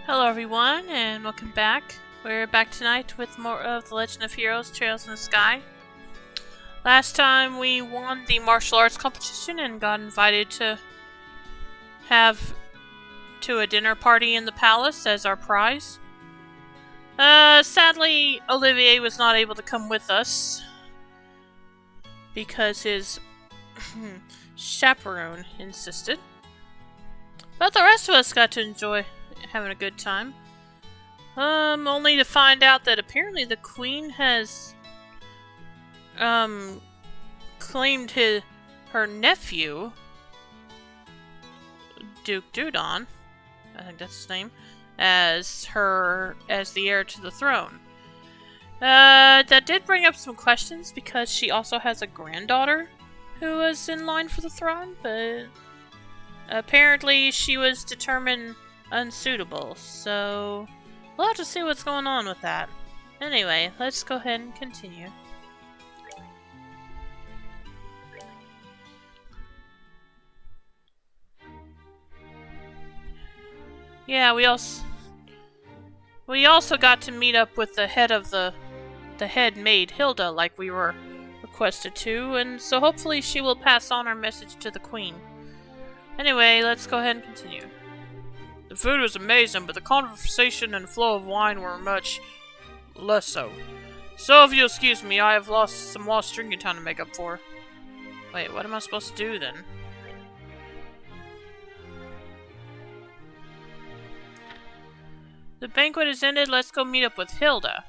Hello everyone, and welcome back. We're back tonight with more of The Legend of Heroes Trails in the Sky. Last time we won the martial arts competition and got invited to have a dinner party in the palace as our prize. Sadly, Olivier was not able to come with us because his chaperone insisted. But the rest of us got to enjoy having a good time. Only to find out that apparently the queen has, claimed her nephew, Duke Dudon, I think that's his name, as the heir to the throne. That did bring up some questions because she also has a granddaughter who was in line for the throne, but apparently she was determined unsuitable, so we'll have to see what's going on with that. Anyway, let's go ahead and continue. Yeah, we also got to meet up with the head of the head maid, Hilda, like we were requested to, and so hopefully she will pass on our message to the queen. Anyway, let's go ahead and continue. The food was amazing, but the conversation and flow of wine were much less so. So if you'll excuse me, I have lost drinking time to make up for. Wait, what am I supposed to do then? The banquet is ended, let's go meet up with Hilda.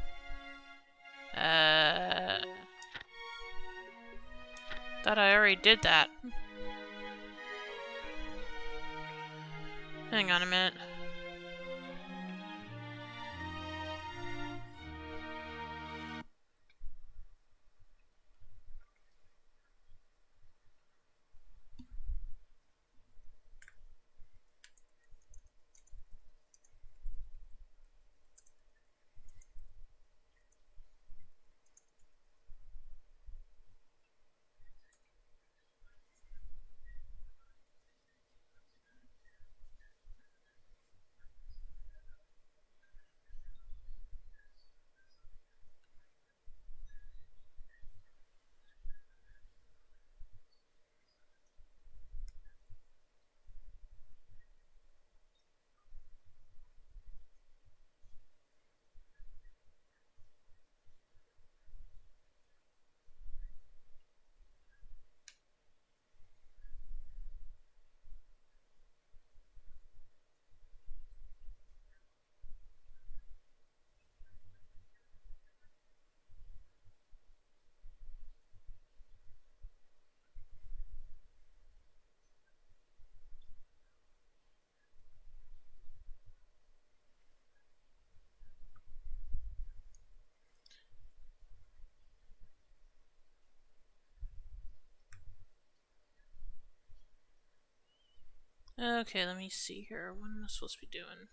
Thought I already did that. Hang on a minute. Okay, let me see here. What am I supposed to be doing?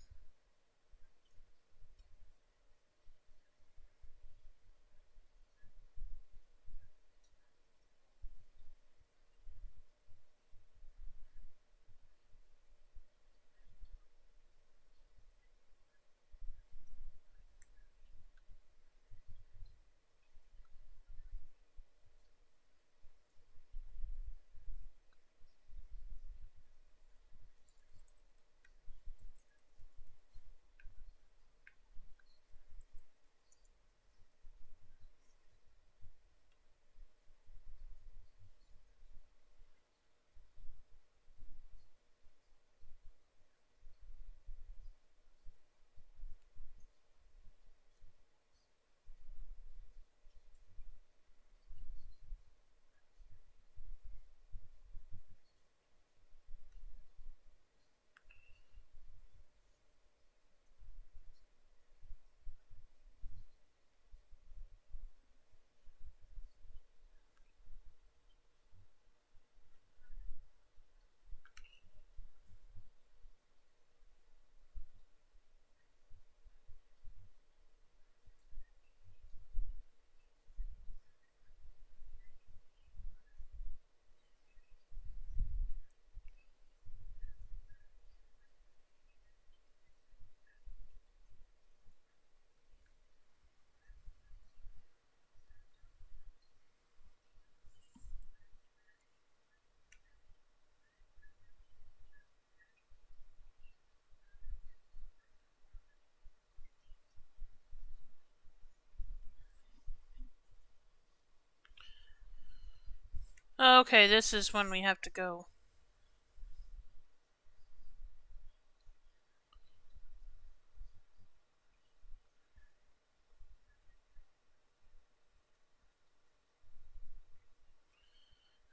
Okay, this is when we have to go.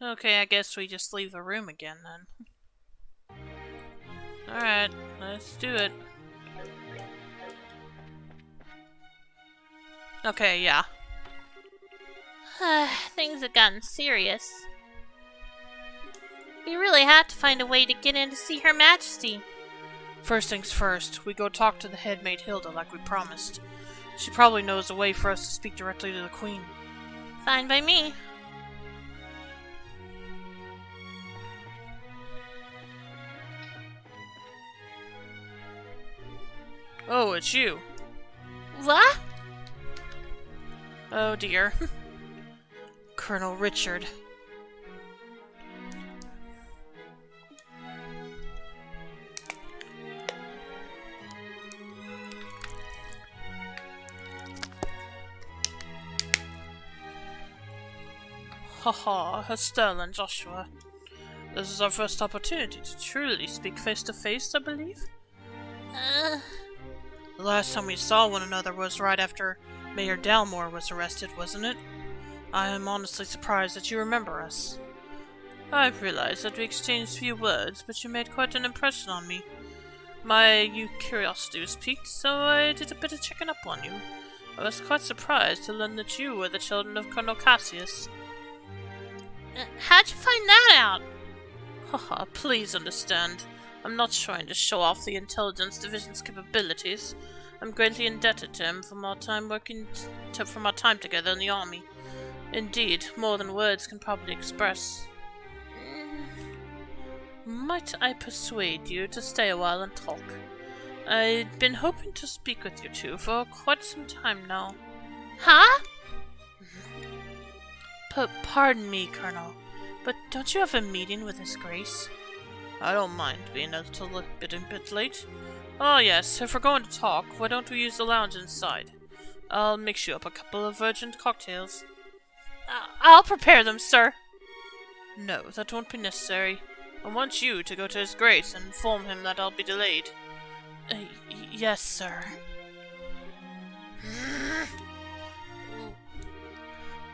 Okay, I guess we just leave the room again then. Alright, let's do it. Okay, yeah. Things have gotten serious. We really have to find a way to get in to see Her Majesty. First things first, we go talk to the head maid Hilda like we promised. She probably knows a way for us to speak directly to the Queen. Fine by me. Oh, it's you. What? Oh dear. Colonel Richard. Haha, Estelle and Joshua. This is our first opportunity to truly speak face to face, I believe. The last time we saw one another was right after Mayor Dalmore was arrested, wasn't it? I am honestly surprised that you remember us. I realize that we exchanged few words, but you made quite an impression on me. My curiosity was piqued, so I did a bit of checking up on you. I was quite surprised to learn that you were the children of Colonel Cassius. How'd you find that out? Haha, please understand. I'm not trying to show off the Intelligence Division's capabilities. I'm greatly indebted to him from our time together in the army. Indeed, more than words can probably express. Might I persuade you to stay a while and talk? I've been hoping to speak with you two for quite some time now. Huh? Pardon me, Colonel, but don't you have a meeting with His Grace? I don't mind being a little bit late. Oh yes, if we're going to talk, why don't we use the lounge inside? I'll mix you up a couple of urgent cocktails. I'll prepare them, sir. No, that won't be necessary. I want you to go to His Grace and inform him that I'll be delayed. Yes, sir.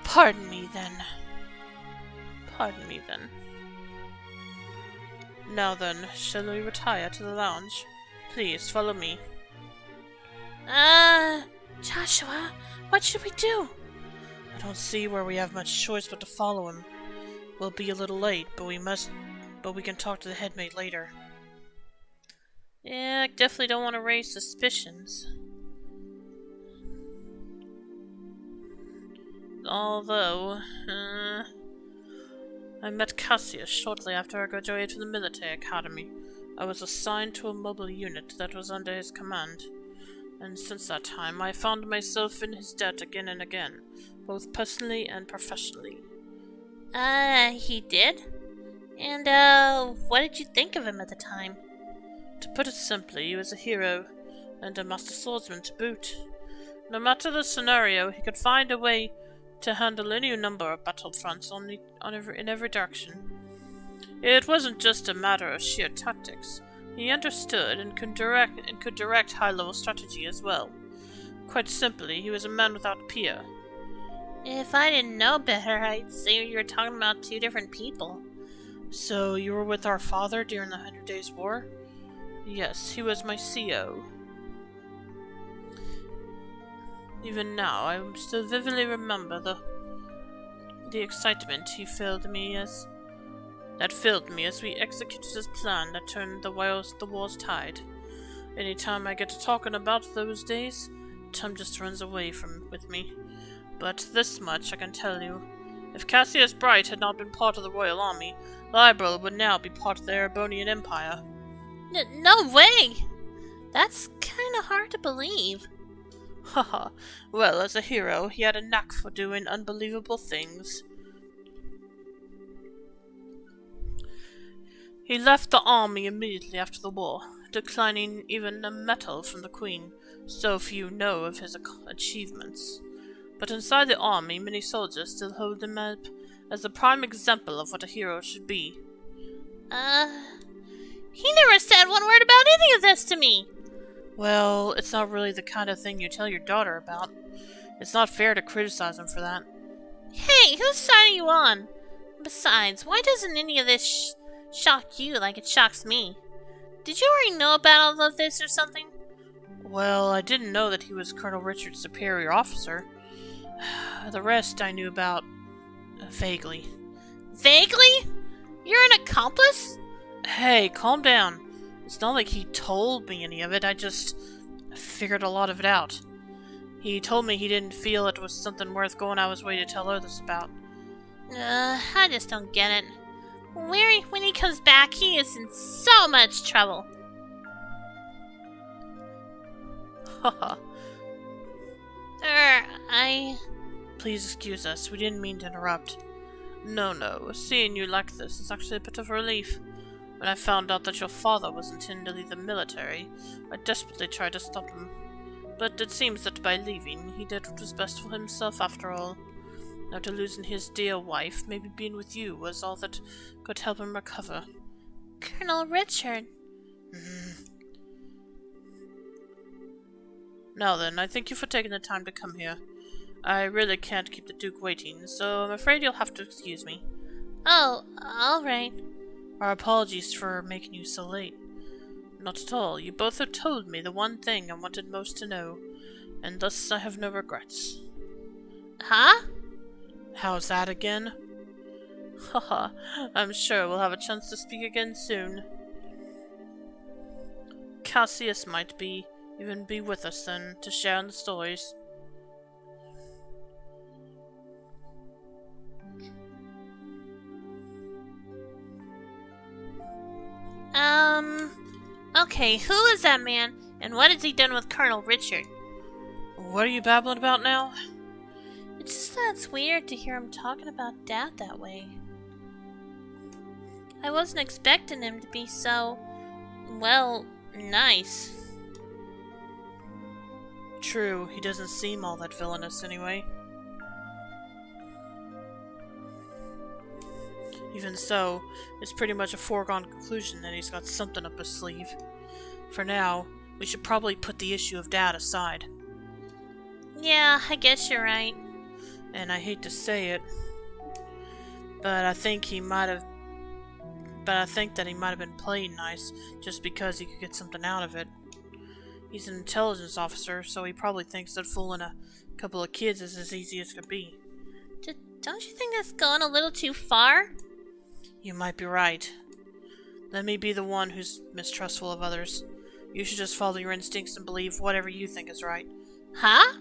Pardon me, then. Now then, shall we retire to the lounge? Please, follow me. Joshua, what should we do? I don't see where we have much choice but to follow him. We'll be a little late, but we can talk to the headmaid later. Yeah, I definitely don't want to raise suspicions. Although, I met Cassius shortly after I graduated from the military academy. I was assigned to a mobile unit that was under his command, and since that time I found myself in his debt again and again, both personally and professionally. He did? And, what did you think of him at the time? To put it simply, he was a hero, and a master swordsman to boot. No matter the scenario, he could find a way to handle any number of battlefronts in every direction. It wasn't just a matter of sheer tactics. He understood and could direct high-level strategy as well. Quite simply, he was a man without peer. If I didn't know better, I'd say you were talking about two different people. So, you were with our father during the 100 Days' War? Yes, he was my CO. Even now, I still vividly remember the excitement filled me as we executed his plan that turned the war's tide. Anytime I get to talking about those days, time just runs away with me. But this much I can tell you. If Cassius Bright had not been part of the Royal Army, Liberl would now be part of the Erebonian Empire. No way! That's kinda hard to believe. Haha. Well, as a hero, he had a knack for doing unbelievable things. He left the army immediately after the war, declining even a medal from the Queen. So few know of his achievements. But inside the army, many soldiers still hold him up as the prime example of what a hero should be. He never said one word about any of this to me. Well, it's not really the kind of thing you tell your daughter about. It's not fair to criticize him for that. Hey, whose side are you on? Besides, why doesn't any of this shock you like it shocks me? Did you already know about all of this or something? Well, I didn't know that he was Colonel Richard's superior officer. The rest I knew about vaguely. Vaguely? You're an accomplice? Hey, calm down. It's not like he told me any of it, I just figured a lot of it out. He told me he didn't feel it was something worth going out of his way to tell others about. I just don't get it. When he comes back, he is in so much trouble. Haha. Please excuse us, we didn't mean to interrupt. No, seeing you like this is actually a bit of a relief. When I found out that your father was intending to leave the military, I desperately tried to stop him. But it seems that by leaving, he did what was best for himself after all. After losing his dear wife, maybe being with you was all that could help him recover. Colonel Richard. Now then, I thank you for taking the time to come here. I really can't keep the Duke waiting, so I'm afraid you'll have to excuse me. Oh, alright. Our apologies for making you so late. Not at all. You both have told me the one thing I wanted most to know, and thus I have no regrets. Huh? How's that again? Haha, I'm sure we'll have a chance to speak again soon. Cassius might even be with us then, to share in the stories. Okay, who is that man, and what has he done with Colonel Richard? What are you babbling about now? It's just that it's weird to hear him talking about Dad that way. I wasn't expecting him to be so, well, nice. True, he doesn't seem all that villainous anyway. Even so, it's pretty much a foregone conclusion that he's got something up his sleeve. For now, we should probably put the issue of Dad aside. Yeah, I guess you're right. And I hate to say it, but I think that he might have been playing nice just because he could get something out of it. He's an intelligence officer, so he probably thinks that fooling a couple of kids is as easy as could be. Don't you think that's going a little too far? You might be right. Let me be the one who's mistrustful of others. You should just follow your instincts and believe whatever you think is right. Huh?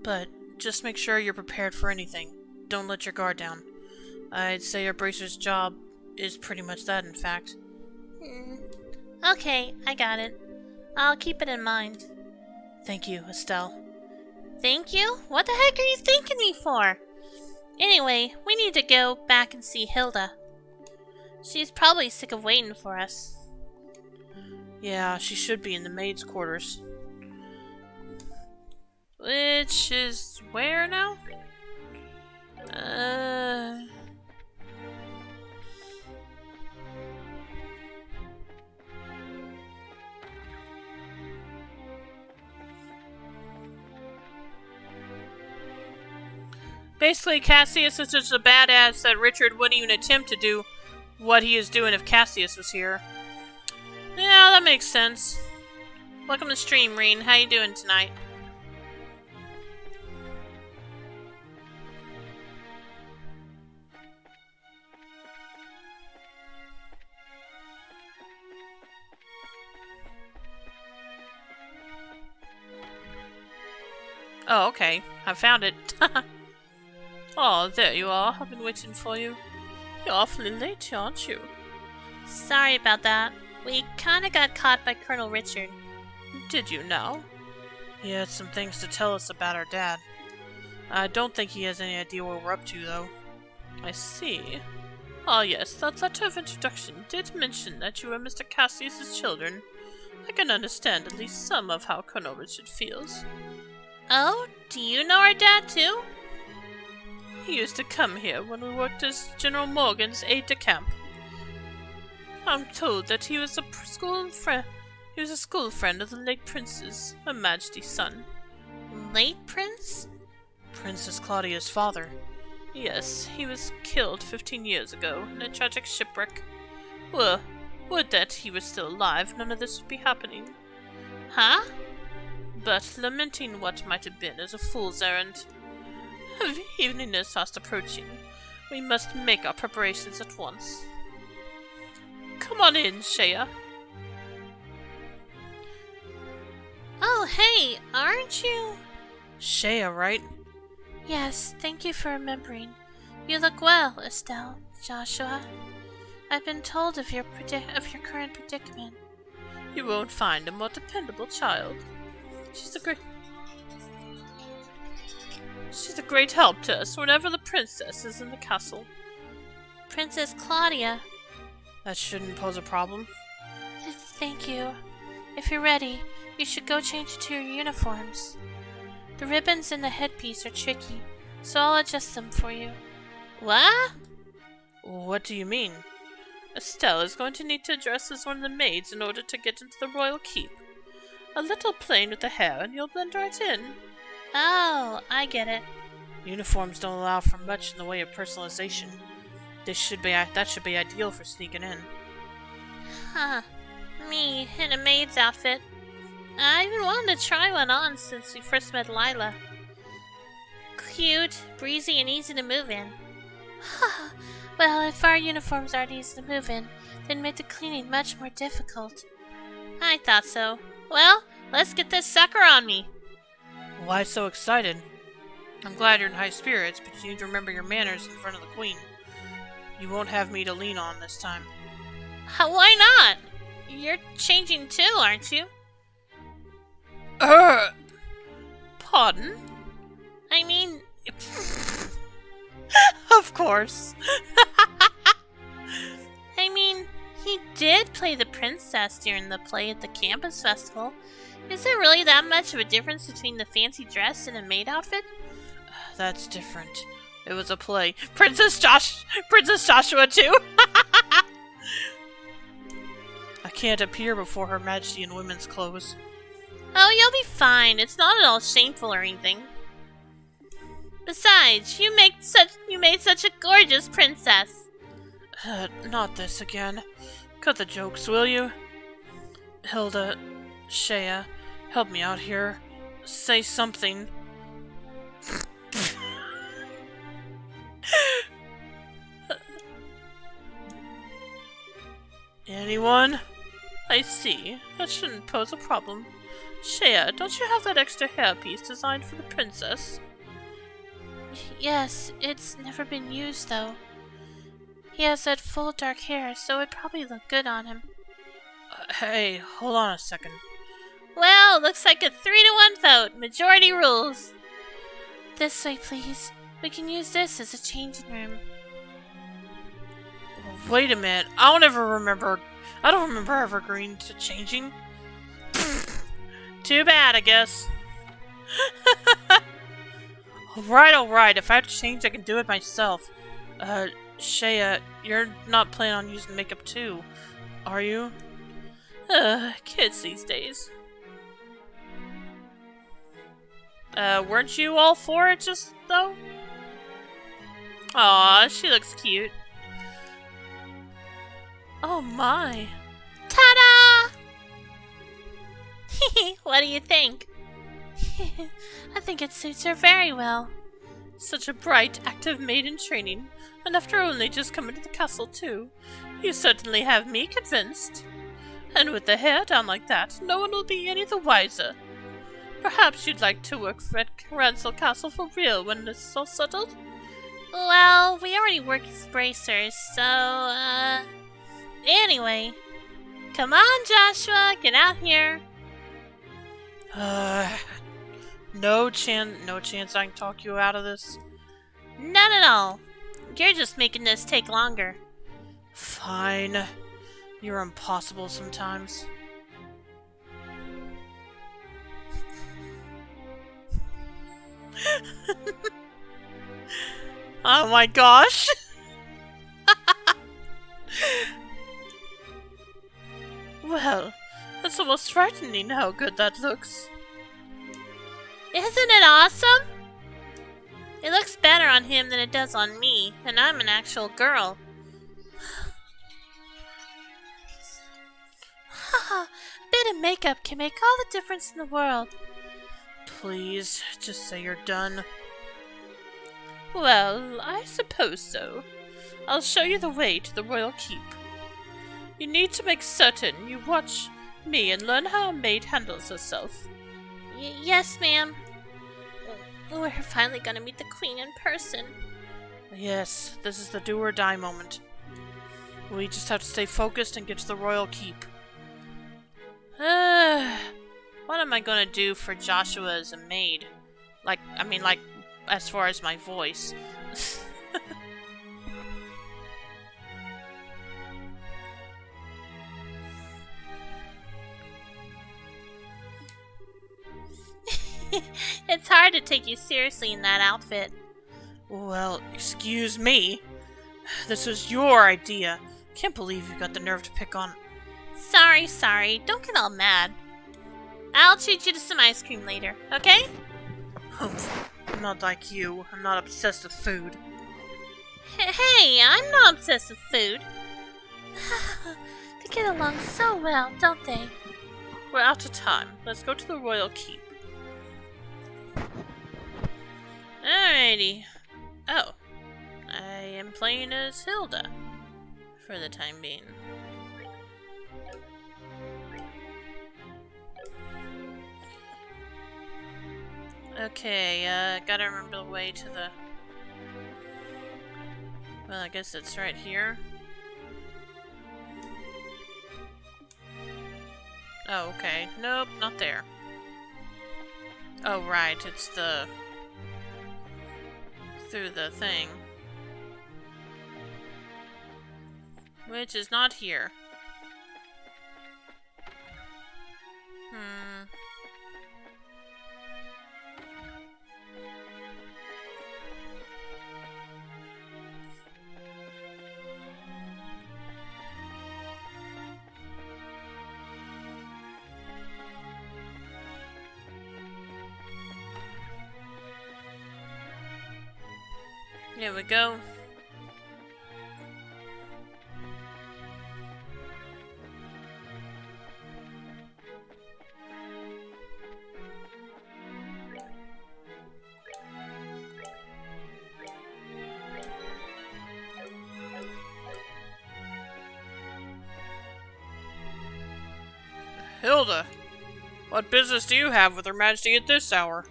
But just make sure you're prepared for anything. Don't let your guard down. I'd say your bracer's job is pretty much that, in fact. Okay, I got it. I'll keep it in mind. Thank you, Estelle. Thank you? What the heck are you thanking me for? Anyway, we need to go back and see Hilda. She's probably sick of waiting for us. Yeah, she should be in the maid's quarters. Which is where now? Basically, Cassius is such a badass that Richard wouldn't even attempt to do what he is doing if Cassius was here. Yeah, that makes sense. Welcome to stream, Reen. How you doing tonight? Oh, okay. I found it. Oh, there you are. I've been waiting for you. You're awfully late, aren't you? Sorry about that. We kinda got caught by Colonel Richard. Did you now? He had some things to tell us about our dad. I don't think he has any idea what we're up to, though. I see. Ah, yes, that letter of introduction did mention that you were Mr. Cassius's children. I can understand at least some of how Colonel Richard feels. Oh, do you know our dad, too? He used to come here when we worked as General Morgan's aide-de-camp. I'm told that he was a school friend. He was a school friend of the late Prince's, Her Majesty's son. Late Prince? Princess Claudia's father. Yes, he was killed 15 years ago in a tragic shipwreck. Well, would that he was still alive, none of this would be happening. Huh? But lamenting what might have been is a fool's errand. Evening is fast approaching. We must make our preparations at once. Come on in, Shea. Oh, hey, aren't you? Shea, right? Yes, thank you for remembering. You look well, Estelle, Joshua. I've been told of your current predicament. You won't find a more dependable child. She's a great help to us whenever the princess is in the castle. Princess Claudia. That shouldn't pose a problem. Thank you. If you're ready, you should go change into your uniforms. The ribbons and the headpiece are tricky, so I'll adjust them for you. What? What do you mean? Estelle is going to need to dress as one of the maids in order to get into the royal keep. A little plain with the hair and you'll blend right in. Oh, I get it. Uniforms don't allow for much in the way of personalization. That should be ideal for sneaking in. Huh. Me, in a maid's outfit. I've been wanting to try one on since we first met Lila. Cute, breezy, and easy to move in. Well, if our uniforms aren't easy to move in, then make the cleaning much more difficult. I thought so. Well, let's get this sucker on me. Why so excited? I'm glad you're in high spirits, but you need to remember your manners in front of the queen. You won't have me to lean on this time. Why not? You're changing too, aren't you? Pardon? I mean... Of course. I mean, he did play the princess during the play at the campus festival. Is there really that much of a difference between the fancy dress and a maid outfit? That's different. It was a play. Princess Joshua too? I can't appear before Her Majesty in women's clothes. Oh, you'll be fine. It's not at all shameful or anything. Besides, you made such a gorgeous princess. Not this again. Cut the jokes, will you? Hilda, Shea, help me out here. Say something. Anyone? I see. That shouldn't pose a problem. Shea, don't you have that extra hairpiece designed for the princess? Yes, it's never been used though. He has that full dark hair, so it'd probably look good on him. Hey, hold on a second. Well, looks like a 3-to-1 vote. Majority rules. This way, please. We can use this as a changing room. Wait a minute. I don't remember ever agreeing to changing. Too bad, I guess. Alright. If I have to change, I can do it myself. Shea, you're not planning on using makeup too, are you? Kids these days. Weren't you all for it just though? Aw, she looks cute. Oh my. Ta-da! What do you think? I think it suits her very well. Such a bright, active maid in training, and after only just coming to the castle too. You certainly have me convinced. And with the hair down like that, no one will be any the wiser. Perhaps you'd like to work at Ransel Castle for real when this is all settled? Well, we already work as bracers, so, Anyway. Come on, Joshua, get out here. No chance I can talk you out of this. None at all. You're just making this take longer. Fine. You're impossible sometimes. Oh my gosh! Well, that's almost frightening how good that looks. Isn't it awesome? It looks better on him than it does on me, and I'm an actual girl. A bit of makeup can make all the difference in the world. Please, just say you're done. Well, I suppose so. I'll show you the way to the royal keep. You need to make certain you watch me and learn how a maid handles herself. Yes, ma'am. We're finally gonna meet the queen in person. Yes, this is the do or die moment. We just have to stay focused and get to the royal keep. What am I gonna do for Joshua as a maid? Like, as far as my voice. It's hard to take you seriously in that outfit. Well, excuse me. This was your idea. Can't believe you got the nerve to pick on... Sorry. Don't get all mad. I'll treat you to some ice cream later, okay? I'm not like you. I'm not obsessed with food. Hey, I'm not obsessed with food. They get along so well, don't they? We're out of time. Let's go to the royal keep. Alrighty. Oh. I am playing as Hilda. For the time being. Okay, gotta remember the way to the... Well, I guess it's right here. Oh, okay. Nope, not there. Oh, right, it's the... through the thing. Which is not here. Here we go. Hilda, what business do you have with Her Majesty at this hour?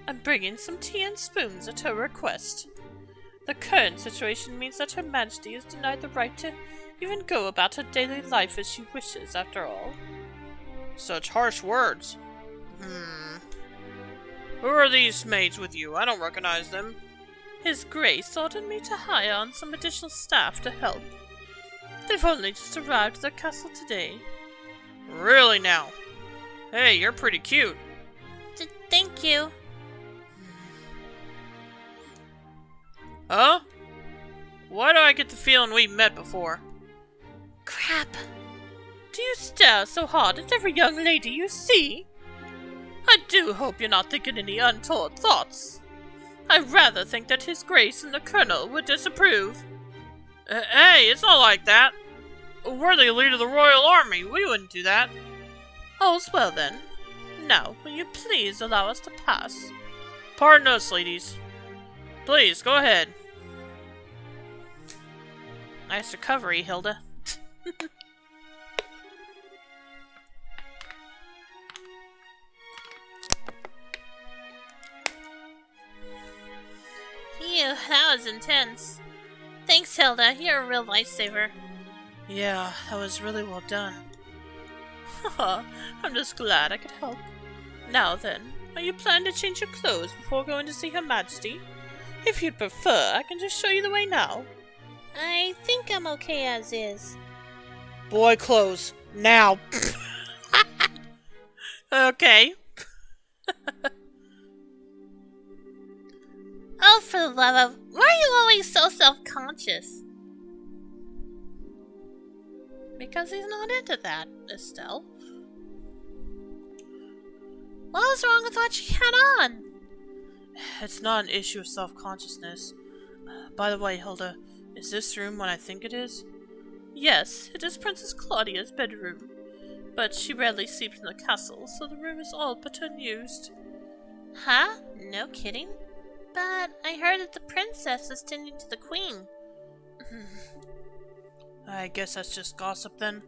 I'm bringing some tea and spoons at her request. The current situation means that Her Majesty is denied the right to even go about her daily life as she wishes, after all. Such harsh words. Who are these maids with you? I don't recognize them. His Grace ordered me to hire on some additional staff to help. They've only just arrived at the castle today. Really now? Hey, you're pretty cute. Thank you. Huh? Why do I get the feeling we've met before? Crap. Do you stare so hard at every young lady you see? I do hope you're not thinking any untoward thoughts. I rather think that His Grace and the Colonel would disapprove. Hey, it's not like that. We're the leader of the Royal Army. We wouldn't do that. All's well then. Now, will you please allow us to pass? Pardon us, ladies. Please, go ahead. Nice recovery, Hilda. Phew, that was intense. Thanks, Hilda. You're a real lifesaver. Yeah, that was really well done. I'm just glad I could help. Now then, are you planning to change your clothes before going to see Her Majesty? If you'd prefer, I can just show you the way now. I think I'm okay as is. Boy clothes, now. Okay. I'll for the love of... Why are you always so self-conscious? Because he's not into that, Estelle. What was wrong with what she had on? It's not an issue of self-consciousness. By the way, Hilda, is this room what I think it is? Yes, it is Princess Claudia's bedroom. But she rarely sleeps in the castle, so the room is all but unused. Huh? No kidding? But I heard that the princess is tending to the queen. I guess that's just gossip then.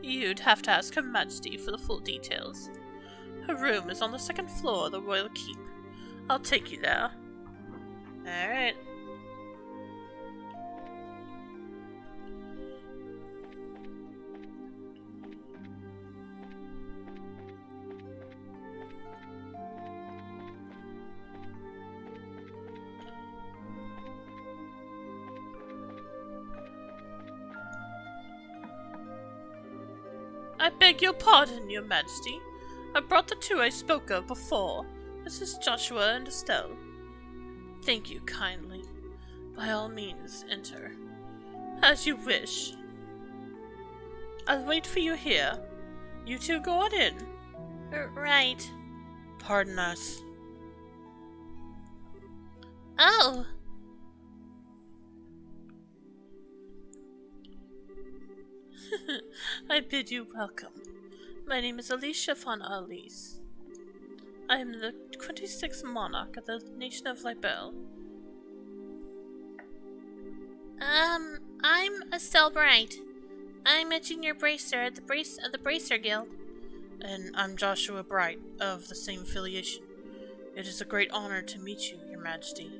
You'd have to ask Her Majesty for the full details. Her room is on the second floor of the royal keep. I'll take you there. Alright. I beg your pardon, Your Majesty. I brought the two I spoke of before. This is Joshua and Estelle. Thank you kindly. By all means, enter. As you wish. I'll wait for you here. You two go on in. Right. Pardon us. Oh. I bid you welcome. My name is Alicia von Arlis. I am the 26th monarch of the nation of Libelle. I'm Estelle Bright. I'm a junior bracer at the Bracer Guild. And I'm Joshua Bright, of the same affiliation. It is a great honor to meet you, Your Majesty.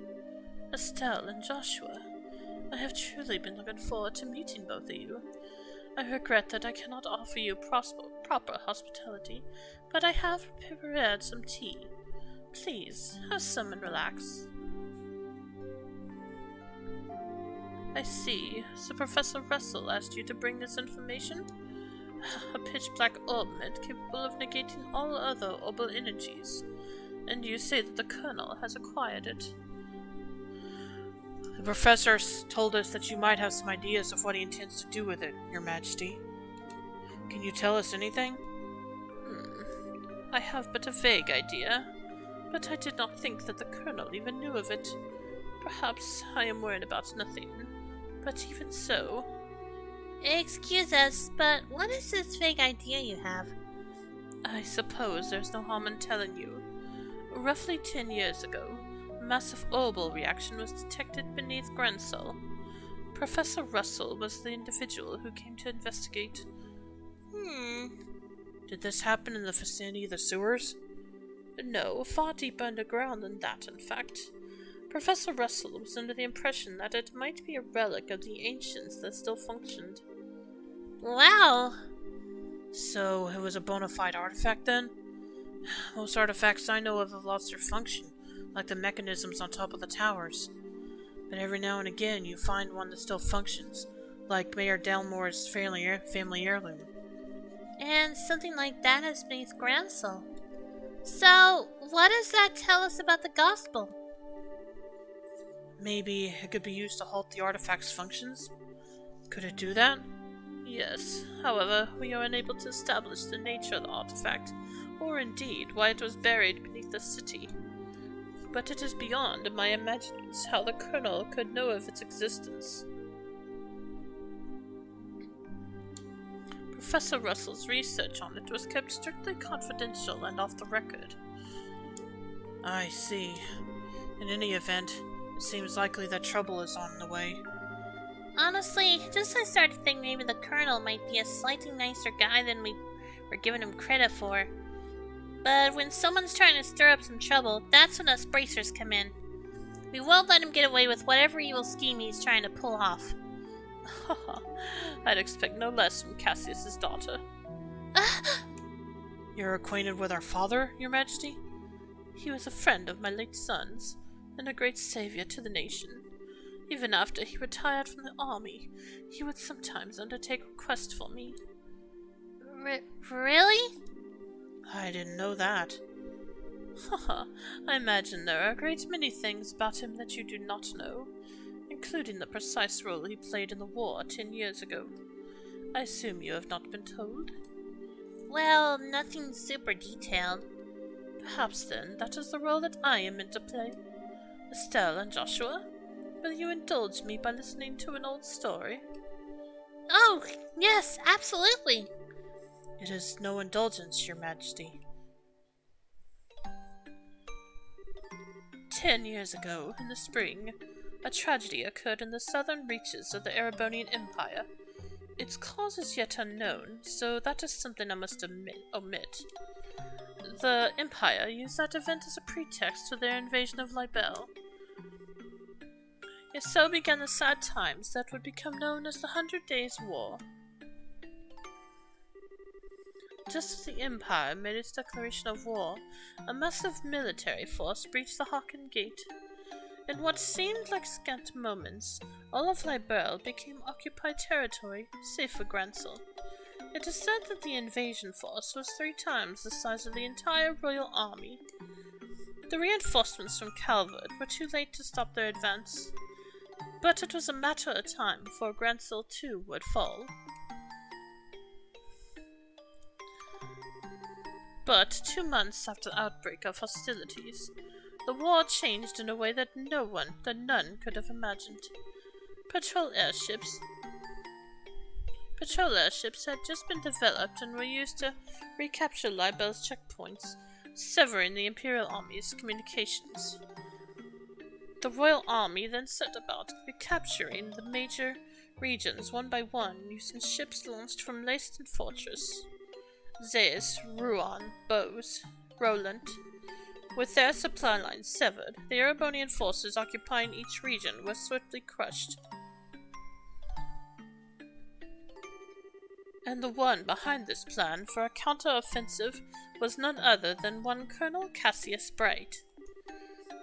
Estelle and Joshua, I have truly been looking forward to meeting both of you. I regret that I cannot offer you proper hospitality, but I have prepared some tea. Please, have some and relax. I see. So Professor Russell asked you to bring this information? A pitch-black orbment capable of negating all other orbital energies. And you say that the Colonel has acquired it. The Professor told us that you might have some ideas of what he intends to do with it, Your Majesty. Can you tell us anything? I have but a vague idea, but I did not think that the Colonel even knew of it. Perhaps I am worried about nothing, but even so... Excuse us, but what is this vague idea you have? I suppose there's no harm in telling you. Roughly 10 years ago, a massive orbital reaction was detected beneath Gransol. Professor Russell was the individual who came to investigate. Did this happen in the vicinity of the sewers? No, far deeper underground than that, in fact. Professor Russell was under the impression that it might be a relic of the ancients that still functioned. Wow! So, it was a bona fide artifact then? Most artifacts I know of have lost their function, like the mechanisms on top of the towers. But every now and again you find one that still functions, like Mayor Delmore's family heirloom. And something like that is beneath Gransol. So, what does that tell us about the gospel? Maybe it could be used to halt the artifact's functions? Could it do that? Yes. However, we are unable to establish the nature of the artifact, or indeed why it was buried beneath the city. But it is beyond my imaginings how the Colonel could know of its existence. Professor Russell's research on it was kept strictly confidential and off the record. I see. In any event, it seems likely that trouble is on the way. Honestly, just I started to think maybe the Colonel might be a slightly nicer guy than we were giving him credit for. But when someone's trying to stir up some trouble, that's when us bracers come in. We won't let him get away with whatever evil scheme he's trying to pull off. I'd expect no less from Cassius's daughter. You're acquainted with our father, Your Majesty? He was a friend of my late son's, and a great savior to the nation. Even after he retired from the army, he would sometimes undertake requests for me. Really? I didn't know that. Haha, I imagine there are a great many things about him that you do not know, including the precise role he played in the war 10 years ago. I assume you have not been told? Well, nothing super detailed. Perhaps then that is the role that I am meant to play. Estelle and Joshua, will you indulge me by listening to an old story? Oh, yes, absolutely. It is no indulgence, Your Majesty. 10 years ago, in the spring, a tragedy occurred in the southern reaches of the Erebonian Empire. Its cause is yet unknown, so that is something I must omit. The Empire used that event as a pretext for their invasion of Libelle. Yes, so began the sad times that would become known as the 100 Days' War. Just as the Empire made its declaration of war, a massive military force breached the Haken Gate. In what seemed like scant moments, all of Libelle became occupied territory, save for Grancel. It is said that the invasion force was 3 times the size of the entire royal army. The reinforcements from Calvert were too late to stop their advance, but it was a matter of time before Grancel too would fall. But 2 months after the outbreak of hostilities, the war changed in a way that none could have imagined. Patrol airships had just been developed and were used to recapture Libelle's checkpoints, severing the Imperial Army's communications. The Royal Army then set about recapturing the major regions one by one using ships launched from Leiston Fortress. Zeus, Rouen, Bose, Roland. With their supply lines severed, the Erebonian forces occupying each region were swiftly crushed. And the one behind this plan for a counter-offensive was none other than one Colonel Cassius Bright.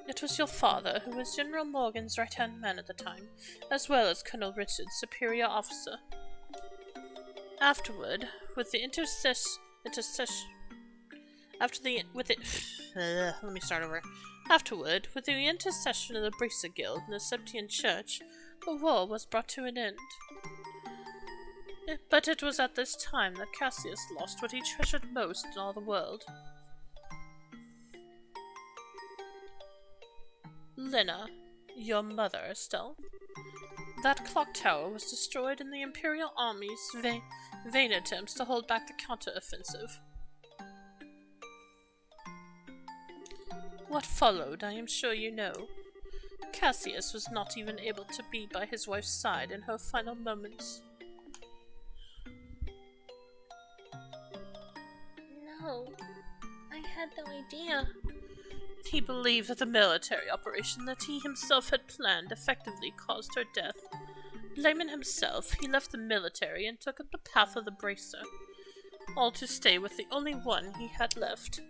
It was your father who was General Morgan's right-hand man at the time, as well as Colonel Richard's superior officer. Afterward, with the Afterward, with the intercession of the Brisa Guild and the Septian Church, the war was brought to an end. But it was at this time that Cassius lost what he treasured most in all the world. Lena, your mother, Estelle. That clock tower was destroyed in the Imperial Army's vain attempts to hold back the counter-offensive. What followed, I am sure you know. Cassius was not even able to be by his wife's side in her final moments. No, I had no idea. He believed that the military operation that he himself had planned effectively caused her death. Blaming himself, he left the military and took up the path of the Bracer, all to stay with the only one he had left,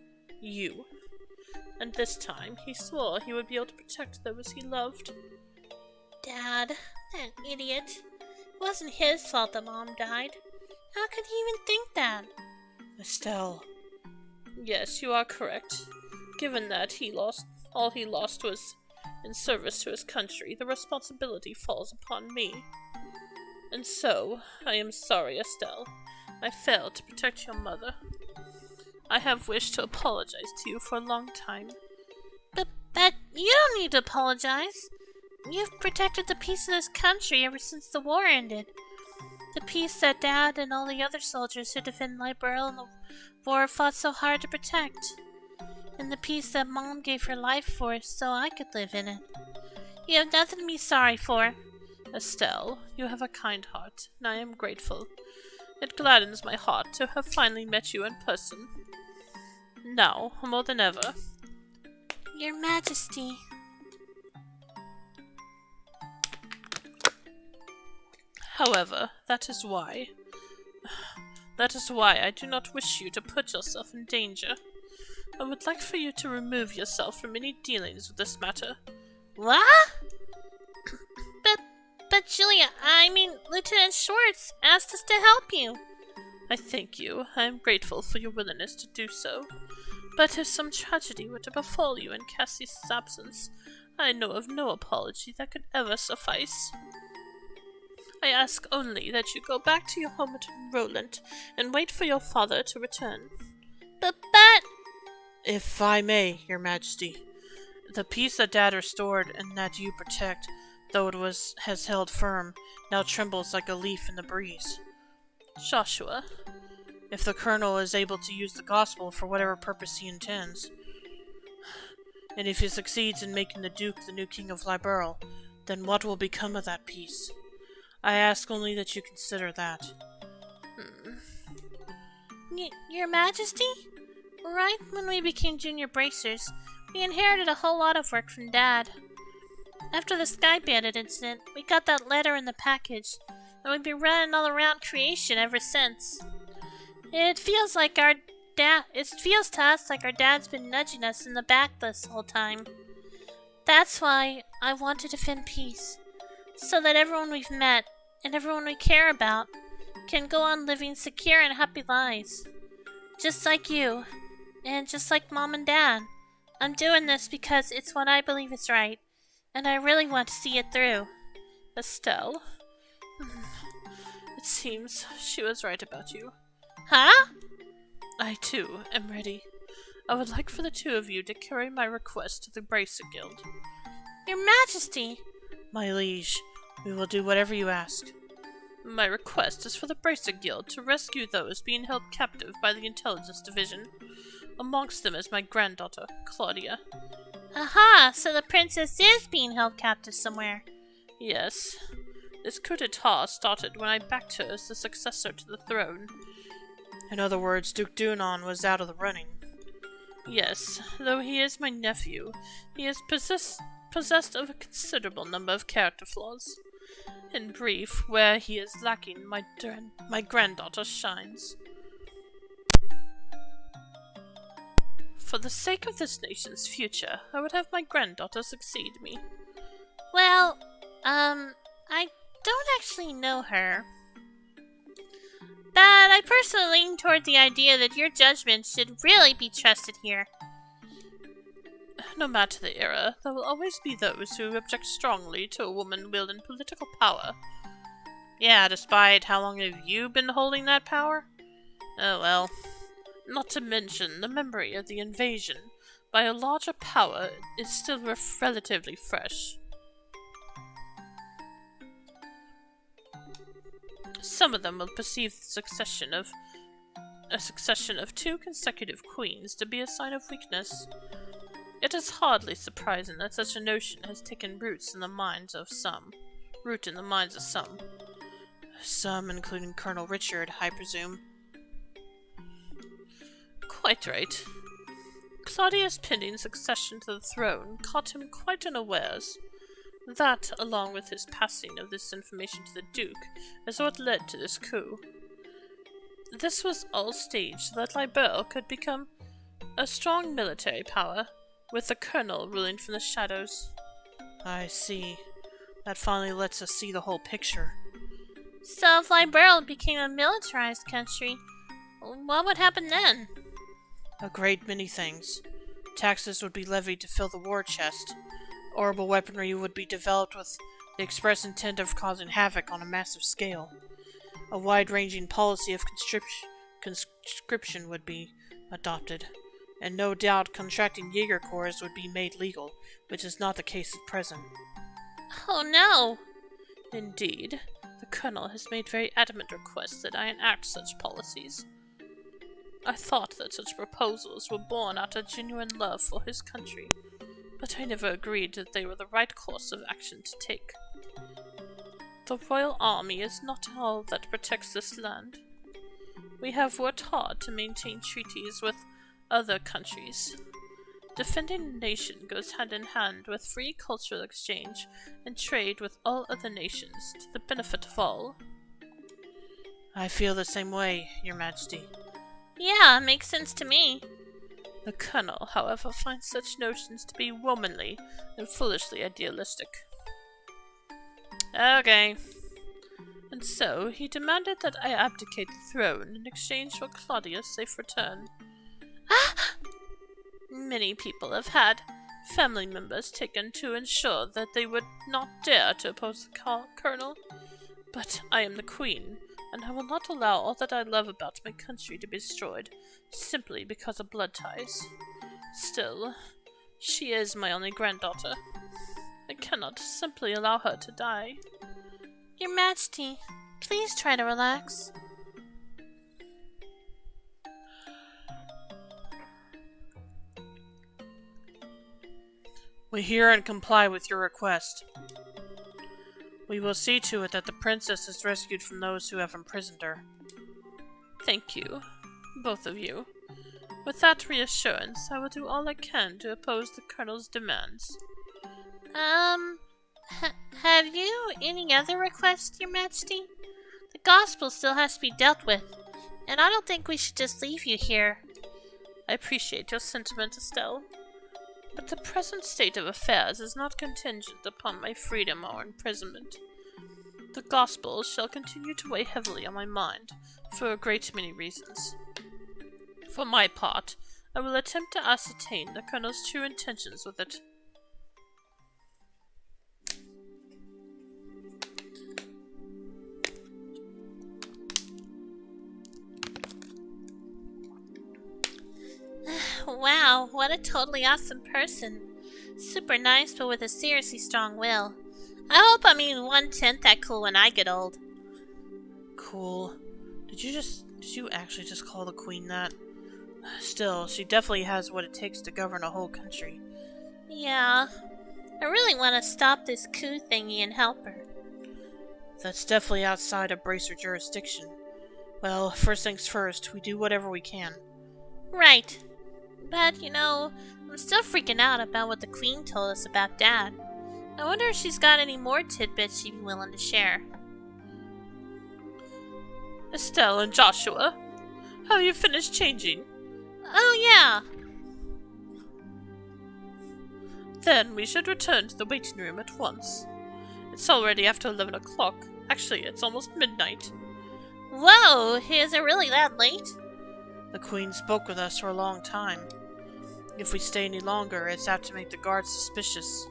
you. And this time, he swore he would be able to protect those he loved. Dad, that idiot. It wasn't his fault that Mom died. How could he even think that? Estelle. Yes, you are correct. Given that all he lost was in service to his country, the responsibility falls upon me. And so, I am sorry, Estelle. I failed to protect your mother. I have wished to apologize to you for a long time. But you don't need to apologize. You've protected the peace of this country ever since the war ended. The peace that Dad and all the other soldiers who defend Libelle in the war fought so hard to protect. And the peace that Mom gave her life for so I could live in it. You have nothing to be sorry for. Estelle, you have a kind heart, and I am grateful. It gladdens my heart to have finally met you in person. Now, more than ever. Your Majesty. However, that is why I do not wish you to put yourself in danger. I would like for you to remove yourself from any dealings with this matter. What? But Julia, Lieutenant Schwartz asked us to help you. I thank you. I am grateful for your willingness to do so. But if some tragedy were to befall you in Cassie's absence, I know of no apology that could ever suffice. I ask only that you go back to your home at Roland and wait for your father to return. But... If I may, Your Majesty, the peace that Dad restored and that you protect, though has held firm, now trembles like a leaf in the breeze. Joshua, if the Colonel is able to use the gospel for whatever purpose he intends, and if he succeeds in making the Duke the new King of Liberl, then what will become of that peace? I ask only that you consider that. Your Majesty? Right when we became junior bracers, we inherited a whole lot of work from Dad. After the Sky Bandit incident, we got that letter in the package, and we've been running all around creation ever since. It feels to us like our dad's been nudging us in the back this whole time. That's why I want to defend peace, so that everyone we've met and everyone we care about can go on living secure and happy lives. Just like you, and just like Mom and Dad. I'm doing this because it's what I believe is right, and I really want to see it through. Estelle? It seems she was right about you. Huh? I, too, am ready. I would like for the two of you to carry my request to the Bracer Guild. Your Majesty! My liege, we will do whatever you ask. My request is for the Bracer Guild to rescue those being held captive by the Intelligence Division. Amongst them is my granddaughter, Claudia. Aha! So the princess is being held captive somewhere. Yes. This coup d'etat started when I backed her as the successor to the throne. In other words, Duke Dunon was out of the running. Yes, though he is my nephew, he is possessed of a considerable number of character flaws. In brief, where he is lacking, my granddaughter shines. For the sake of this nation's future, I would have my granddaughter succeed me. Well, I don't actually know her. But I personally lean toward the idea that your judgment should really be trusted here. No matter the era, there will always be those who object strongly to a woman wielding political power. Yeah, despite how long have you been holding that power? Oh well. Not to mention, the memory of the invasion by a larger power is still relatively fresh. Some of them will perceive a succession of 2 consecutive queens to be a sign of weakness. It is hardly surprising that such a notion has taken root in the minds of some. Some, including Colonel Richard, I presume. Quite right. Claudia's pending succession to the throne caught him quite unawares. That, along with his passing of this information to the Duke, is what led to this coup. This was all staged so that Liberl could become a strong military power, with the Colonel ruling from the shadows. I see. That finally lets us see the whole picture. So if Liberl became a militarized country, what would happen then? A great many things. Taxes would be levied to fill the war chest. Horrible weaponry would be developed with the express intent of causing havoc on a massive scale. A wide-ranging policy of conscription would be adopted, and no doubt contracting Jaeger Corps would be made legal, which is not the case at present. Oh no! Indeed, the Colonel has made very adamant requests that I enact such policies. I thought that such proposals were born out of genuine love for his country, but I never agreed that they were the right course of action to take. The Royal Army is not all that protects this land. We have worked hard to maintain treaties with other countries. Defending a nation goes hand in hand with free cultural exchange and trade with all other nations to the benefit of all. I feel the same way, Your Majesty. Yeah, makes sense to me. The Colonel, however, finds such notions to be womanly and foolishly idealistic. Okay. And so, he demanded that I abdicate the throne in exchange for Claudia's safe return. Many people have had family members taken to ensure that they would not dare to oppose the colonel. But I am the queen, and I will not allow all that I love about my country to be destroyed, simply because of blood ties. Still, she is my only granddaughter. I cannot simply allow her to die. Your Majesty, please try to relax. We hear and comply with your request. We will see to it that the princess is rescued from those who have imprisoned her. Thank you, both of you. With that reassurance, I will do all I can to oppose the colonel's demands. Have you any other requests, Your Majesty? The gospel still has to be dealt with, and I don't think we should just leave you here. I appreciate your sentiment, Estelle. But the present state of affairs is not contingent upon my freedom or imprisonment. The gospel shall continue to weigh heavily on my mind, for a great many reasons. For my part, I will attempt to ascertain the colonel's true intentions with it. Wow, what a totally awesome person. Super nice, but with a seriously strong will. I hope I'm even 1/10 that cool when I get old. Cool. Did you actually just call the queen that? Still, she definitely has what it takes to govern a whole country. Yeah. I really want to stop this coup thingy and help her. That's definitely outside of Bracer jurisdiction. Well, first things first, we do whatever we can. Right. But, I'm still freaking out about what the queen told us about Dad. I wonder if she's got any more tidbits she'd be willing to share. Estelle and Joshua, have you finished changing? Oh, yeah. Then we should return to the waiting room at once. It's already after 11 o'clock. Actually, it's almost midnight. Whoa, is it really that late? The queen spoke with us for a long time. If we stay any longer, it's apt to make the guards suspicious.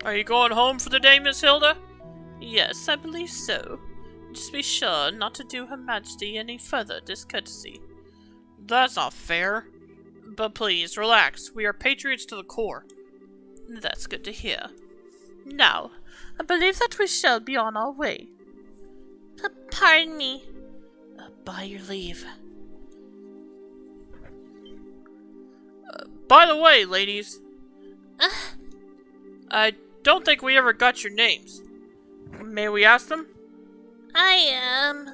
Are you going home for the day, Miss Hilda? Yes, I believe so. Just be sure not to do Her Majesty any further discourtesy. That's not fair. But please, relax. We are patriots to the core. That's good to hear. Now, I believe that we shall be on our way. Pardon me. By your leave. By the way, ladies. I don't think we ever got your names. May we ask them? I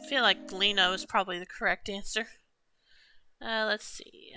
feel like Lena is probably the correct answer. Let's see.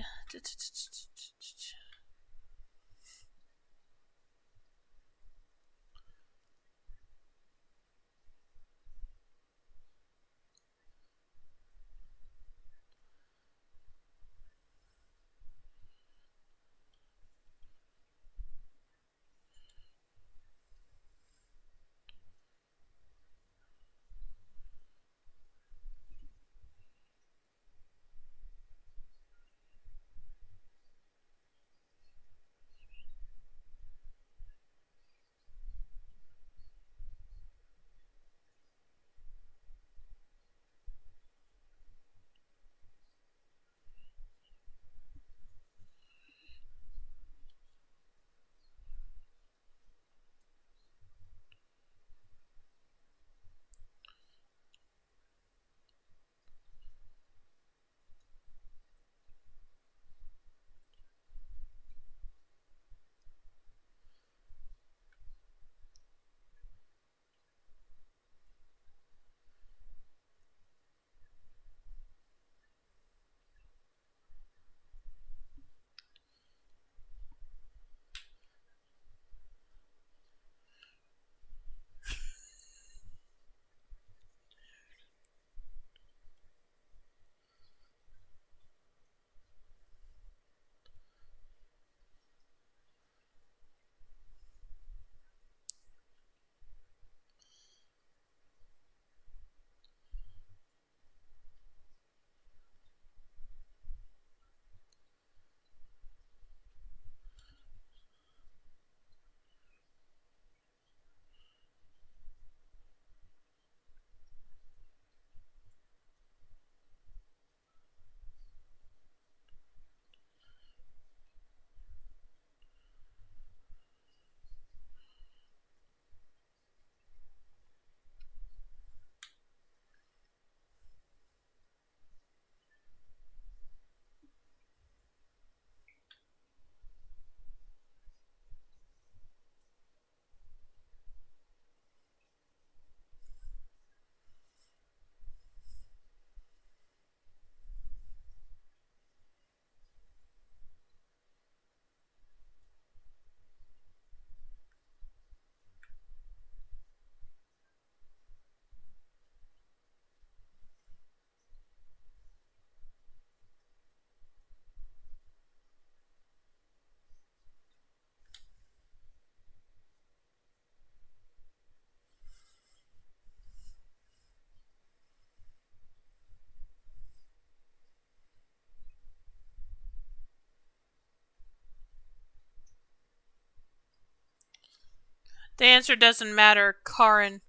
The answer doesn't matter, Karen.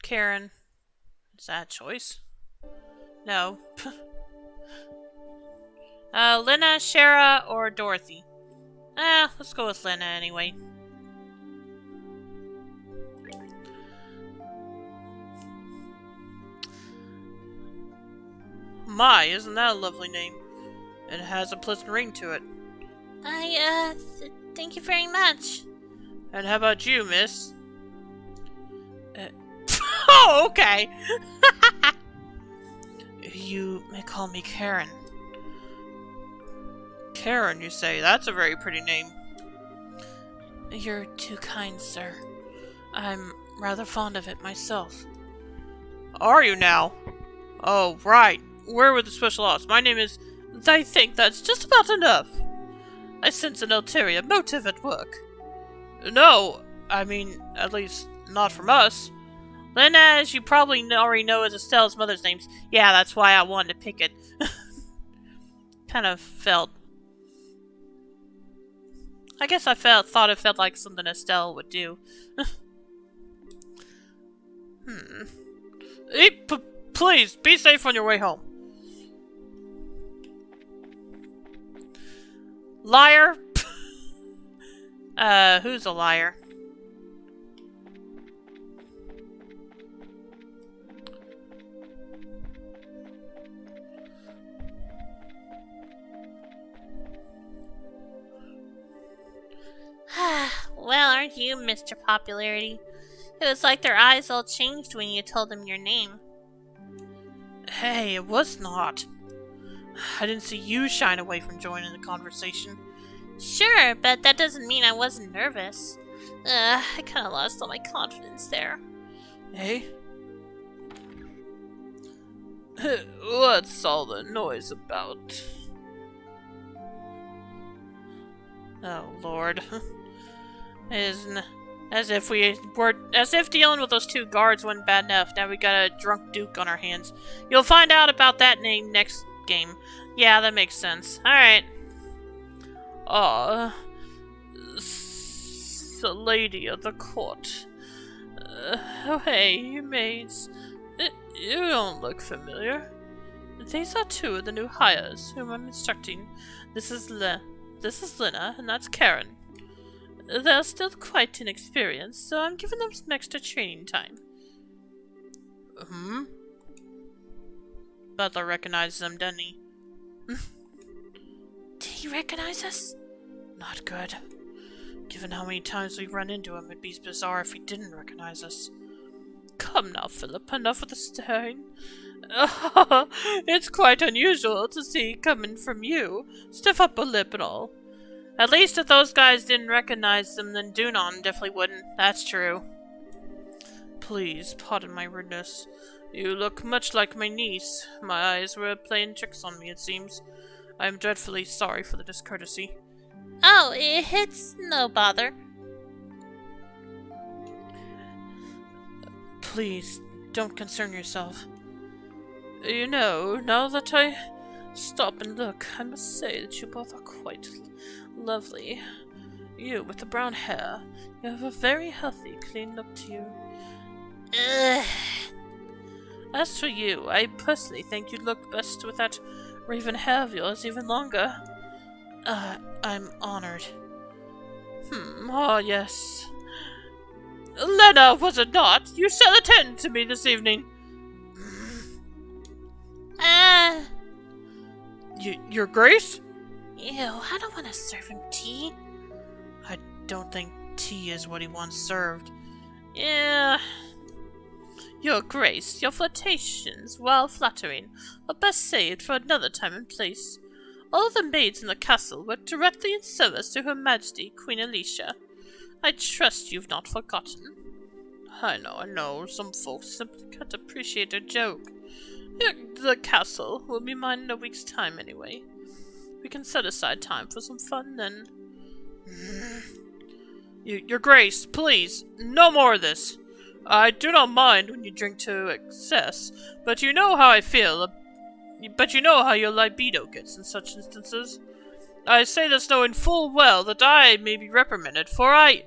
Karen. Is that a choice? No. Lena, Shara, or Dorothy? Let's go with Lena anyway. My, isn't that a lovely name? It has a pleasant ring to it. Thank you very much. And how about you, miss? Oh, okay. You may call me Karen. Karen, you say? That's a very pretty name. You're too kind, sir. I'm rather fond of it myself. Are you now? Oh, right. Where were the special ops? My name is... I think that's just about enough. I sense an ulterior motive at work. No, I mean, at least not from us. Lena, as you probably already know, is Estelle's mother's name. Yeah, that's why I wanted to pick it. Kind of felt... I guess I thought it felt like something Estelle would do. Hey, please, be safe on your way home. Liar? Who's a liar? Well, aren't you, Mr. Popularity? It was like their eyes all changed when you told them your name. Hey, it was not. I didn't see you shine away from joining the conversation. Sure, but that doesn't mean I wasn't nervous. I kinda lost all my confidence there. Hey? What's all the noise about? Oh, Lord. As if dealing with those two guards wasn't bad enough. Now we got a drunk duke on our hands. You'll find out about that name next game. Yeah, that makes sense. Alright. The lady of the court. Oh hey, you maids. You don't look familiar. These are two of the new hires whom I'm instructing. This is Lena, and that's Karen. They're still quite inexperienced, so I'm giving them some extra training time. Butler recognizes them, doesn't he? Did he recognize us? Not good. Given how many times we've run into him, it'd be bizarre if he didn't recognize us. Come now, Philip, enough with the staring. It's quite unusual to see coming from you. Stiff upper lip and all. At least if those guys didn't recognize them, then Dunon definitely wouldn't. That's true. Please, pardon my rudeness. You look much like my niece. My eyes were playing tricks on me, it seems. I am dreadfully sorry for the discourtesy. Oh, it's no bother. Please, don't concern yourself. You know, now that I stop and look, I must say that you both are quite lovely. You with the brown hair, you have a very healthy, clean look to you. As for you, I personally think you'd look best with that raven hair of yours even longer. I'm honored. Oh yes. Lena, was it not? You shall attend to me this evening. Your Grace? Ew, I don't want to serve him tea. I don't think tea is what he wants served. Yeah. Your Grace, your flirtations, while flattering, are best saved for another time and place. All the maids in the castle work directly in service to Her Majesty, Queen Alicia. I trust you've not forgotten. I know, some folks simply can't appreciate a joke. The castle will be mine in a week's time anyway. We can set aside time for some fun then. Your Grace, please, no more of this. I do not mind when you drink to excess, but you know how I feel. But you know how your libido gets in such instances. I say this knowing full well that I may be reprimanded, for I...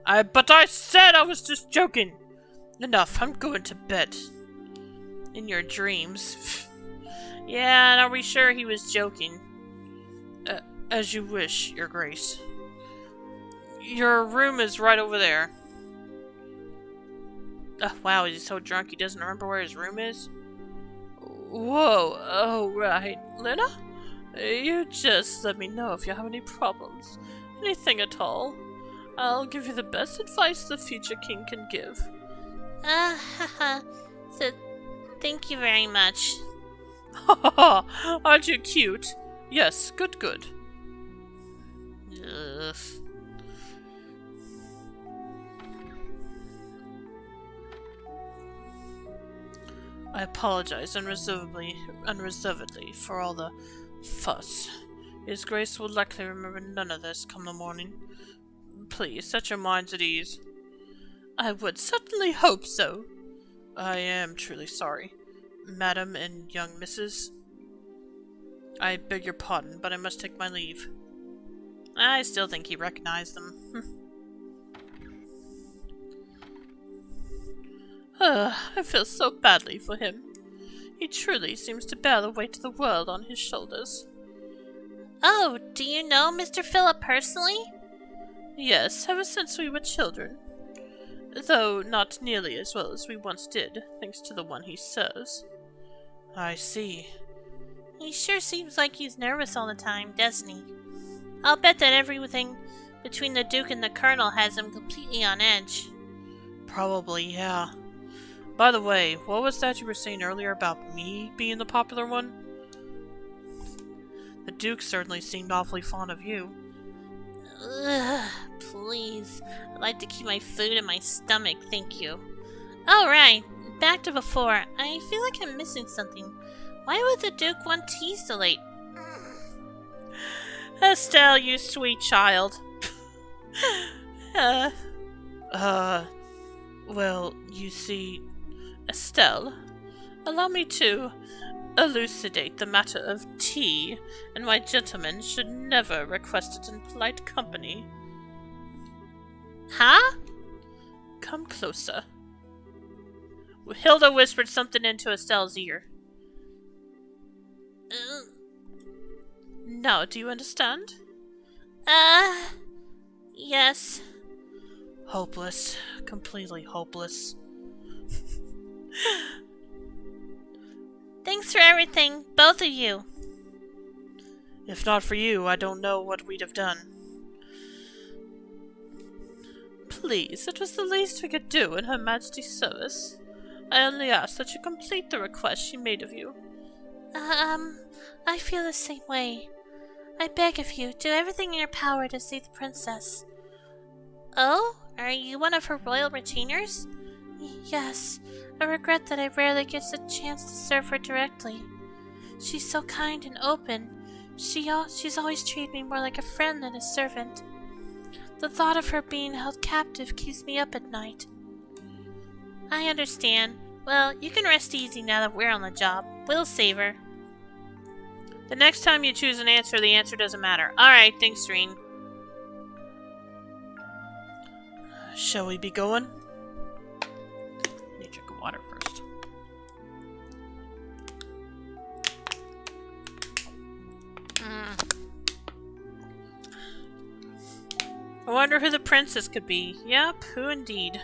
But I said I was just joking! Enough, I'm going to bed. In your dreams. Yeah, and are we sure he was joking? As you wish, Your Grace. Your room is right over there. Wow, he's so drunk he doesn't remember where his room is? Whoa, oh right. Lena? You just let me know if you have any problems. Anything at all. I'll give you the best advice the future king can give. Haha. So, thank you very much. Ha ha ha! Aren't you cute? Yes, good. Ugh. I apologize unreservedly for all the fuss. His Grace will likely remember none of this come the morning. Please, set your minds at ease. I would certainly hope so. I am truly sorry. Madam and young Mrs. I beg your pardon, but I must take my leave. I still think he recognized them. I feel so badly for him. He truly seems to bear the weight of the world on his shoulders. Oh, do you know Mr. Philip personally? Yes, ever since we were children. Though not nearly as well as we once did, thanks to the one he serves. I see. He sure seems like he's nervous all the time, doesn't he? I'll bet that everything between the Duke and the Colonel has him completely on edge. Probably, yeah. By the way, what was that you were saying earlier about me being the popular one? The Duke certainly seemed awfully fond of you. Ugh, please. I'd like to keep my food in my stomach, thank you. Alright, back to before. I feel like I'm missing something. Why would the Duke want tea so late? Estelle, you sweet child. Well, you see, Estelle, allow me to elucidate the matter of tea, and my gentleman should never request it in polite company. Huh? Come closer. Hilda whispered something into Estelle's ear. Now, do you understand? Yes. Hopeless. Completely hopeless. Thanks for everything, both of you. If not for you, I don't know what we'd have done. Please, it was the least we could do in Her Majesty's service. I only ask that you complete the request she made of you. I feel the same way. I beg of you, do everything in your power to save the princess. Oh? Are you one of her royal retainers? Yes. I regret that I rarely get a chance to serve her directly. She's so kind and open. She's always treated me more like a friend than a servant. The thought of her being held captive keeps me up at night. I understand. Well, you can rest easy now that we're on the job. We'll save her. The next time you choose an answer, the answer doesn't matter. Alright, thanks, Reen. Shall we be going? I need to drink water first. I wonder who the princess could be. Yep, who indeed.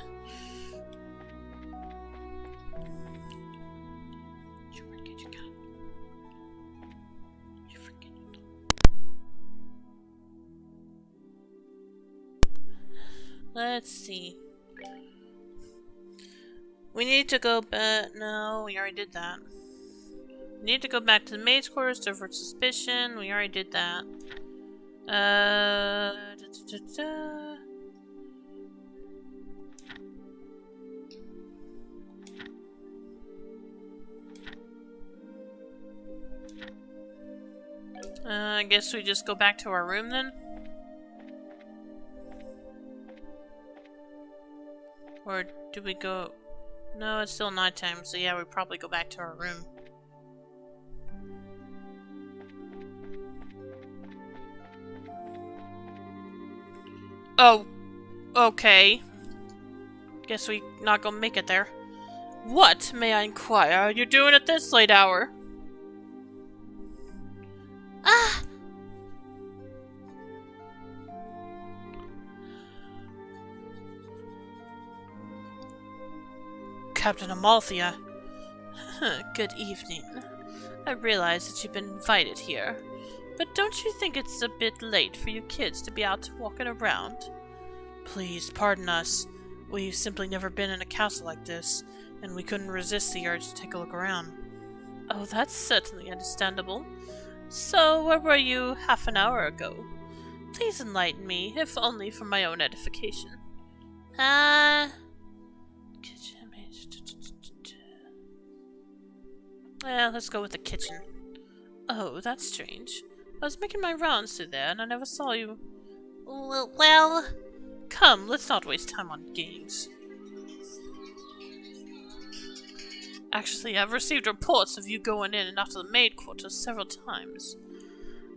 Let's see. We need to go back. No, we already did that. We need to go back to the maid's quarters to avert suspicion. We already did that. I guess we just go back to our room then? Or do we go... No, it's still nighttime, so yeah, we probably go back to our room. Oh, Okay. Guess we not gonna make it there. What, may I inquire, are you doing at this late hour? Ah! Captain Amalthea. Good evening. I realize that you've been invited here, but don't you think it's a bit late for you kids to be out walking around? Please, pardon us. We've simply never been in a castle like this, and we couldn't resist the urge to take a look around. Oh, that's certainly understandable. So, where were you half an hour ago? Please enlighten me, if only for my own edification. Let's go with the kitchen. Oh, that's strange. I was making my rounds through there, and I never saw you. Well... Come, let's not waste time on games. Actually, I've received reports of you going in and out of the maid quarters several times.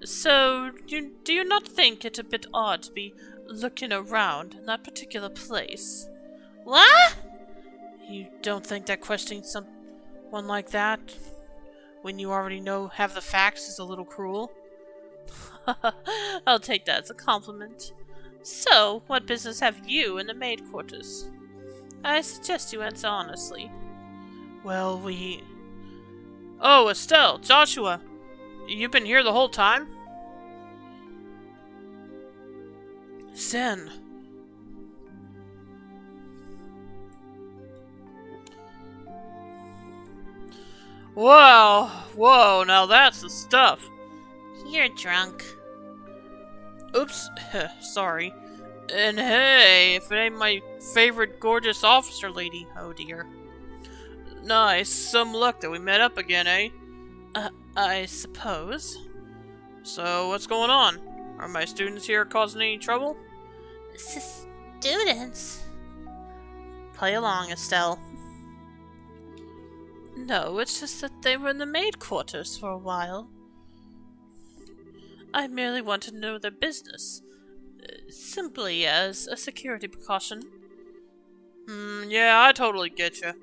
So, do you not think it a bit odd to be looking around in that particular place? What? You don't think that questioning someone like that, when you already have the facts, is a little cruel? I'll take that as a compliment. So, what business have you in the maid quarters? I suggest you answer honestly. Well, Oh, Estelle, Joshua, you've been here the whole time? Zen. Whoa, now that's the stuff. You're drunk. Oops, sorry. And hey, if it ain't my favorite gorgeous officer lady, oh dear. Nice, some luck that we met up again, eh? I suppose. So, what's going on? Are my students here causing any trouble? Students? Play along, Estelle. No, it's just that they were in the maid quarters for a while. I merely want to know their business. Simply as a security precaution. Yeah, I totally get you.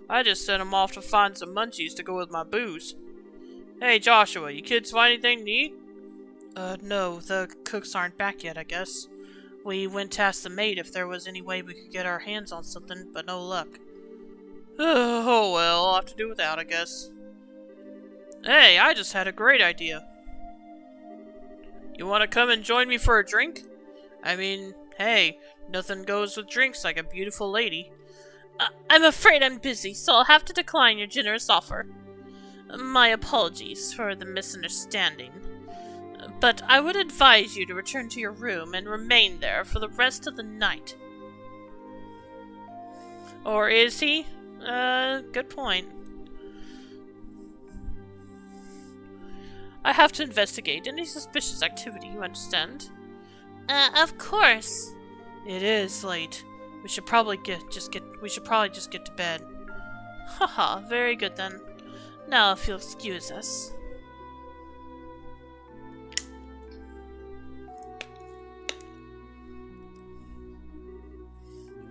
I just sent them off to find some munchies to go with my booze. Hey, Joshua, you kids find anything to eat? No, the cooks aren't back yet, I guess. We went to ask the maid if there was any way we could get our hands on something, but no luck. Oh well, I'll have to do without, I guess. Hey, I just had a great idea. You want to come and join me for a drink? I mean, hey, nothing goes with drinks like a beautiful lady. I'm afraid I'm busy, so I'll have to decline your generous offer. My apologies for the misunderstanding. But I would advise you to return to your room and remain there for the rest of the night. Or is he? Good point. I have to investigate any suspicious activity, you understand? Of course. It is late. We should probably just get to bed. Haha, very good then. Now if you'll excuse us.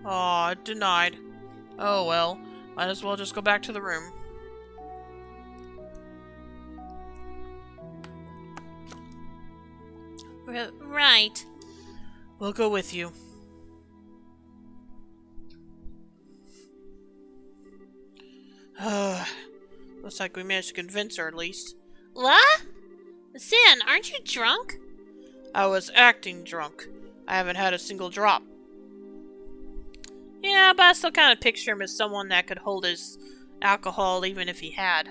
Aw, denied. Oh well, might as well just go back to the room. Right. We'll go with you. Looks like we managed to convince her at least. What? Zen, aren't you drunk? I was acting drunk. I haven't had a single drop. Yeah, but I still kind of picture him as someone that could hold his alcohol even if he had.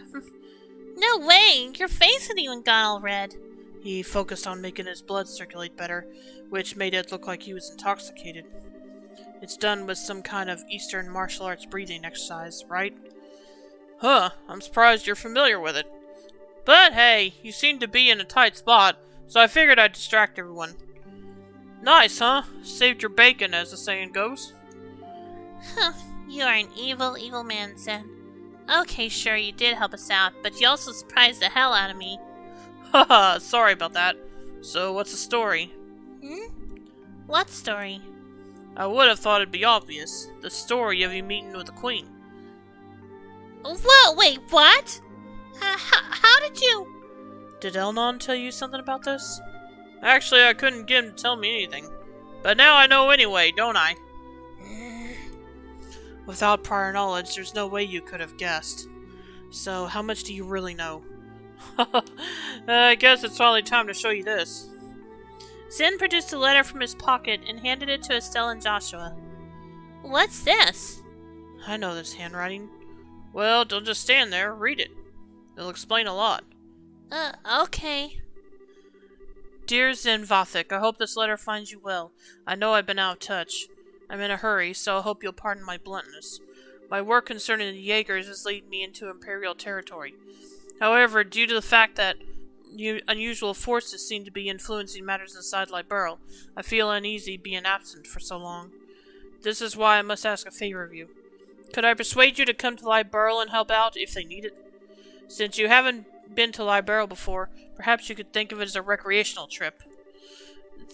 No way! Your face had even gone all red. He focused on making his blood circulate better, which made it look like he was intoxicated. It's done with some kind of Eastern martial arts breathing exercise, right? Huh, I'm surprised you're familiar with it. But hey, you seem to be in a tight spot, so I figured I'd distract everyone. Nice, huh? Saved your bacon, as the saying goes. Huh, you are an evil, evil man, Zen. Okay, sure, you did help us out, but you also surprised the hell out of me. Haha, sorry about that. So, what's the story? What story? I would have thought it'd be obvious. The story of you meeting with the Queen. Whoa, wait, what? How did you... Did Elnon tell you something about this? Actually, I couldn't get him to tell me anything. But now I know anyway, don't I? Without prior knowledge, there's no way you could have guessed. So, how much do you really know? I guess it's finally time to show you this. Zin produced a letter from his pocket and handed it to Estelle and Joshua. What's this? I know this handwriting. Well, don't just stand there, read it. It'll explain a lot. Okay. Dear Zin Vathek, I hope this letter finds you well. I know I've been out of touch. I'm in a hurry, so I hope you'll pardon my bluntness. My work concerning the Jaegers is leading me into Imperial territory. However, due to the fact that unusual forces seem to be influencing matters inside Liberl, I feel uneasy being absent for so long. This is why I must ask a favor of you. Could I persuade you to come to Liberl and help out if they need it? Since you haven't been to Liberl before, perhaps you could think of it as a recreational trip.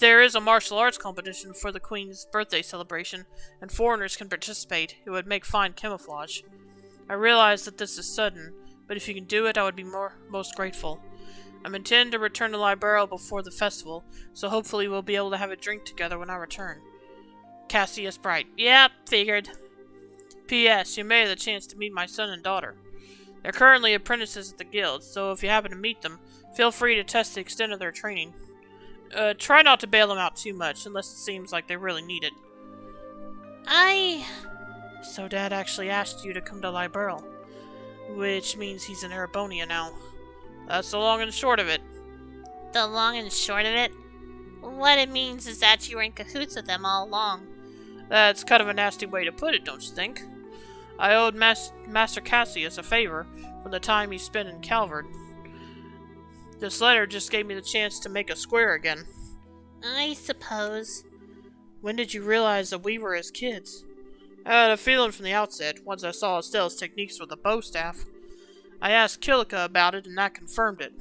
There is a martial arts competition for the Queen's birthday celebration, and foreigners can participate who would make fine camouflage. I realize that this is sudden, but if you can do it, I would be most grateful. I'm intending to return to Liberl before the festival, so hopefully we'll be able to have a drink together when I return. Cassius Bright. Yep, figured. P.S. You may have the chance to meet my son and daughter. They're currently apprentices at the guild, so if you happen to meet them, feel free to test the extent of their training. Try not to bail them out too much, unless it seems like they really need it. So Dad actually asked you to come to Liberl, which means he's in Erebonia now. That's the long and short of it. The long and short of it? What it means is that you were in cahoots with them all along. That's kind of a nasty way to put it, don't you think? I owed Master Cassius a favor from the time he spent in Calvard. This letter just gave me the chance to make a square again. I suppose. When did you realize that we were as kids? I had a feeling from the outset, once I saw Estelle's techniques with the bow staff. I asked Kilika about it, and that confirmed it.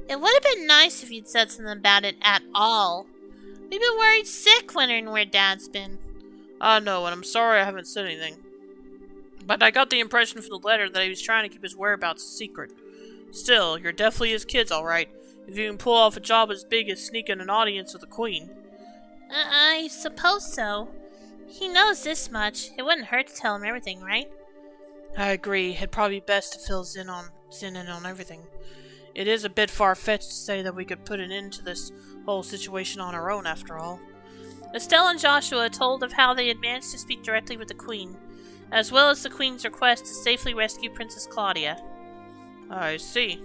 It would have been nice if you'd said something about it at all. We've been worried sick wondering where Dad's been. I know, and I'm sorry I haven't said anything. But I got the impression from the letter that he was trying to keep his whereabouts a secret. Still, you're definitely his kids, alright, if you can pull off a job as big as sneaking an audience with the Queen. I suppose so. He knows this much. It wouldn't hurt to tell him everything, right? I agree. It'd probably be best to fill Zin in on everything. It is a bit far-fetched to say that we could put an end to this whole situation on our own, after all. Estelle and Joshua told of how they had managed to speak directly with the Queen, as well as the Queen's request to safely rescue Princess Claudia. I see.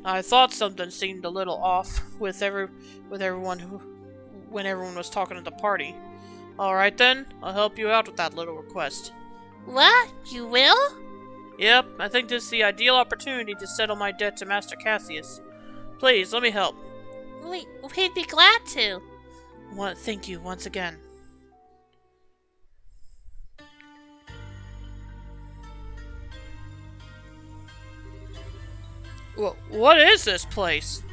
I thought something seemed a little off when everyone was talking at the party. Alright then, I'll help you out with that little request. What? You will? Yep, I think this is the ideal opportunity to settle my debt to Master Cassius. Please, let me help. We'd be glad to. Thank you once again. What is this place?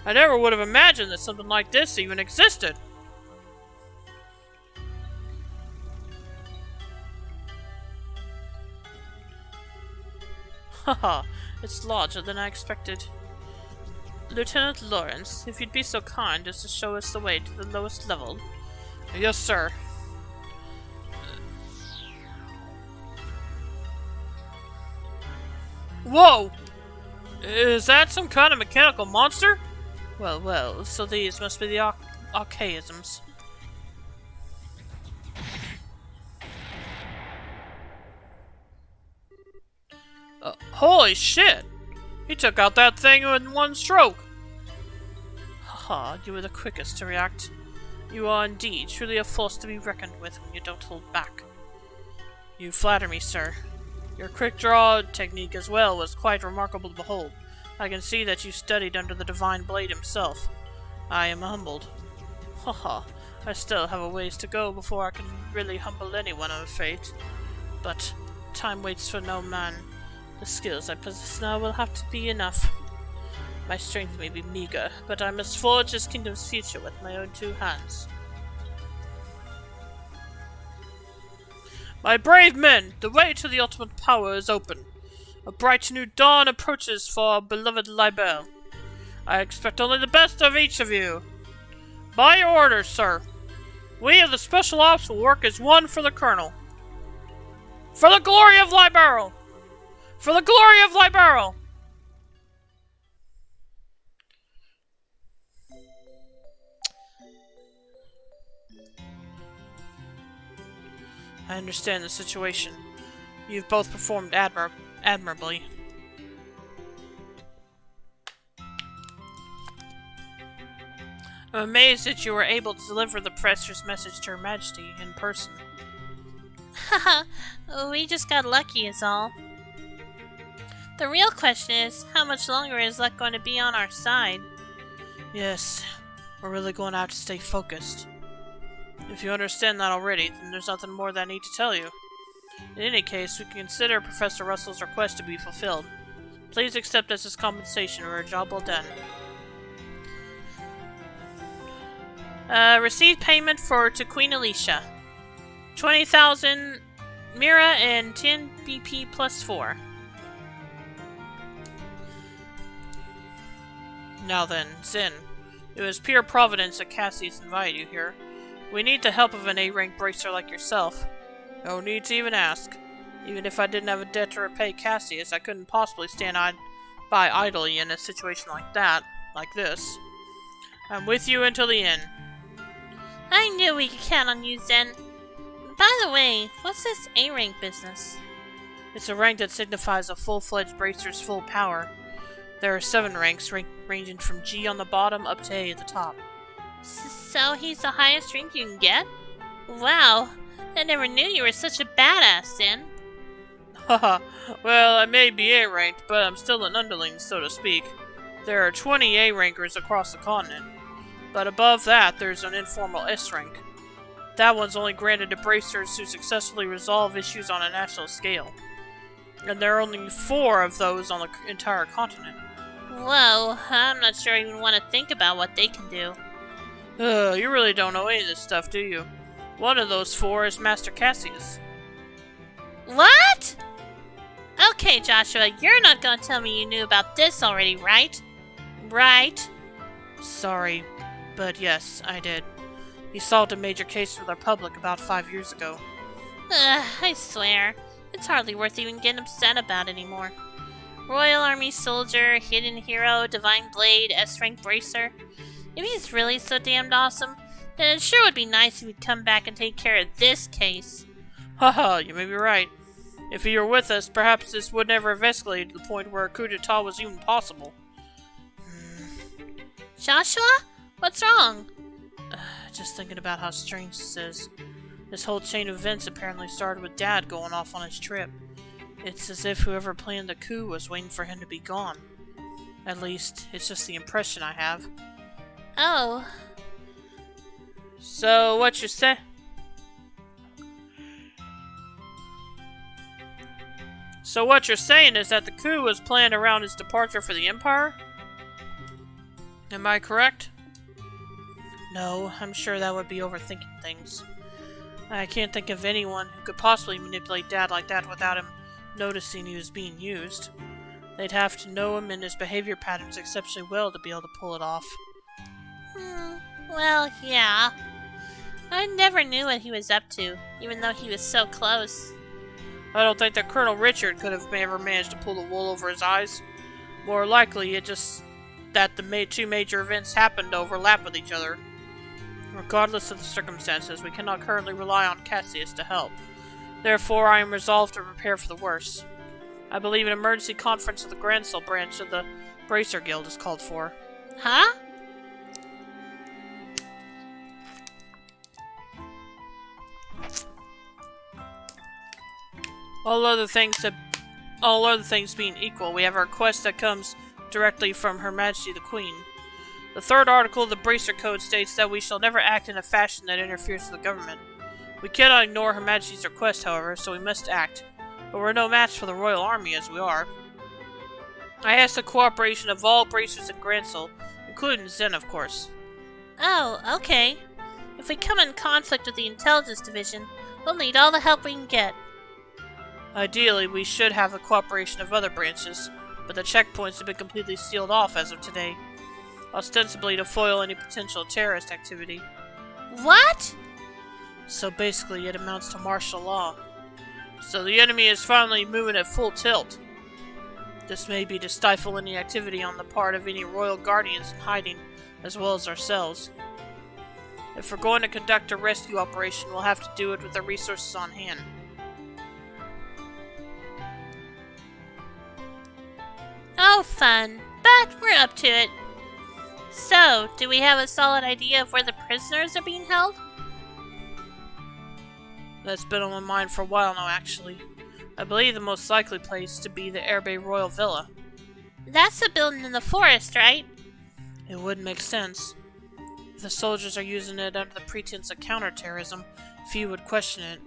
I never would have imagined that something like this even existed. Haha, it's larger than I expected. Lieutenant Lawrence, if you'd be so kind as to show us the way to the lowest level. Yes, sir. Whoa! Is that some kind of mechanical monster? Well, so these must be the archaisms. Holy shit! He took out that thing in one stroke! Haha, you were the quickest to react. You are indeed truly a force to be reckoned with when you don't hold back. You flatter me, sir. Your quick draw technique as well was quite remarkable to behold. I can see that you studied under the Divine Blade himself. I am humbled. Haha, I still have a ways to go before I can really humble anyone, I'm afraid. But time waits for no man. The skills I possess now will have to be enough. My strength may be meager, but I must forge this kingdom's future with my own two hands. My brave men, the way to the ultimate power is open. A bright new dawn approaches for our beloved Libel. I expect only the best of each of you. By your orders, sir. We of the Special Ops will work as one for the Colonel. For the glory of Liberl! For the glory of Liberl! I understand the situation. You've both performed admirably. I'm amazed that you were able to deliver the Professor's message to Her Majesty in person. Haha, we just got lucky is all. The real question is, how much longer is luck going to be on our side? Yes, we're really going to have to stay focused. If you understand that already, then there's nothing more that I need to tell you. In any case, we can consider Professor Russell's request to be fulfilled. Please accept as his compensation for a job well done. Receive payment to Queen Alicia. 20,000 Mira and 10 BP plus 4. Now then, Zin. It was pure providence that Cassius invited you here. We need the help of an A-rank bracer like yourself. No need to even ask. Even if I didn't have a debt to repay Cassius, I couldn't possibly stand by idly in a situation like that, like this. I'm with you until the end. I knew we could count on you, Zen. By the way, what's this A-rank business? It's a rank that signifies a full-fledged bracer's full power. There are 7 ranks, ranging from G on the bottom up to A at the top. So he's the highest rank you can get? Wow, I never knew you were such a badass, Zen. Haha, well, I may be A-ranked, but I'm still an underling, so to speak. There are 20 A-rankers across the continent. But above that, there's an informal S-rank. That one's only granted to bracers who successfully resolve issues on a national scale. And there are only 4 of those on the entire continent. Whoa, I'm not sure I even want to think about what they can do. You really don't know any of this stuff, do you? One of those 4 is Master Cassius. What? Okay, Joshua, you're not gonna tell me you knew about this already, right? Right? Sorry, but yes, I did. He solved a major case for the Republic about 5 years ago. I swear, it's hardly worth even getting upset about anymore. Royal Army Soldier, Hidden Hero, Divine Blade, S-Rank Bracer. If he's really so damned awesome, then it sure would be nice if he'd come back and take care of this case. Haha, you may be right. If he were with us, perhaps this would never have escalated to the point where a coup d'etat was even possible. Joshua? What's wrong? Just thinking about how strange this is. This whole chain of events apparently started with Dad going off on his trip. It's as if whoever planned the coup was waiting for him to be gone. At least, it's just the impression I have. Oh. So, what you say? So what you're saying is that the coup was planned around his departure for the Empire? Am I correct? No, I'm sure that would be overthinking things. I can't think of anyone who could possibly manipulate Dad like that without him noticing he was being used. They'd have to know him and his behavior patterns exceptionally well to be able to pull it off. Well, yeah. I never knew what he was up to, even though he was so close. I don't think that Colonel Richard could have ever managed to pull the wool over his eyes. More likely, it just that the 2 major events happened to overlap with each other. Regardless of the circumstances, we cannot currently rely on Cassius to help. Therefore, I am resolved to prepare for the worst. I believe an emergency conference of the Grancel branch of the Bracer Guild is called for. Huh? All other things being equal, we have a request that comes directly from Her Majesty the Queen. The 3rd article of the Bracer Code states that we shall never act in a fashion that interferes with the government. We cannot ignore Her Majesty's request, however, so we must act. But we're no match for the Royal Army as we are. I ask the cooperation of all bracers in Grancel, including Zen, of course. Oh, okay. If we come in conflict with the Intelligence Division, we'll need all the help we can get. Ideally, we should have the cooperation of other branches, but the checkpoints have been completely sealed off as of today, ostensibly to foil any potential terrorist activity. What? So basically, it amounts to martial law. So the enemy is finally moving at full tilt. This may be to stifle any activity on the part of any royal guardians in hiding, as well as ourselves. If we're going to conduct a rescue operation, we'll have to do it with the resources on hand. Oh, fun. But we're up to it. So, do we have a solid idea of where the prisoners are being held? That's been on my mind for a while now, actually. I believe the most likely place to be the Airbay Royal Villa. That's the building in the forest, right? It would make sense. If the soldiers are using it under the pretense of counterterrorism, few would question it.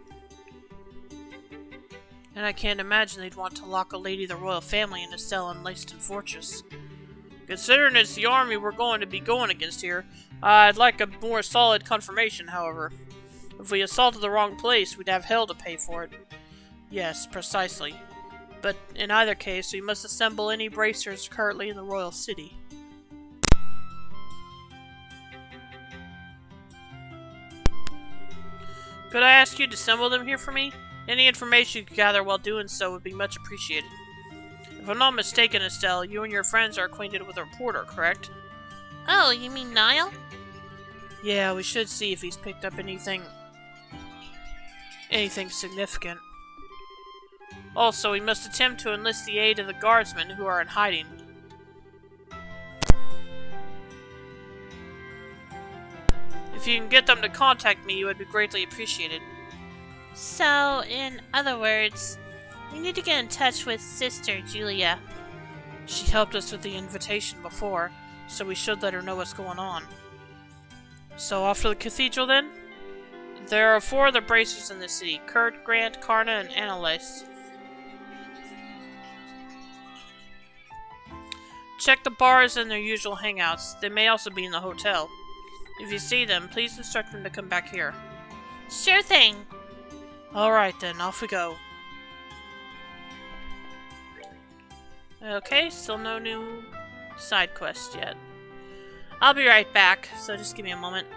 And I can't imagine they'd want to lock a lady of the royal family in a cell in Leyston Fortress. Considering it's the army we're going to be going against here, I'd like a more solid confirmation, however. If we assaulted the wrong place, we'd have hell to pay for it. Yes, precisely. But in either case, we must assemble any bracers currently in the royal city. Could I ask you to assemble them here for me? Any information you could gather while doing so would be much appreciated. If I'm not mistaken, Estelle, you and your friends are acquainted with a reporter, correct? Oh, you mean Niall? Yeah, we should see if he's picked up anything significant. Also, we must attempt to enlist the aid of the guardsmen who are in hiding. If you can get them to contact me, it would be greatly appreciated. So, in other words, we need to get in touch with Sister Julia. She helped us with the invitation before, so we should let her know what's going on. So off to the cathedral then? There are 4 other bracers in the city: Kurt, Grant, Karna, and Annalise. Check the bars and their usual hangouts. They may also be in the hotel. If you see them, please instruct them to come back here. Sure thing. Alright then, off we go. Okay, still no new side quest yet. I'll be right back, so just give me a moment.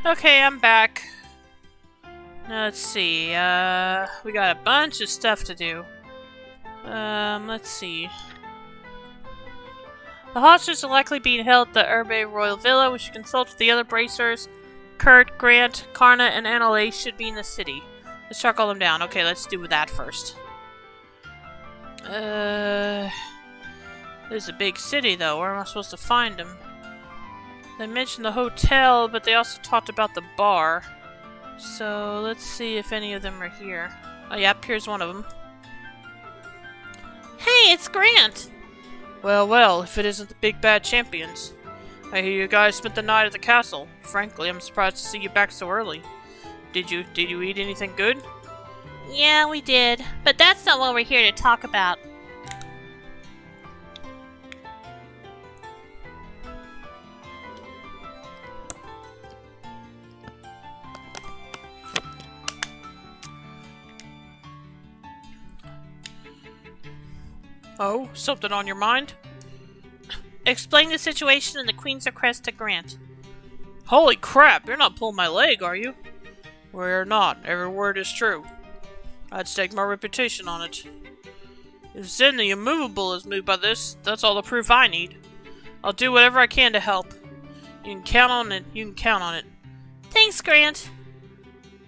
Okay, I'm back. Now, let's see. We got a bunch of stuff to do. Let's see. The hostages are likely being held at the Herbe Royal Villa. We should consult with the other bracers. Kurt, Grant, Karna, and Annalise should be in the city. Let's track all them down. Okay, let's do that first. This is a big city, though. Where am I supposed to find them? They mentioned the hotel, but they also talked about the bar. So, let's see if any of them are here. Oh, yep, here's one of them. Hey, it's Grant! Well, if it isn't the big bad champions. I hear you guys spent the night at the castle. Frankly, I'm surprised to see you back so early. Did you eat anything good? Yeah, we did. But that's not what we're here to talk about. Oh, something on your mind? Explain the situation in the Queen's Crest to Grant. Holy crap, you're not pulling my leg, are you? We're not. Every word is true. I'd stake my reputation on it. If Zen the Immovable is moved by this, that's all the proof I need. I'll do whatever I can to help. You can count on it. You can count on it. Thanks, Grant.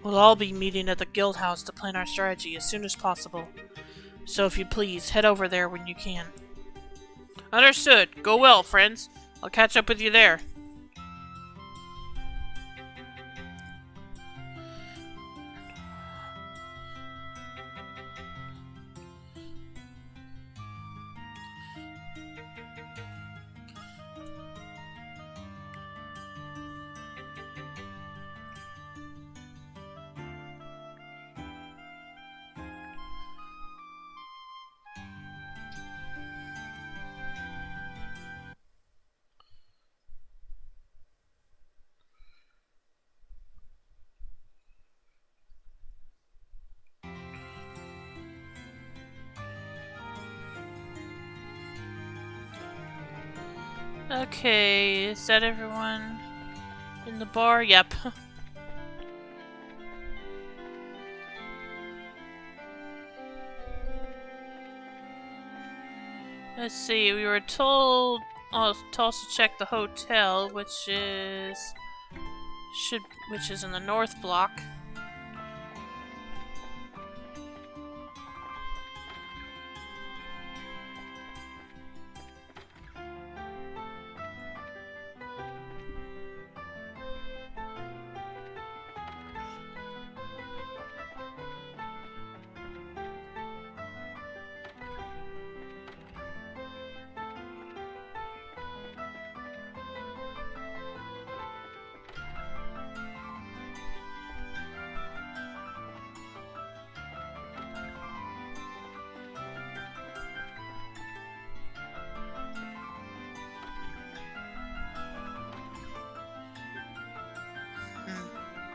We'll all be meeting at the guild house to plan our strategy as soon as possible. So if you please, head over there when you can. Understood. Go well, friends. I'll catch up with you there. Okay, is that everyone in the bar? Yep. Let's see, we were told to also check the hotel, which is in the north block.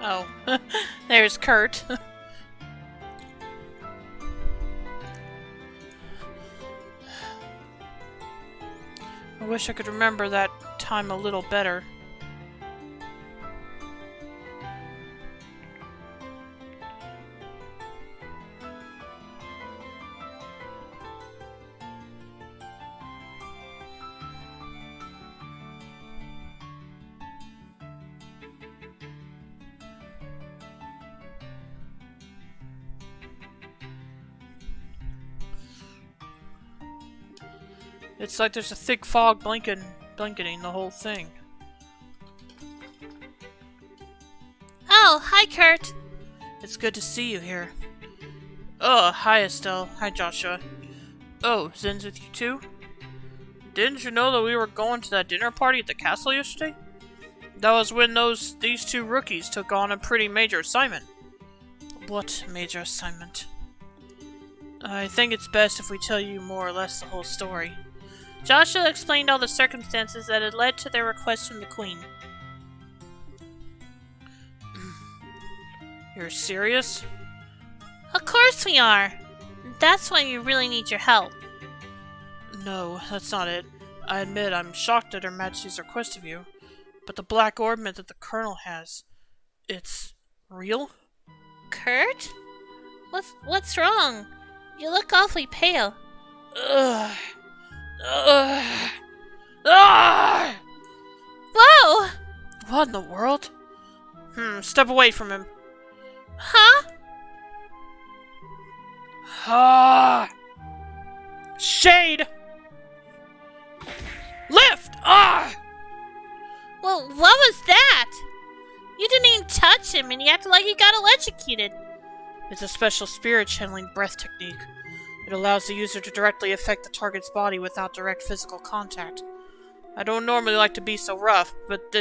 Oh, there's Kurt. I wish I could remember that time a little better. It's like there's a thick fog blanketing the whole thing. Oh, hi, Kurt. It's good to see you here. Oh, hi Estelle. Hi Joshua. Oh, Zen's with you too? Didn't you know that we were going to that dinner party at the castle yesterday? That was when these two rookies took on a pretty major assignment. What major assignment? I think it's best if we tell you more or less the whole story. Joshua explained all the circumstances that had led to their request from the Queen. You're serious? Of course we are! That's why we really need your help. No, that's not it. I admit I'm shocked at Her Majesty's request of you, but the Black Orbment that the Colonel has, It's real? Kurt? What's wrong? You look awfully pale. Ugh. Ugh. Ah! Whoa! What in the world? Step away from him. Huh? Ah! Shade! Lift! Ah! Well, what was that? You didn't even touch him and you acted like he got electrocuted. It's a special spirit channeling breath technique. It allows the user to directly affect the target's body without direct physical contact. I don't normally like to be so rough, but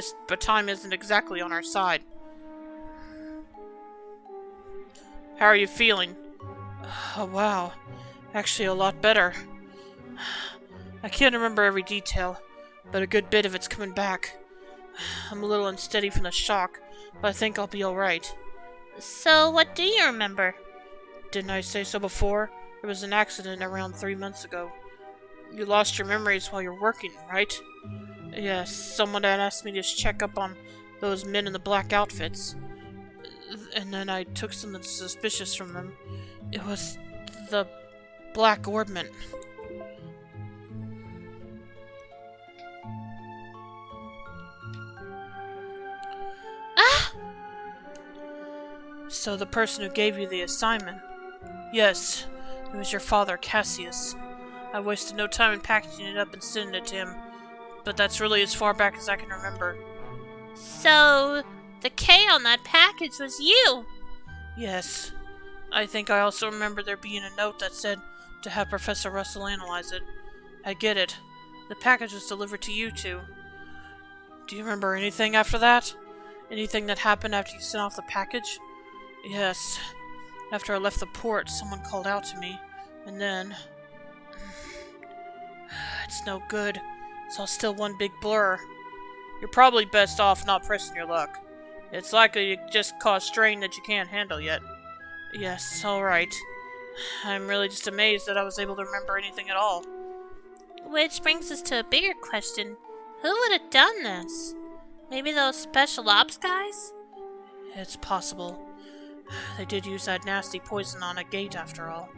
time isn't exactly on our side. How are you feeling? Oh, wow. Actually, a lot better. I can't remember every detail, but a good bit of it's coming back. I'm a little unsteady from the shock, but I think I'll be alright. So, what do you remember? Didn't I say so before? There was an accident around 3 months ago. You lost your memories while you're working, right? Yes, someone had asked me to check up on those men in the black outfits. And then I took something suspicious from them. It was the Black Orbment. Ah! So the person who gave you the assignment? Yes, it was your father, Cassius. I wasted no time in packaging it up and sending it to him, but that's really as far back as I can remember. So, the K on that package was you? Yes. I think I also remember there being a note that said to have Professor Russell analyze it. I get it. The package was delivered to you two. Do you remember anything after that? Anything that happened after you sent off the package? Yes. After I left the port, someone called out to me, and then... It's no good. It's all still one big blur. You're probably best off not pressing your luck. It's likely you just caused strain that you can't handle yet. Yes, alright. I'm really just amazed that I was able to remember anything at all. Which brings us to a bigger question. Who would have done this? Maybe those special ops guys? It's possible. They did use that nasty poison on a gate after all.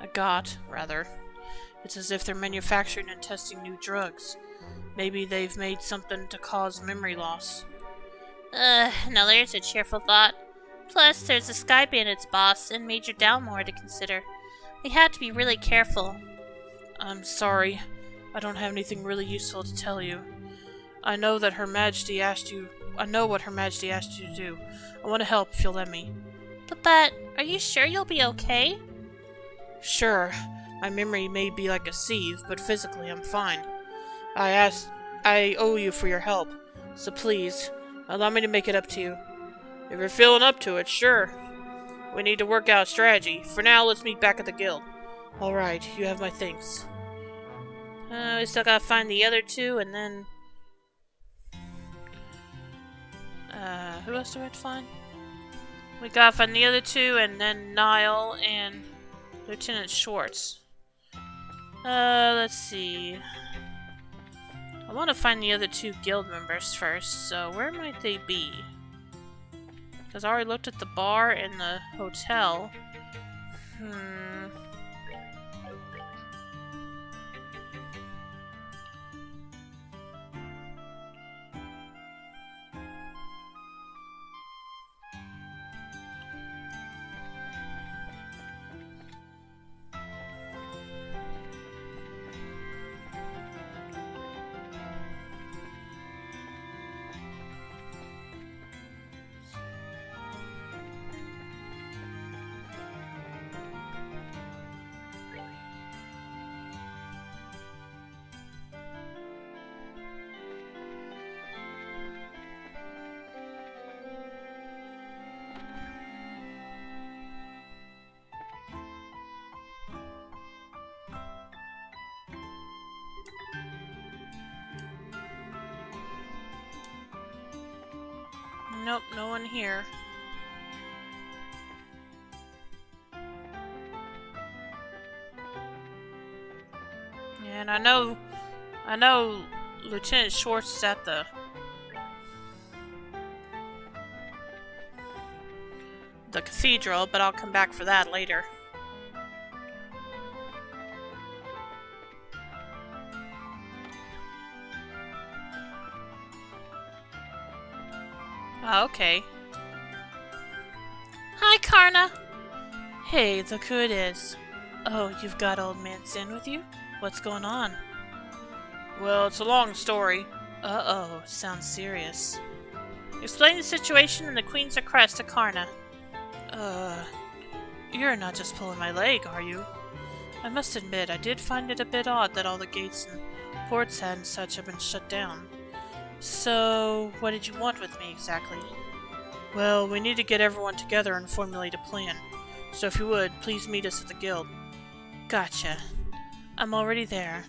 A got, rather. It's as if they're manufacturing and testing new drugs. Maybe they've made something to cause memory loss. Now there's a cheerful thought. Plus, there's the Sky Bandit's boss and Major Dalmore to consider. We had to be really careful. I'm sorry. I don't have anything really useful to tell you. I know what Her Majesty asked you to do. I want to help if you'll let me. But, are you sure you'll be okay? Sure. My memory may be like a sieve, but physically I'm fine. I owe you for your help, so please, allow me to make it up to you. If you're feeling up to it, sure. We need to work out a strategy. For now, let's meet back at the guild. Alright, you have my thanks. We still gotta find the other two, and then... who else do we have to find? We gotta find the other two, and then Niall and Lieutenant Schwartz. Let's see. I want to find the other two guild members first, so where might they be? Because I already looked at the bar and the hotel. Nope, no one here. And I know Lieutenant Schwartz is at the the cathedral, but I'll come back for that later. Oh, okay. Hi, Karna. Hey, look who it is. Oh, you've got Old Man Zin with you? What's going on? Well, it's a long story. Uh-oh, sounds serious. Explain the situation and the Queen's request to Karna. You're not just pulling my leg, are you? I must admit, I did find it a bit odd that all the gates and ports and such have been shut down. So, what did you want with me exactly? Well, we need to get everyone together and formulate a plan. So if you would, please meet us at the guild. Gotcha. I'm already there.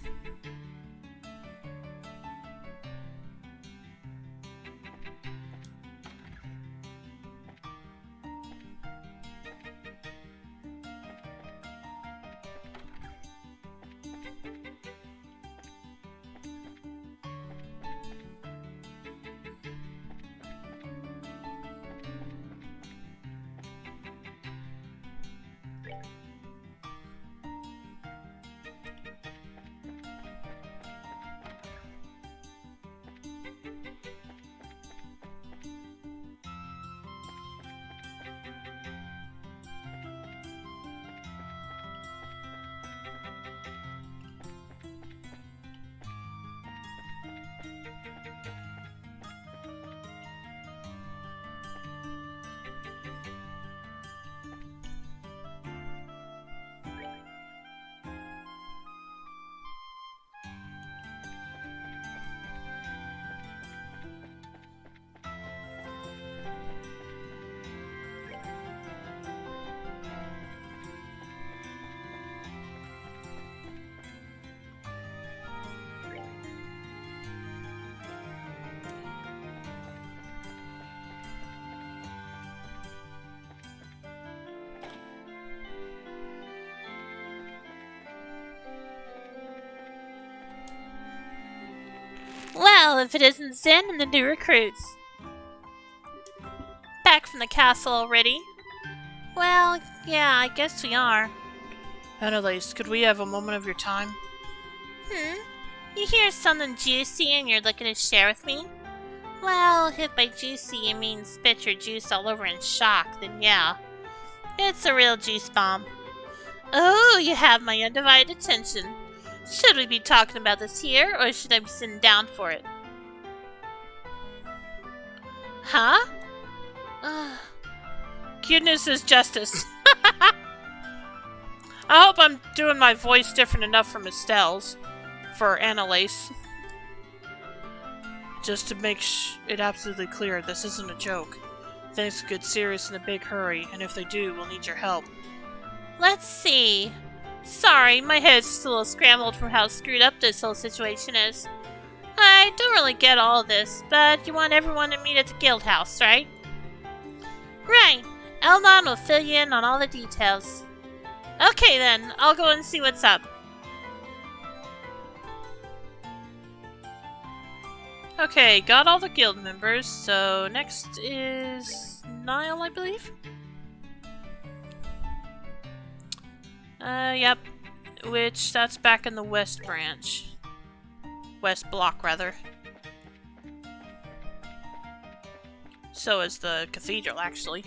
Well, if it isn't Zin and the new recruits. Back from the castle already? Well, yeah, I guess we are. Annalise, could we have a moment of your time? You hear something juicy and you're looking to share with me? Well, if by juicy you mean spit your juice all over in shock, then yeah. It's a real juice bomb. Oh, you have my undivided attention. Should we be talking about this here, or should I be sitting down for it? Huh? Cuteness is justice. I hope I'm doing my voice different enough from Estelle's for Annalise. Just to make it absolutely clear, this isn't a joke. Things could get serious in a big hurry, and if they do, we'll need your help. Let's see. Sorry, my head's just a little scrambled from how screwed up this whole situation is. I don't really get all this, but you want everyone to meet at the guild house, right? Right. Elmon will fill you in on all the details. Okay then, I'll go and see what's up. Okay, got all the guild members, so next is Niall, I believe? Yep. Which, that's back in the West Branch. West Block, rather. So is the cathedral, actually.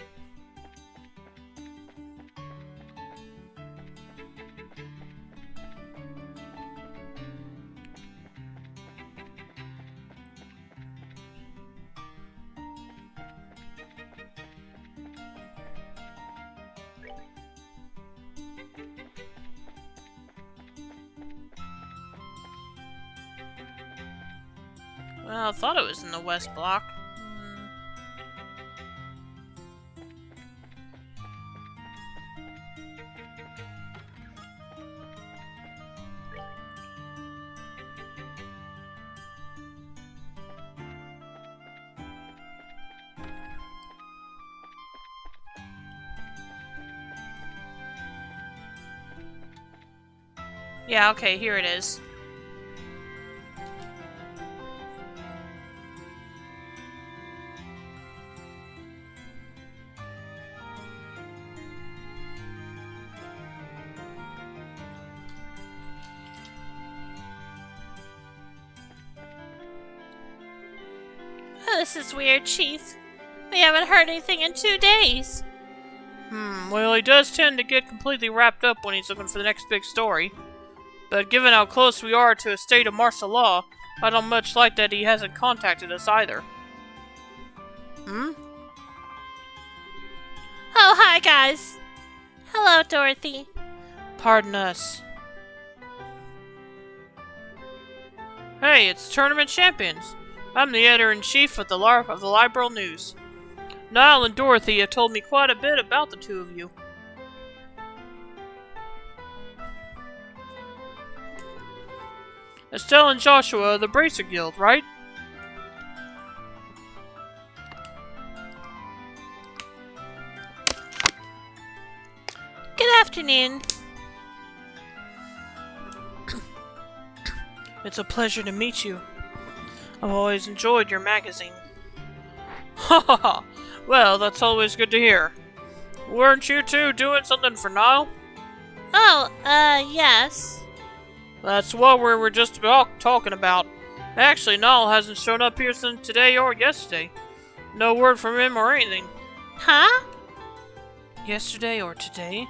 Well, I thought it was in the West Block. Yeah, okay, here it is. This is weird, Chief. We haven't heard anything in 2 days. Well, he does tend to get completely wrapped up when he's looking for the next big story. But given how close we are to a state of martial law, I don't much like that he hasn't contacted us either. Oh, hi, guys. Hello, Dorothy. Pardon us. Hey, it's Tournament Champions. I'm the editor-in-chief of the Liberal News. Niall and Dorothy have told me quite a bit about the two of you. Estelle and Joshua of the Bracer Guild, right? Good afternoon. It's a pleasure to meet you. I've always enjoyed your magazine. Ha ha ha! Well, that's always good to hear. Weren't you two doing something for Niall? Oh, yes. That's what we were just talking about. Actually, Niall hasn't shown up here since today or yesterday. No word from him or anything. Huh? Yesterday or today?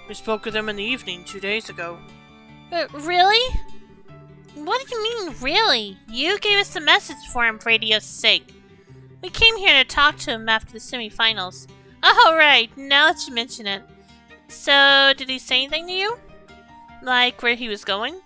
We spoke with him in the evening 2 days ago. Really? What do you mean, really? You gave us the message for him for radio's sake. We came here to talk to him after the semifinals. Oh, right. Now that you mention it. So, did he say anything to you? Like where he was going?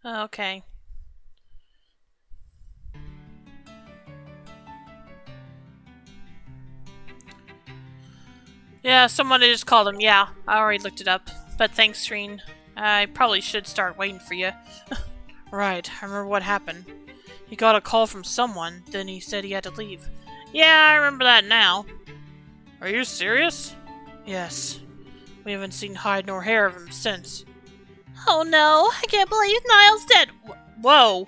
Okay. Yeah, somebody just called him. Yeah, I already looked it up. But thanks, Sreen. I probably should start waiting for you. Right, I remember what happened. He got a call from someone, then he said he had to leave. Yeah, I remember that now. Are you serious? Yes. We haven't seen hide nor hair of him since. Oh no, I can't believe Niall's dead. Whoa.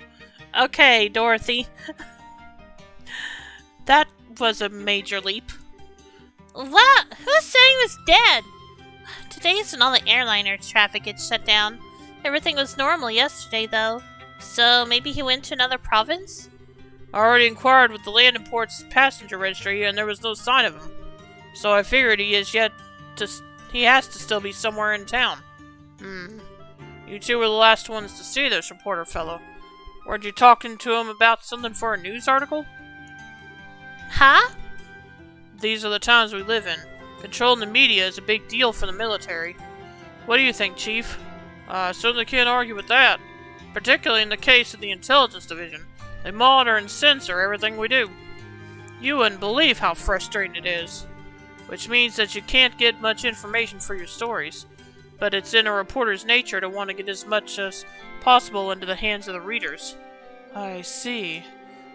Okay, Dorothy. That was a major leap. What? Who said he was dead? Today is when all the airliner traffic gets shut down. Everything was normal yesterday, though. So maybe he went to another province? I already inquired with the Land and Ports passenger registry, and there was no sign of him. So I figured he has to still be somewhere in town. You two were the last ones to see this reporter fellow. Weren't you talking to him about something for a news article? Huh? These are the times we live in. Controlling the media is a big deal for the military. What do you think, Chief? I certainly can't argue with that. Particularly in the case of the Intelligence Division. They monitor and censor everything we do. You wouldn't believe how frustrating it is. Which means that you can't get much information for your stories. But it's in a reporter's nature to want to get as much as possible into the hands of the readers. I see.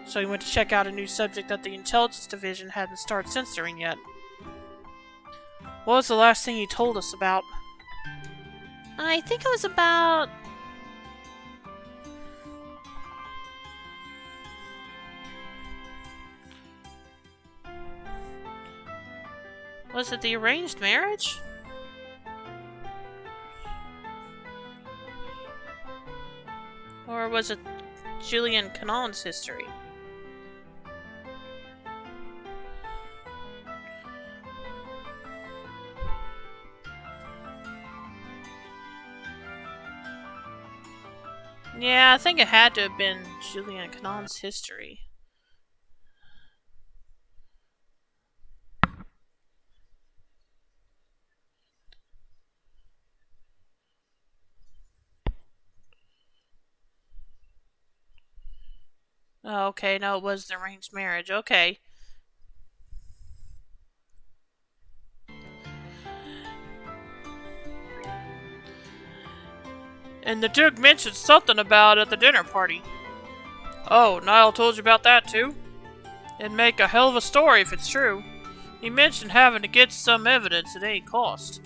So you went to check out a new subject that the Intelligence Division hadn't started censoring yet. What was the last thing you told us about? I think it was about... Was it the arranged marriage? Or was it Julian Canon's history? Yeah, I think it had to have been Julian Canon's history. Oh, okay, no, it was the arranged marriage. Okay. And the Duke mentioned something about it at the dinner party. Oh, Niall told you about that too? It'd make a hell of a story if it's true. He mentioned having to get some evidence at any cost.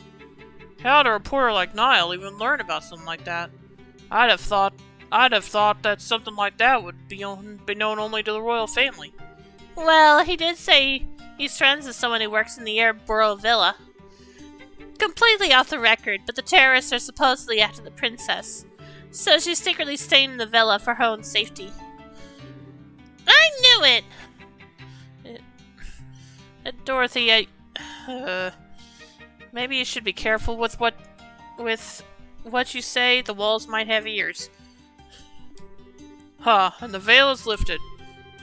How'd a reporter like Niall even learn about something like that? I'd have thought that something like that would be known only to the royal family. Well, he did say he's friends with someone who works in the Airborough Villa. Completely off the record, but the terrorists are supposedly after the princess. So she's secretly staying in the villa for her own safety. I knew it! Dorothy, maybe you should be careful with what you say. The walls might have ears. Huh, and the veil is lifted.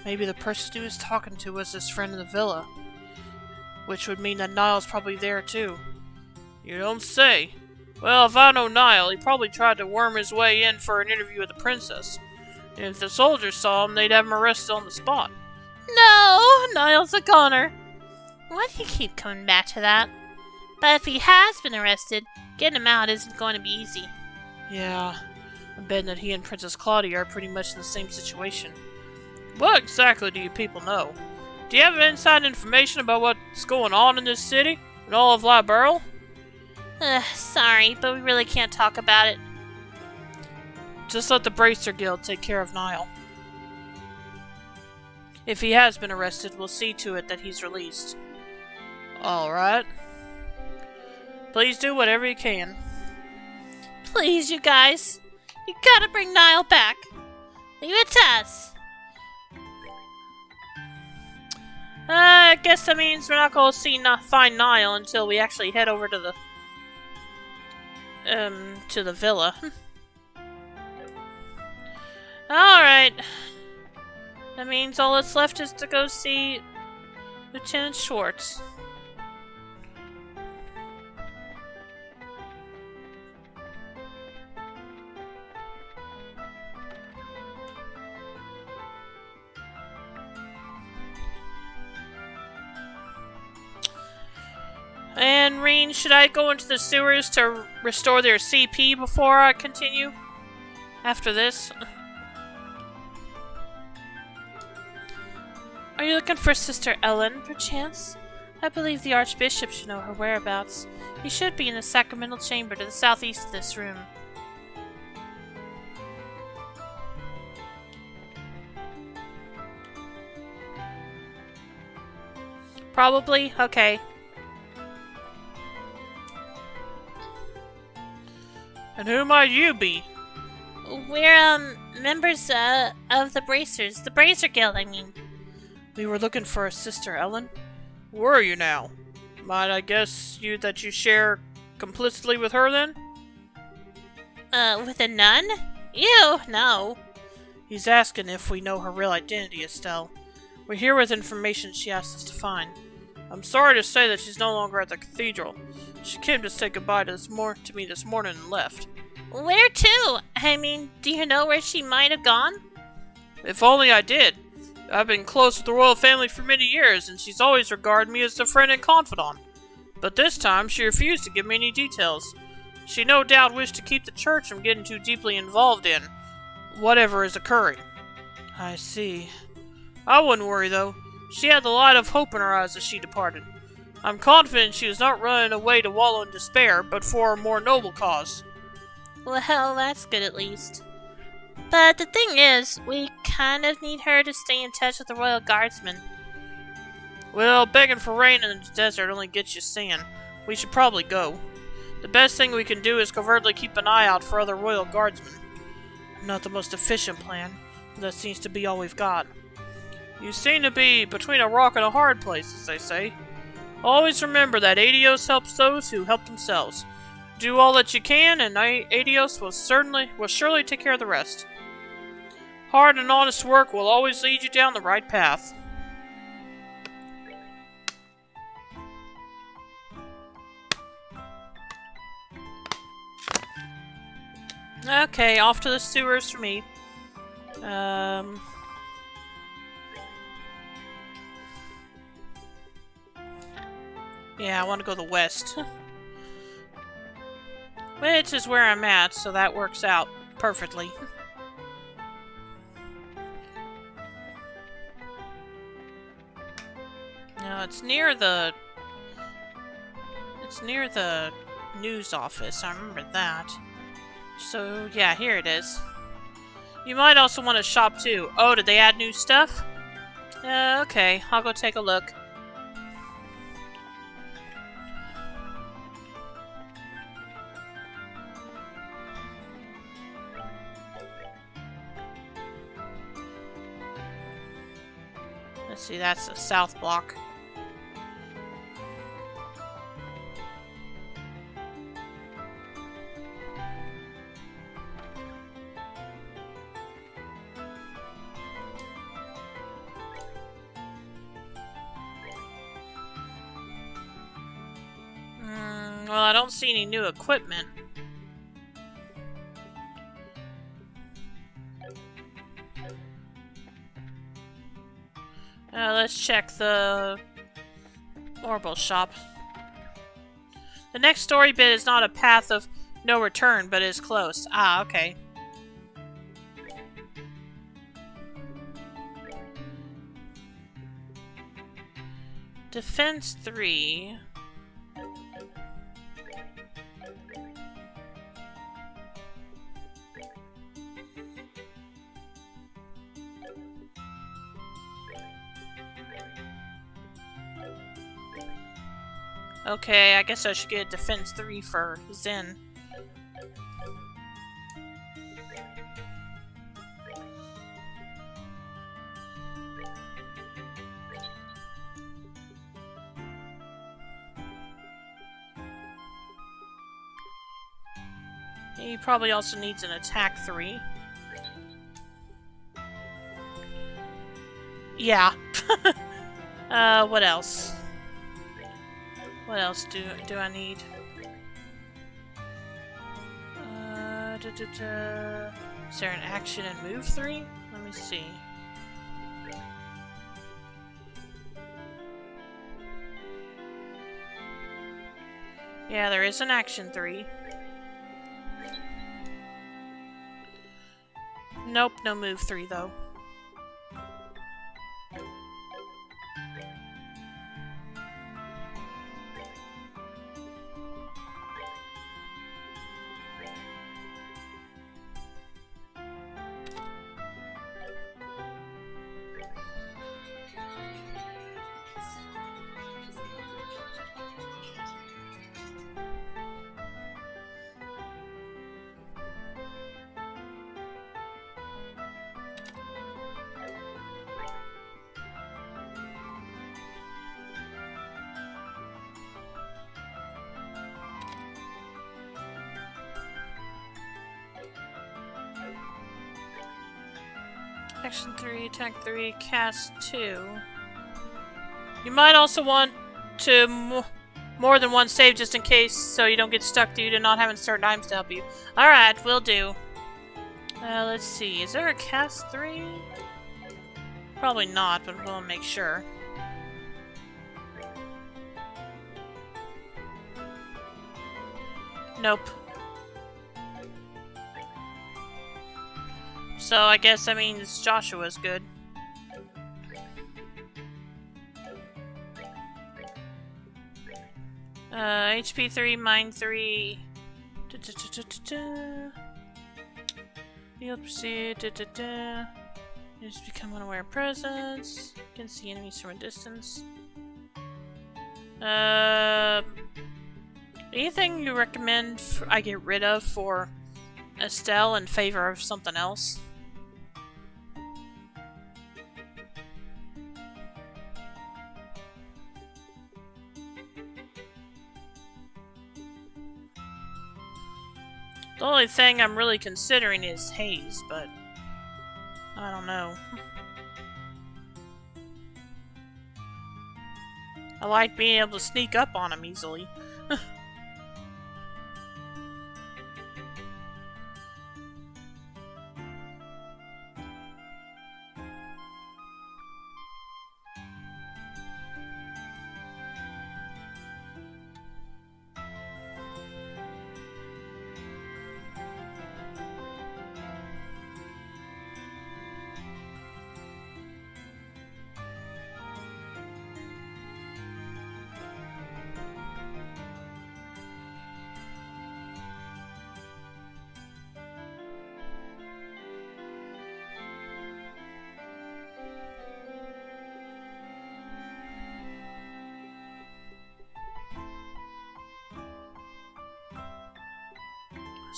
Maybe the person who is talking to us is friend in the villa. Which would mean that Niall's probably there too. You don't say. Well, if I know Niall, he probably tried to worm his way in for an interview with the princess. And if the soldiers saw him, they'd have him arrested on the spot. No, Niall's a goner. Why do you keep coming back to that? But if he has been arrested, getting him out isn't going to be easy. Yeah, I'm betting that he and Princess Claudia are pretty much in the same situation. What exactly do you people know? Do you have inside information about what's going on in this city and all of Liberl? Sorry, but we really can't talk about it. Just let the Bracer Guild take care of Niall. If he has been arrested, we'll see to it that he's released. Alright. Please do whatever you can. Please, you guys. You gotta bring Niall back. Leave it to us. I guess that means we're not going to find Niall until we actually head over to the villa. Alright. That means all that's left is to go see Lieutenant Schwartz. And Reen, should I go into the sewers to restore their CP before I continue? After this? Are you looking for Sister Ellen, perchance? I believe the Archbishop should know her whereabouts. He should be in the sacramental chamber to the southeast of this room. Probably? Okay. And who might you be? We're, members, of the Bracers. The Bracer Guild, I mean. We were looking for a Sister Ellen. Were you now? Might I guess that you share complicitly with her then? With a nun? Ew, no. He's asking if we know her real identity, Estelle. We're here with information she asked us to find. I'm sorry to say that she's no longer at the cathedral. She came to say goodbye to me this morning and left. Where to? I mean, do you know where she might have gone? If only I did. I've been close with the royal family for many years, and she's always regarded me as a friend and confidant. But this time, she refused to give me any details. She no doubt wished to keep the church from getting too deeply involved in whatever is occurring. I see. I wouldn't worry, though. She had the light of hope in her eyes as she departed. I'm confident she was not running away to wallow in despair, but for a more noble cause. Well, that's good at least. But the thing is, we kind of need her to stay in touch with the Royal Guardsmen. Well, begging for rain in the desert only gets you sand. We should probably go. The best thing we can do is covertly keep an eye out for other Royal Guardsmen. Not the most efficient plan, but that seems to be all we've got. You seem to be between a rock and a hard place, as they say. Always remember that Adios helps those who help themselves. Do all that you can, and Adios will surely take care of the rest. Hard and honest work will always lead you down the right path. Okay, off to the sewers for me. Yeah, I want to go the west. Which is where I'm at, so that works out perfectly. Now, it's near the news office, I remember that. So, yeah, here it is. You might also want to shop too. Oh, did they add new stuff? Okay, I'll go take a look. Let's see, that's the south block. Well, I don't see any new equipment. Let's check the Orbital shop. The next story bit is not a path of no return, but is close. Ah, okay. Defense 3. Okay, I guess I should get Defense 3 for Zen. He probably also needs an Attack 3. Yeah. What else? What else do I need? Is there an action and move 3? Let me see. Yeah, there is an action 3. Nope, no move 3 though. Action 3, attack 3, cast 2. You might also want to more than one save just in case, so you don't get stuck due to not having certain items to help you. Alright, will do. Let's see. Is there a cast 3? Probably not, but we'll make sure. Nope. So I guess that means Joshua's good. HP 3, Mind 3. Field pursuit. Just become unaware of presence. Can see enemies from a distance. Anything you recommend I get rid of for Estelle in favor of something else? The only thing I'm really considering is Haze, but I don't know. I like being able to sneak up on him easily.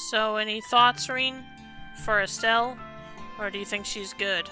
So, any thoughts, Reen, for Estelle? Or do you think she's good?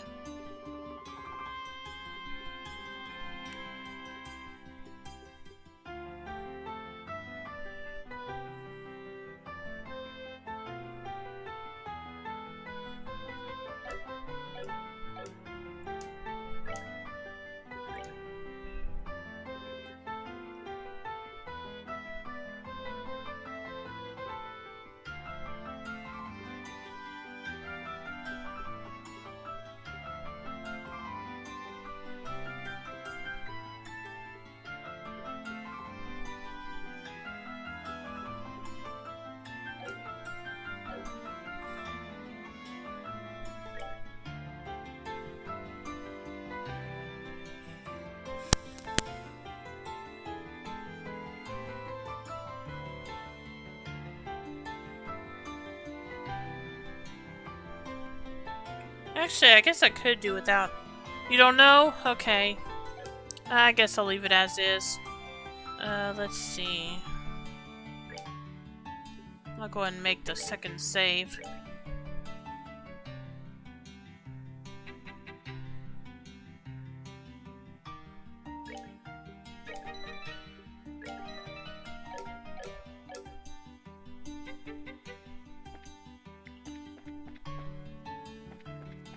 Actually, I guess I could do without. You don't know? Okay. I guess I'll leave it as is. Let's see. I'll go ahead and make the second save.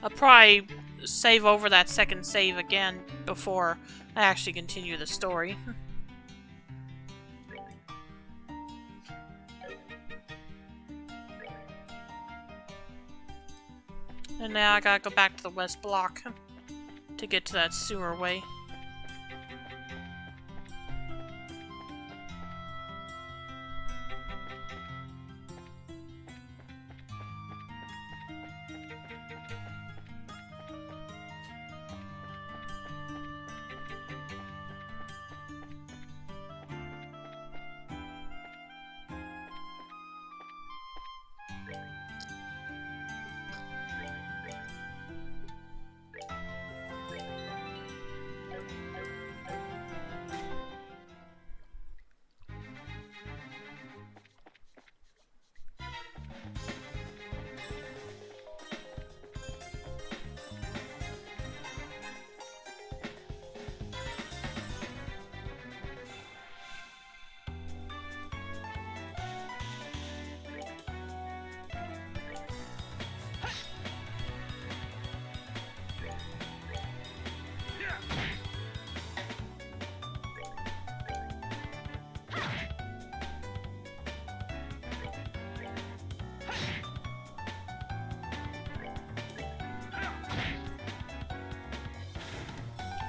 I'll probably save over that second save again before I actually continue the story. And now I gotta go back to the West Block to get to that sewer way.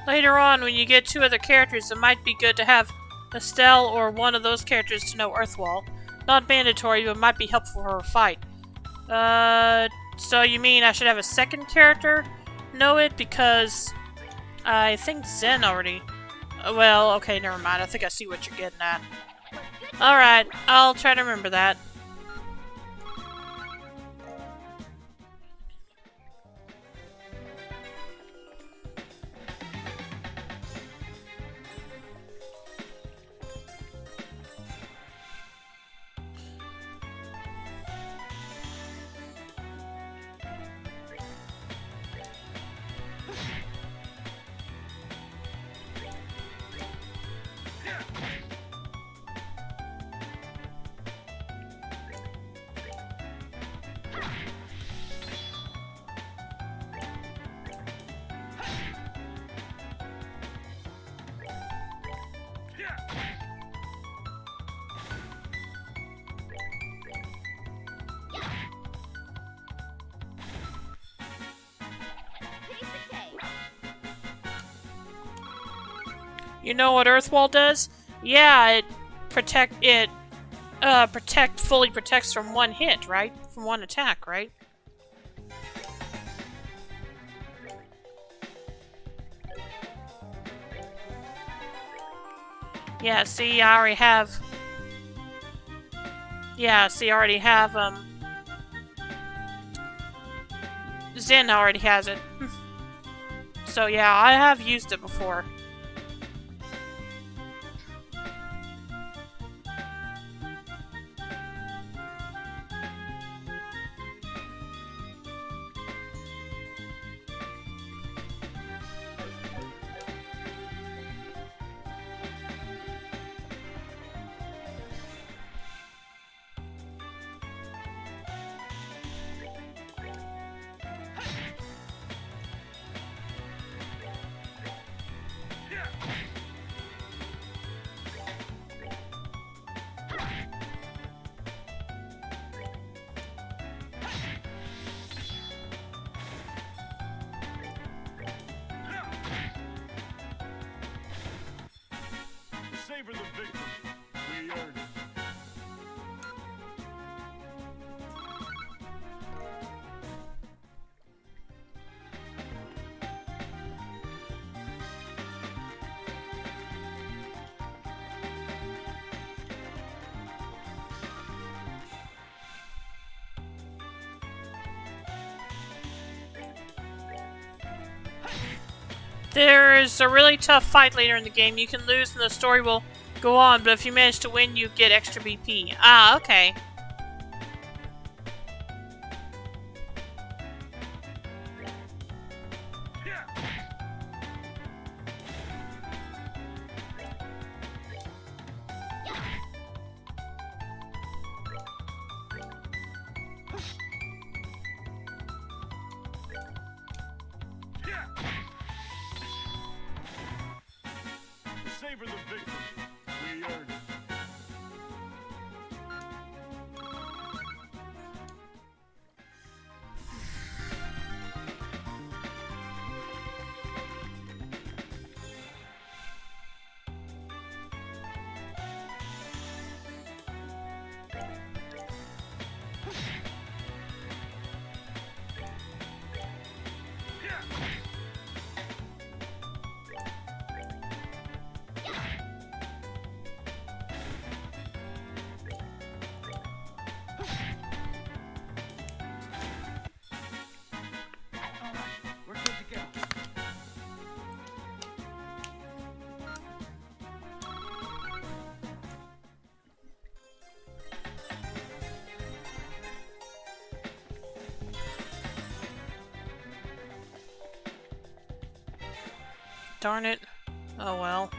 Later on, when you get 2 other characters, it might be good to have Estelle or one of those characters to know Earthwall. Not mandatory, but might be helpful for a fight. So you mean I should have a second character know it? Because I think Zen already... well, okay, never mind. I think I see what you're getting at. Alright, I'll try to remember that. You know what Earthwall does? Yeah, it fully protects from one hit, right? From one attack, right? Yeah, see, I already have... yeah, see, I already have, Zen already has it. So yeah, I have used it before. Savor the victory. We earned it. There's a really tough fight later in the game. You can lose and the story will go on, but if you manage to win, you get extra BP. Ah, okay. Savor the victory. We earned it. We're good to go. Darn it. Oh well.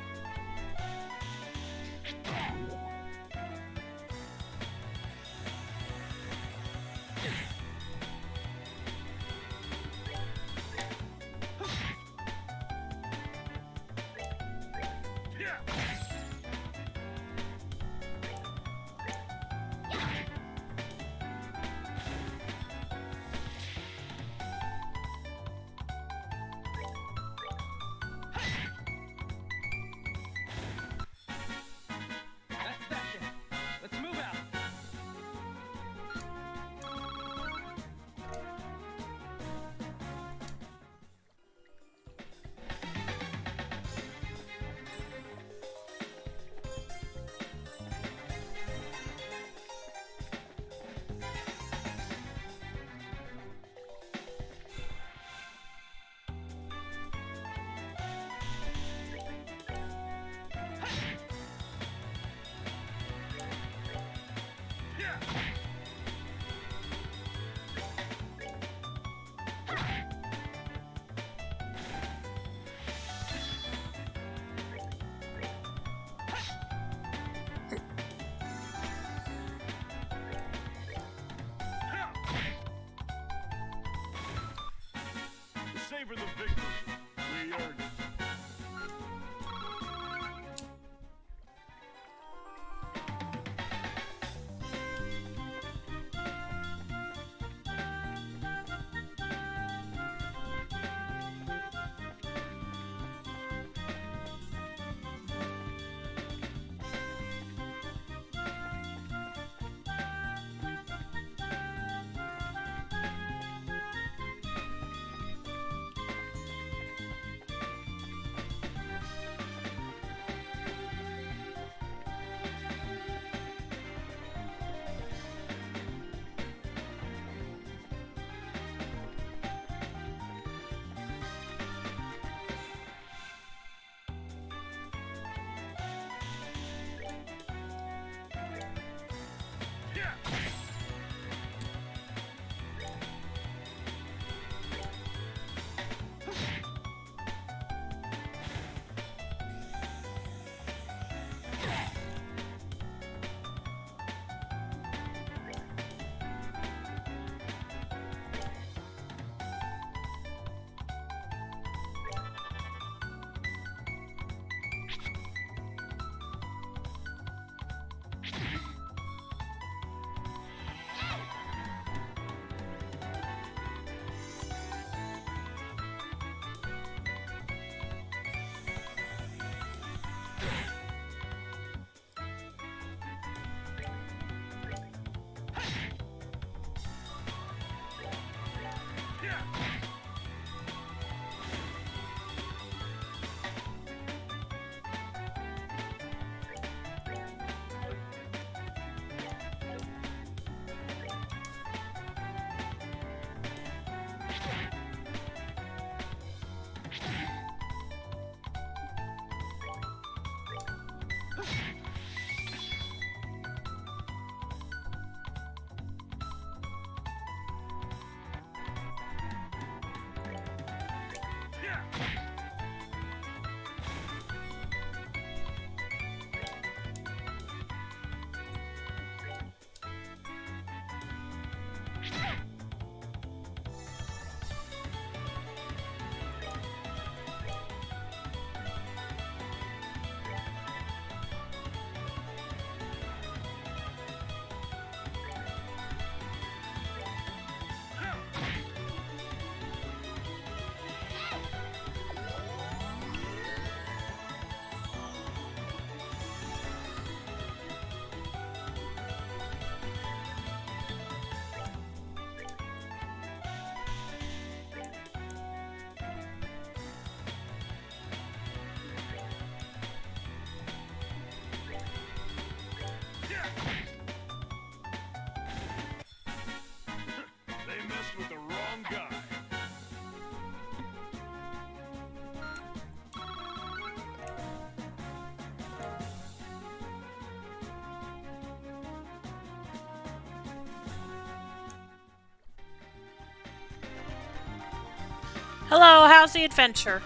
Hello, how's the adventure?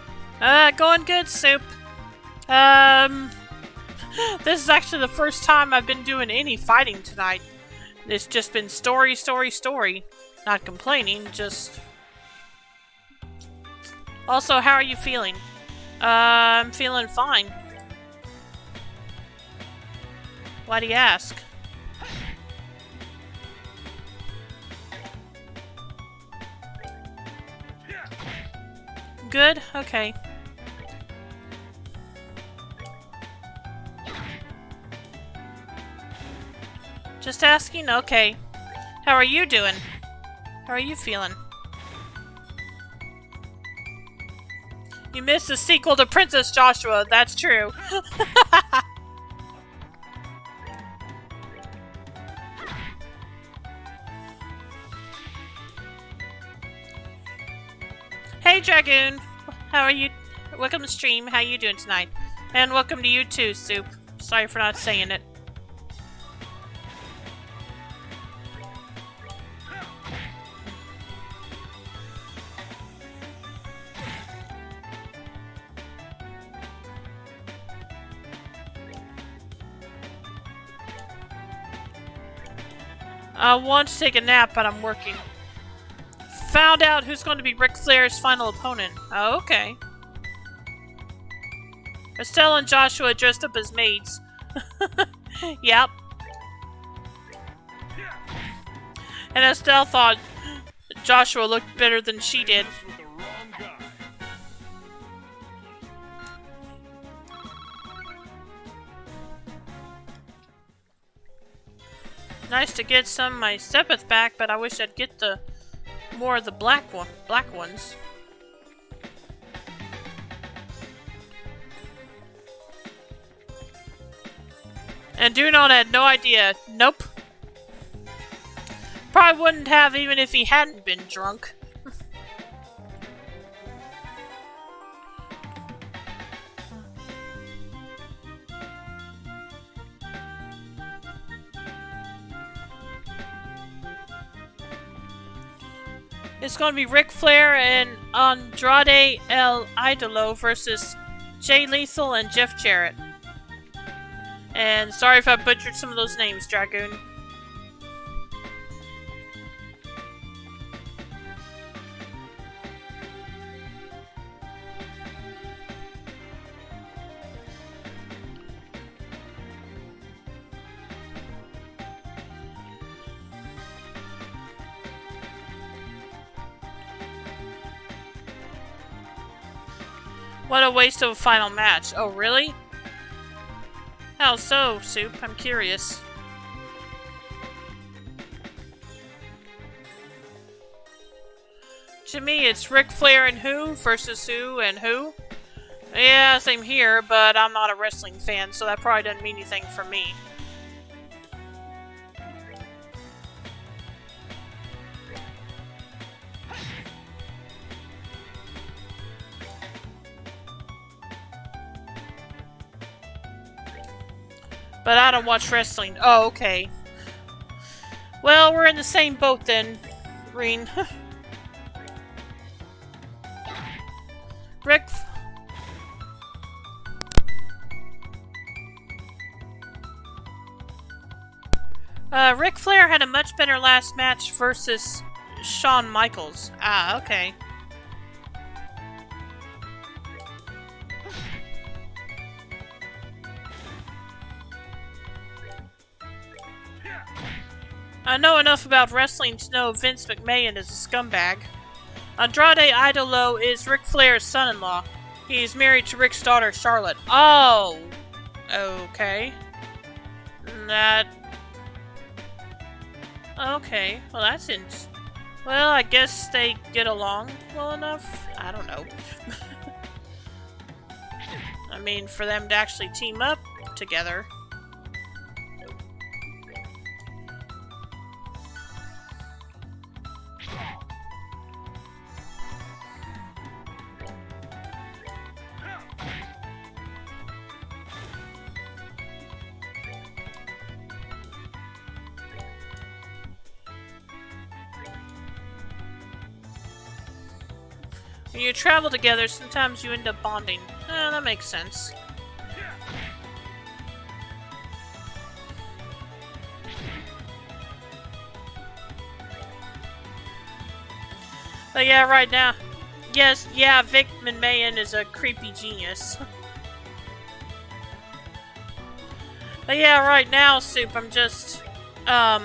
Going good, Soup. This is actually the first time I've been doing any fighting tonight. It's just been story, story, story. Not complaining, just... Also, how are you feeling? I'm feeling fine. Why do you ask? Good? Okay. Just asking? Okay. How are you doing? How are you feeling? You missed the sequel to Princess Joshua, that's true. Hey Dragoon! How are you? Welcome to stream, how you doing tonight? And welcome to you too, Soup. Sorry for not saying it. I want to take a nap, but I'm working. Found out who's going to be Ric Flair's final opponent. Oh, okay. Estelle and Joshua dressed up as maids. Yep. And Estelle thought Joshua looked better than she did. With the wrong guy. Nice to get some of my Sepith back, but I wish I'd get the more of the black ones. And Dunon had no idea. Nope. Probably wouldn't have even if he hadn't been drunk. It's going to be Ric Flair and Andrade El Idolo versus Jay Lethal and Jeff Jarrett. And sorry if I butchered some of those names, Dragoon. What a waste of a final match. Oh, really? How so, Soup? I'm curious. To me, it's Ric Flair and who versus who and who. Yeah, same here, but I'm not a wrestling fan, so that probably doesn't mean anything for me. But I don't watch wrestling. Oh, okay. Well, we're in the same boat then, Reen. Ric Flair had a much better last match versus Shawn Michaels. Ah, okay. I know enough about wrestling to know Vince McMahon is a scumbag. Andrade Idolo is Ric Flair's son-in-law. He is married to Ric's daughter, Charlotte. Oh! Okay. That... Okay, well that's well, I guess they get along well enough? I don't know. I mean, for them to actually team up together. When you travel together, sometimes you end up bonding. That makes sense. But yeah, right now. Yes, yeah, Vic Mayan is a creepy genius. But yeah, right now, Soup, I'm just, I'm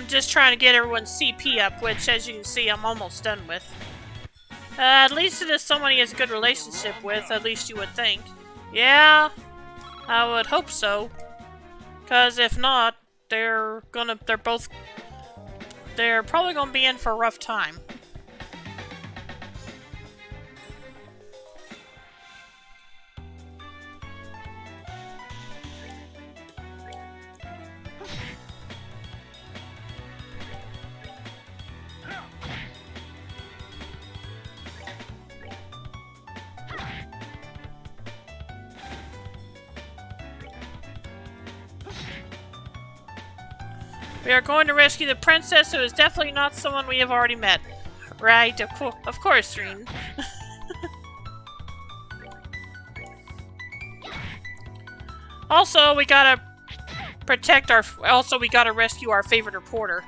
just trying to get everyone's CP up, which, as you can see, I'm almost done with. At least it is someone he has a good relationship with, at least you would think. Yeah, I would hope so. Because if not, they're probably gonna be in for a rough time. We are going to rescue the princess, who is definitely not someone we have already met. Right, of course, Reen. Also, we gotta protect our... Also, we gotta rescue our favorite reporter.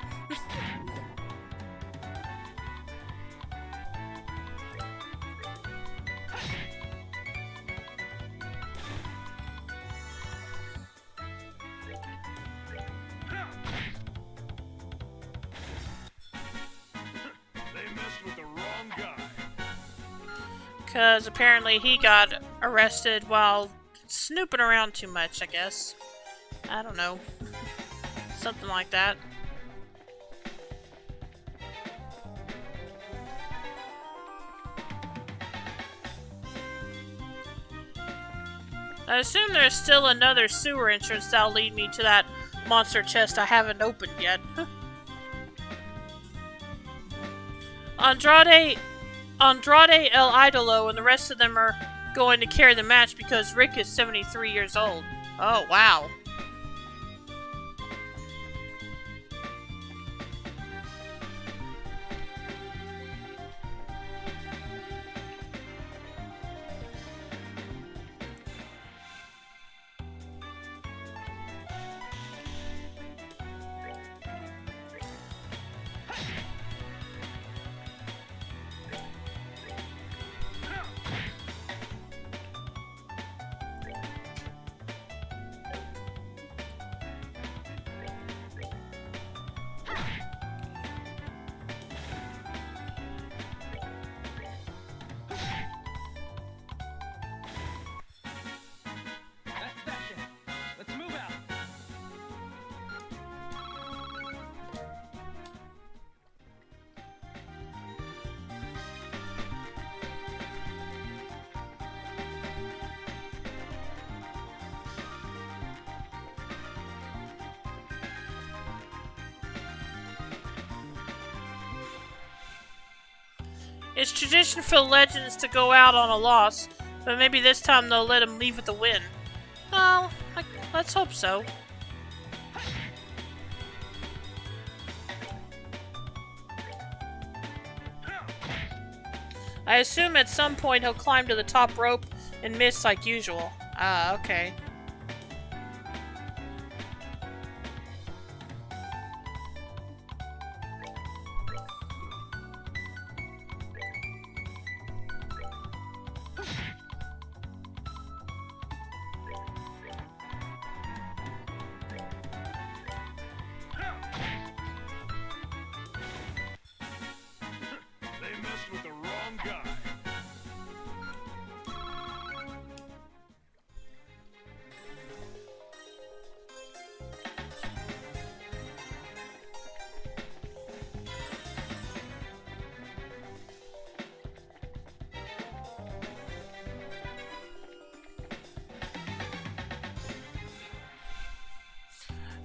Because apparently he got arrested while snooping around too much, I guess. I don't know. Something like that. I assume there's still another sewer entrance that'll lead me to that monster chest I haven't opened yet. Andrade El Idolo and the rest of them are going to carry the match because Rick is 73 years old. Oh, wow. It's tradition for the legends to go out on a loss, but maybe this time they'll let him leave with a win. Oh, let's hope so. I assume at some point he'll climb to the top rope and miss like usual. Ah, okay.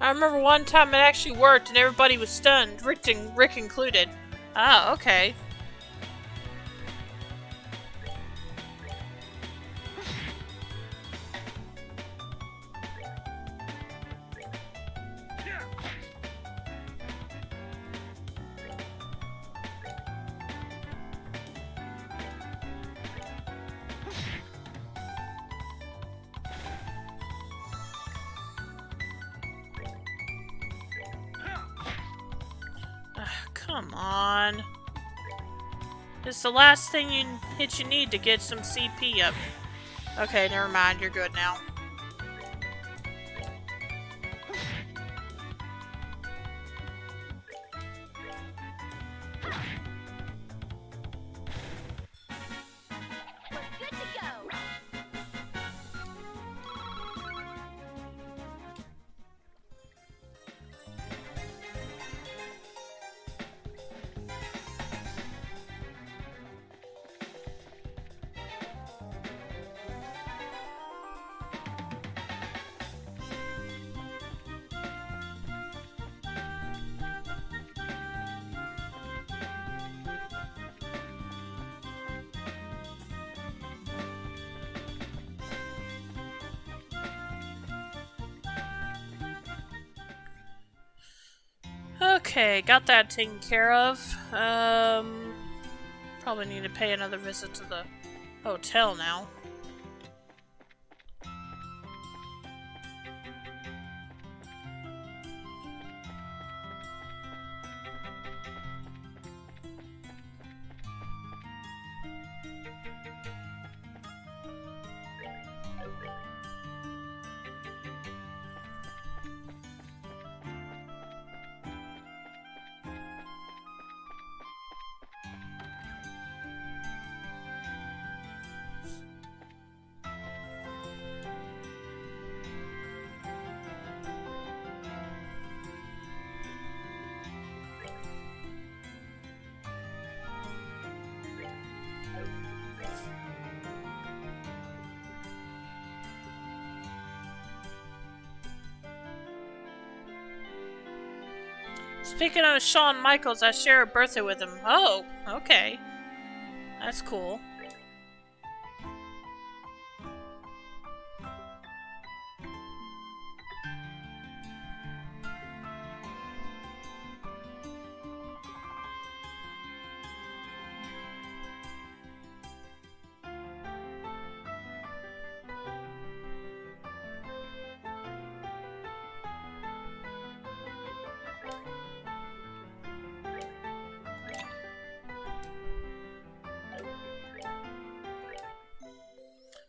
I remember one time it actually worked and everybody was stunned, Rick included. Ah, okay. Come on. It's the last thing you need to get some CP up. Okay, never mind. You're good now. We're good to go. Okay, got that taken care of. Probably need to pay another visit to the hotel now. Speaking of Shawn Michaels, I share a birthday with him. Oh, okay. That's cool.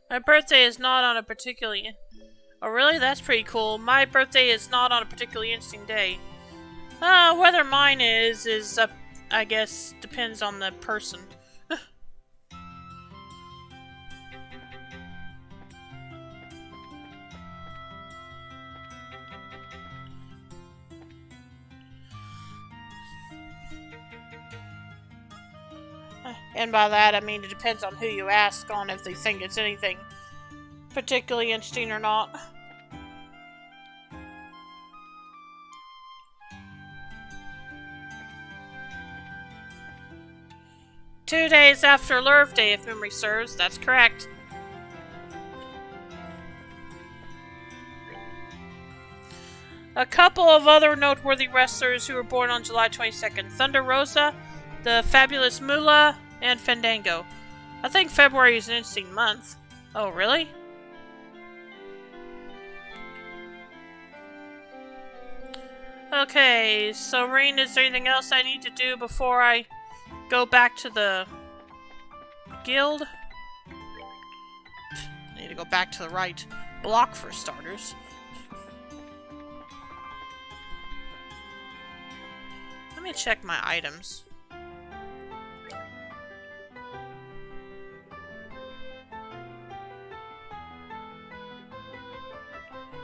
My birthday is not on a particularly... Oh, really? That's pretty cool. My birthday is not on a particularly interesting day. Whether mine is I guess, depends on the person. And by that, I mean it depends on who you ask on if they think it's anything particularly interesting or not. Two days after Lerv Day, if memory serves. That's correct. A couple of other noteworthy wrestlers who were born on July 22nd. Thunder Rosa, the Fabulous Moolah, and Fandango. I think February is an interesting month. Oh, really? Okay, so Rean, is there anything else I need to do before I go back to the guild? I need to go back to the right block for starters. Let me check my items.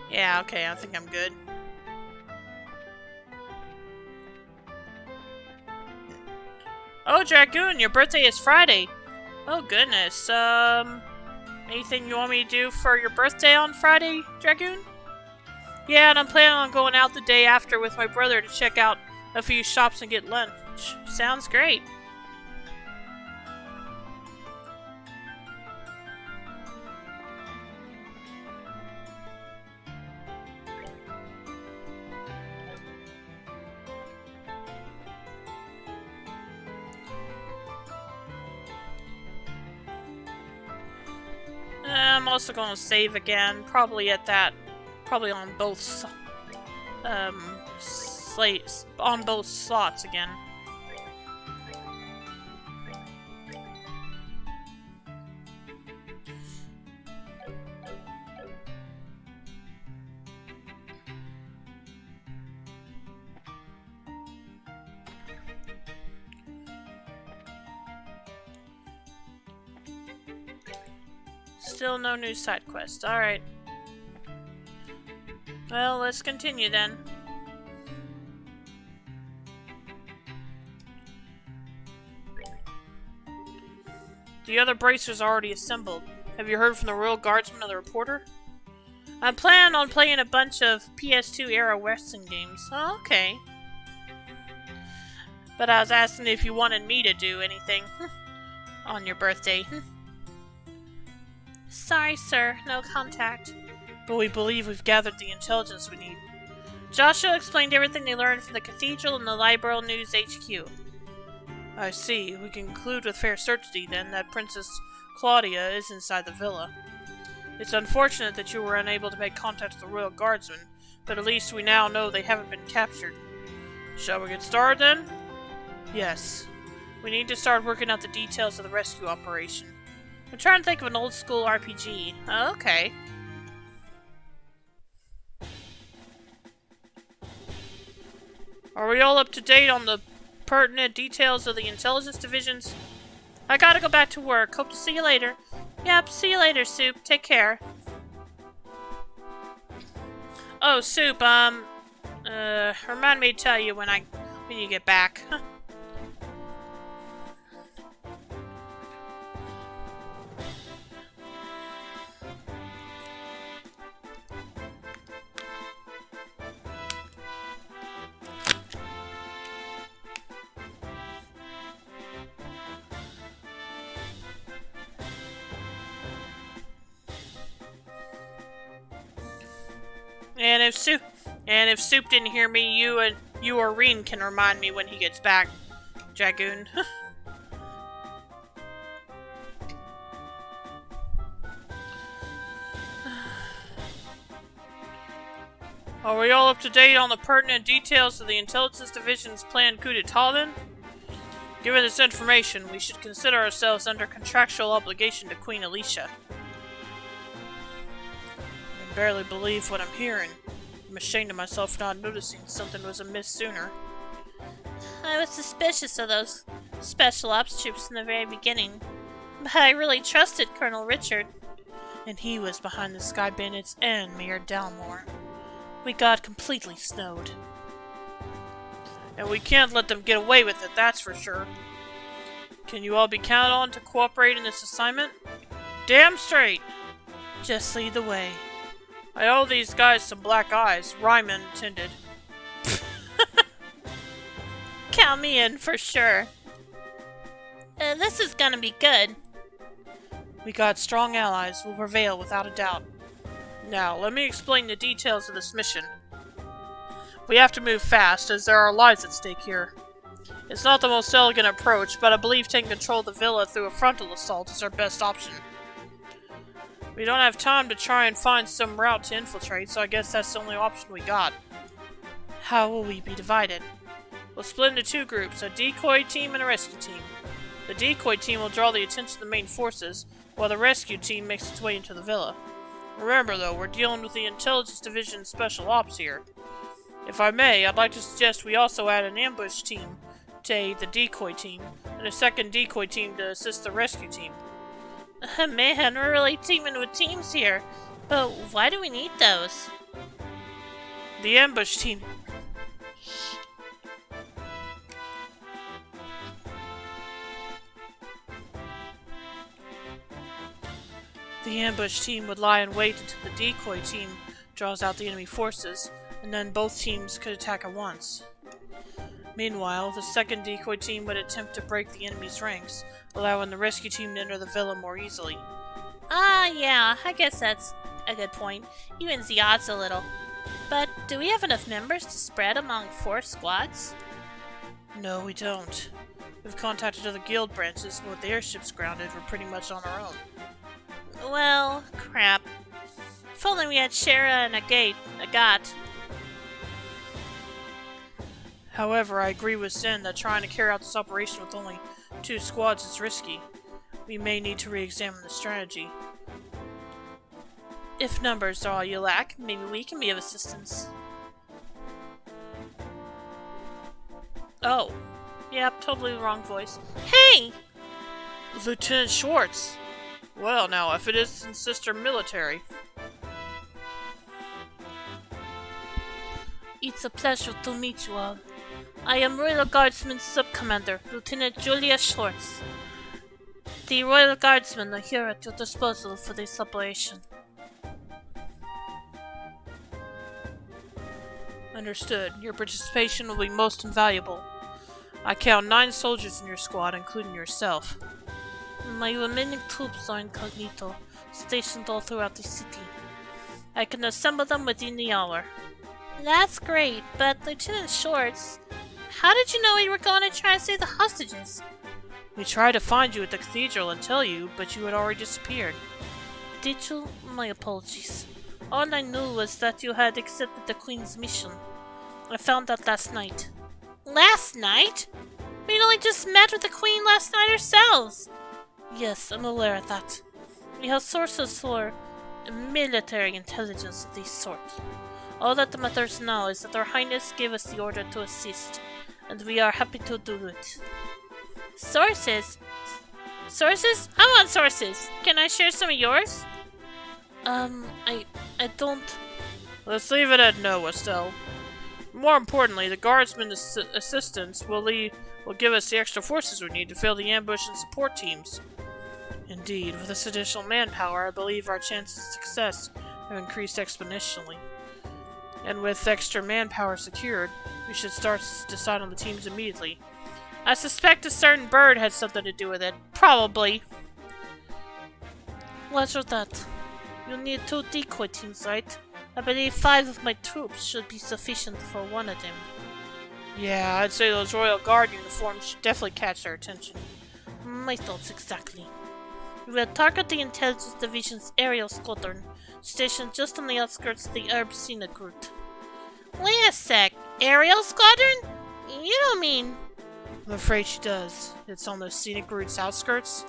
Yeah, okay, I think I'm good. Oh, Dragoon, your birthday is Friday. Oh, goodness. Anything you want me to do for your birthday on Friday, Dragoon? Yeah, and I'm planning on going out the day after with my brother to check out a few shops and get lunch. Sounds great. I'm also going to save again, probably on both, on both slots again. Still no new side quests. Alright. Well, let's continue then. The other bracers are already assembled. Have you heard from the Royal Guardsman or the reporter? I plan on playing a bunch of PS2 era Western games. Oh, okay. But I was asking if you wanted me to do anything on your birthday. Sorry, sir. No contact. But we believe we've gathered the intelligence we need. Joshua explained everything they learned from the Cathedral and the Liberal News HQ. I see. We can conclude with fair certainty, then, that Princess Claudia is inside the villa. It's unfortunate that you were unable to make contact with the Royal Guardsmen, but at least we now know they haven't been captured. Shall we get started, then? Yes. We need to start working out the details of the rescue operation. I'm trying to think of an old-school RPG. Oh, okay. Are we all up to date on the pertinent details of the intelligence divisions? I gotta go back to work. Hope to see you later. Yep, see you later, Soup. Take care. Oh, Soup, remind me to tell you when you get back. And if Soup didn't hear me, you or Reen can remind me when he gets back, Dragoon. Are we all up to date on the pertinent details of the Intelligence Division's planned coup d'etat then? Given this information, we should consider ourselves under contractual obligation to Queen Alicia. I can barely believe what I'm hearing. I'm ashamed of myself for not noticing something was amiss sooner. I was suspicious of those special ops troops in the very beginning, but I really trusted Colonel Richard. And he was behind the Sky Bandits and Mayor Dalmore. We got completely snowed. And we can't let them get away with it, that's for sure. Can you all be counted on to cooperate in this assignment? Damn straight! Just lead the way. I owe these guys some black eyes, Ryman intended. Count me in for sure. This is gonna be good. We got strong allies, will prevail without a doubt. Now, let me explain the details of this mission. We have to move fast, as there are lives at stake here. It's not the most elegant approach, but I believe taking control of the villa through a frontal assault is our best option. We don't have time to try and find some route to infiltrate, so I guess that's the only option we got. How will we be divided? We'll split into two groups, a decoy team and a rescue team. The decoy team will draw the attention of the main forces, while the rescue team makes its way into the villa. Remember though, we're dealing with the Intelligence Division Special Ops here. If I may, I'd like to suggest we also add an ambush team to aid the decoy team, and a second decoy team to assist the rescue team. Man, we're really teaming with teams here. But why do we need those? The ambush team... The ambush team would lie in wait until the decoy team draws out the enemy forces, and then both teams could attack at once. Meanwhile, the second decoy team would attempt to break the enemy's ranks, allowing the rescue team to enter the villa more easily. Ah, yeah, I guess that's a good point. Evens the odds a little. But do we have enough members to spread among 4 squads? No, we don't. We've contacted other guild branches, but with the airships grounded, we're pretty much on our own. Well, crap. If only we had Shara and Agat. However, I agree with Zen that trying to carry out this operation with only 2 squads is risky. We may need to re-examine the strategy. If numbers are all you lack, maybe we can be of assistance. Oh. Yep, totally the wrong voice. Hey! Lieutenant Schwartz! Well, now, if it isn't Sister Military. It's a pleasure to meet you all. I am Royal Guardsman Subcommander, Lieutenant Julia Schwartz. The Royal Guardsmen are here at your disposal for this operation. Understood. Your participation will be most invaluable. I count 9 soldiers in your squad, including yourself. My remaining troops are incognito, stationed all throughout the city. I can assemble them within the hour. That's great, but Lieutenant Schwartz, how did you know we were going to try to save the hostages? We tried to find you at the cathedral and tell you, but you had already disappeared. Did you? My apologies. All I knew was that you had accepted the Queen's mission. I found out last night. Last night? We only just met with the Queen last night ourselves. Yes, I'm aware of that. We have sources for military intelligence of this sort. All that matters now is that Her Highness gave us the order to assist, and we are happy to do it. Sources? Sources? I want sources! Can I share some of yours? I don't... Let's leave it at no, Estelle. More importantly, the Guardsmen assistance will give us the extra forces we need to fill the ambush and support teams. Indeed, with this additional manpower, I believe our chances of success have increased exponentially. And with extra manpower secured, we should start to decide on the teams immediately. I suspect a certain bird had something to do with it. Probably. Roger that. You need 2 decoy teams, right? I believe 5 of my troops should be sufficient for one of them. Yeah, I'd say those Royal Guard uniforms should definitely catch their attention. My thoughts exactly. We will target the Intelligence Division's aerial squadron, stationed just on the outskirts of the Herb Scenic route. Wait a sec, aerial squadron? You don't mean... I'm afraid she does. It's on the Scenic route's outskirts.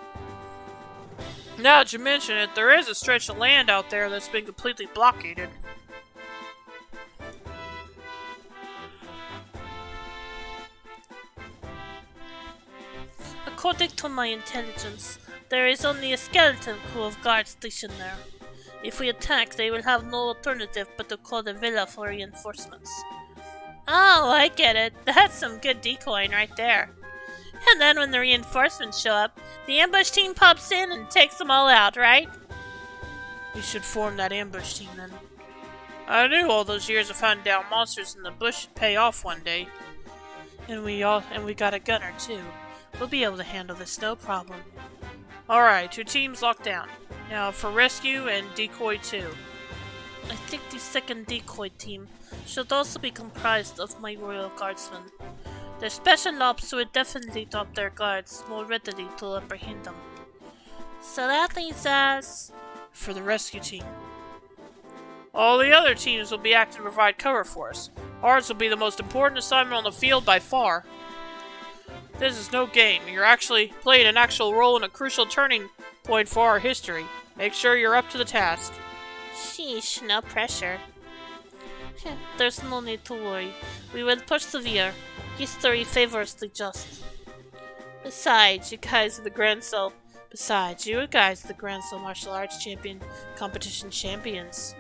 Now that you mention it, there is a stretch of land out there that's been completely blockaded. According to my intelligence, there is only a skeleton crew of guards stationed there. If we attack, they will have no alternative but to call the villa for reinforcements. Oh, I get it. That's some good decoying right there. And then when the reinforcements show up, the ambush team pops in and takes them all out, right? We should form that ambush team then. I knew all those years of hunting down monsters in the bush would pay off one day. And we got a gunner too. We'll be able to handle this, no problem. Alright, 2 teams locked down. Now for rescue and decoy 2. I think the second decoy team should also be comprised of my Royal Guardsmen. Their special ops would definitely drop their guards more readily to apprehend them. So that leaves us... for the rescue team. All the other teams will be active to provide cover for us. Ours will be the most important assignment on the field by far. This is no game. You're actually playing an actual role in a crucial turning point for our history. Make sure you're up to the task. Sheesh, no pressure. There's no need to worry. We will persevere. History favors the just. Besides, you guys are the Grand Soul Martial Arts Champion competition champions.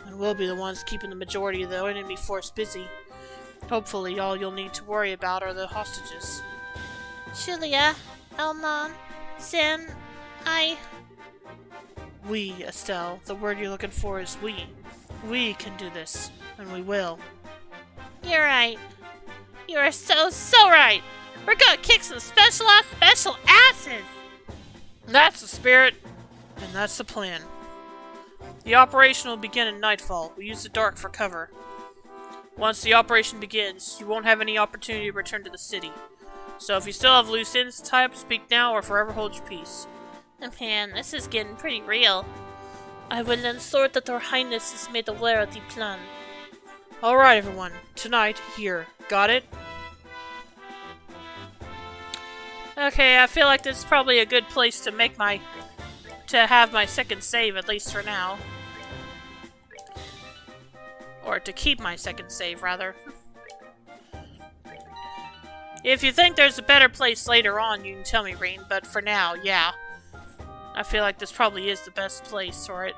And we'll be the ones keeping the majority of the enemy force busy. Hopefully, all you'll need to worry about are the hostages. Julia, Elmon, Zen, We, Estelle. The word you're looking for is we. We can do this, and we will. You're right. You are so right. We're gonna kick some special asses! That's the spirit, and that's the plan. The operation will begin at nightfall. We use the dark for cover. Once the operation begins, you won't have any opportunity to return to the city. So if you still have loose ends to tie up, speak now or forever hold your peace. Man, this is getting pretty real. I will ensure that Her Highness is made aware of the plan. Alright everyone, tonight, here. Got it? Okay, I feel like this is probably a good place to have my second save, at least for now. Or to keep my second save, rather. If you think there's a better place later on, you can tell me, Rean, but for now, yeah. I feel like this probably is the best place for it.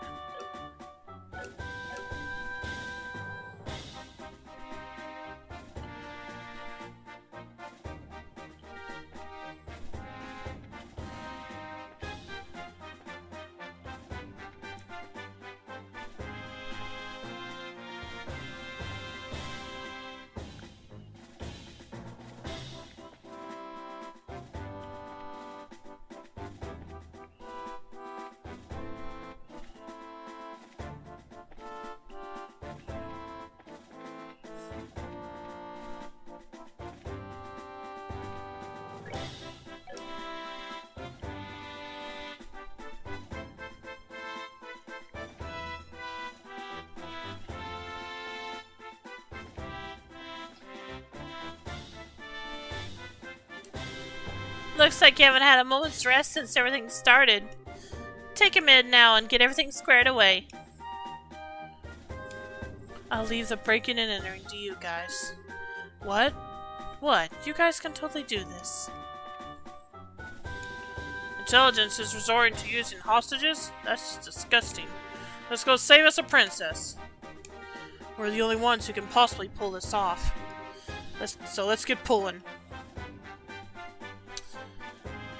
Looks like you haven't had a moment's rest since everything started. Take a minute now and get everything squared away. I'll leave the breaking and entering to you guys. What? What? You guys can totally do this. Intelligence is resorting to using hostages? That's disgusting. Let's go save us a princess. We're the only ones who can possibly pull this off. Let's get pulling.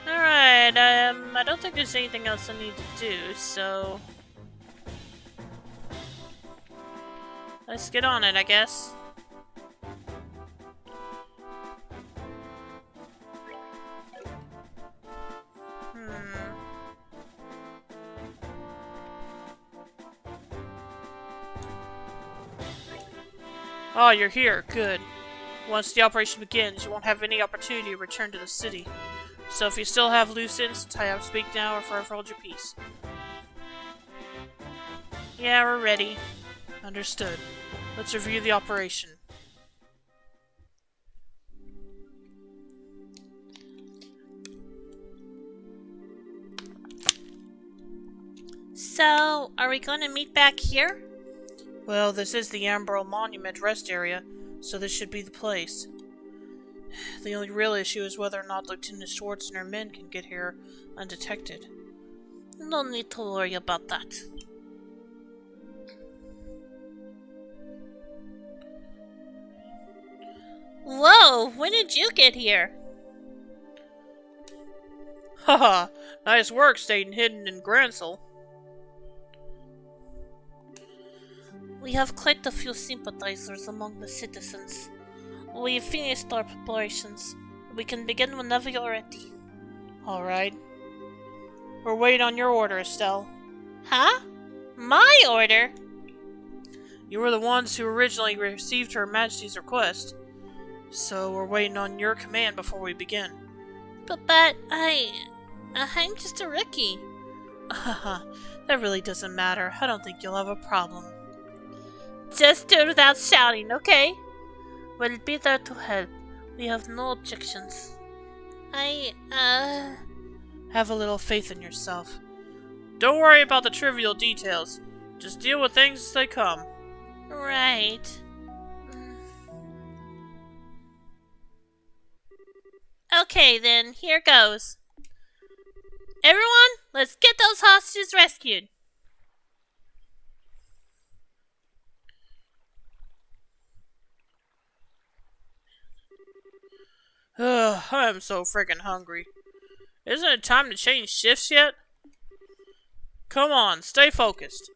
Alright, I don't think there's anything else I need to do, so... let's get on it, I guess. Oh, you're here. Good. Once the operation begins, you won't have any opportunity to return to the city. So if you still have loose ends, tie up, speak now, or forever hold your peace. Yeah, we're ready. Understood. Let's review the operation. So, are we going to meet back here? Well, this is the Ambro Monument rest area, so this should be the place. The only real issue is whether or not Lieutenant Schwartz and her men can get here undetected. No need to worry about that. Whoa, when did you get here? Haha, nice work staying hidden in Grancel. We have quite a few sympathizers among the citizens. We've finished our preparations. We can begin whenever you're ready. Alright. We're waiting on your order, Estelle. Huh? My order? You were the ones who originally received Her Majesty's request, so we're waiting on your command before we begin. But I'm just a rookie. Haha, that really doesn't matter. I don't think you'll have a problem. Just do it without shouting, okay? We'll be there to help. We have no objections. Have a little faith in yourself. Don't worry about the trivial details. Just deal with things as they come. Right. Okay, then, here goes. Everyone, let's get those hostages rescued. Ugh, I'm so freaking hungry. Isn't it time to change shifts yet? Come on, stay focused.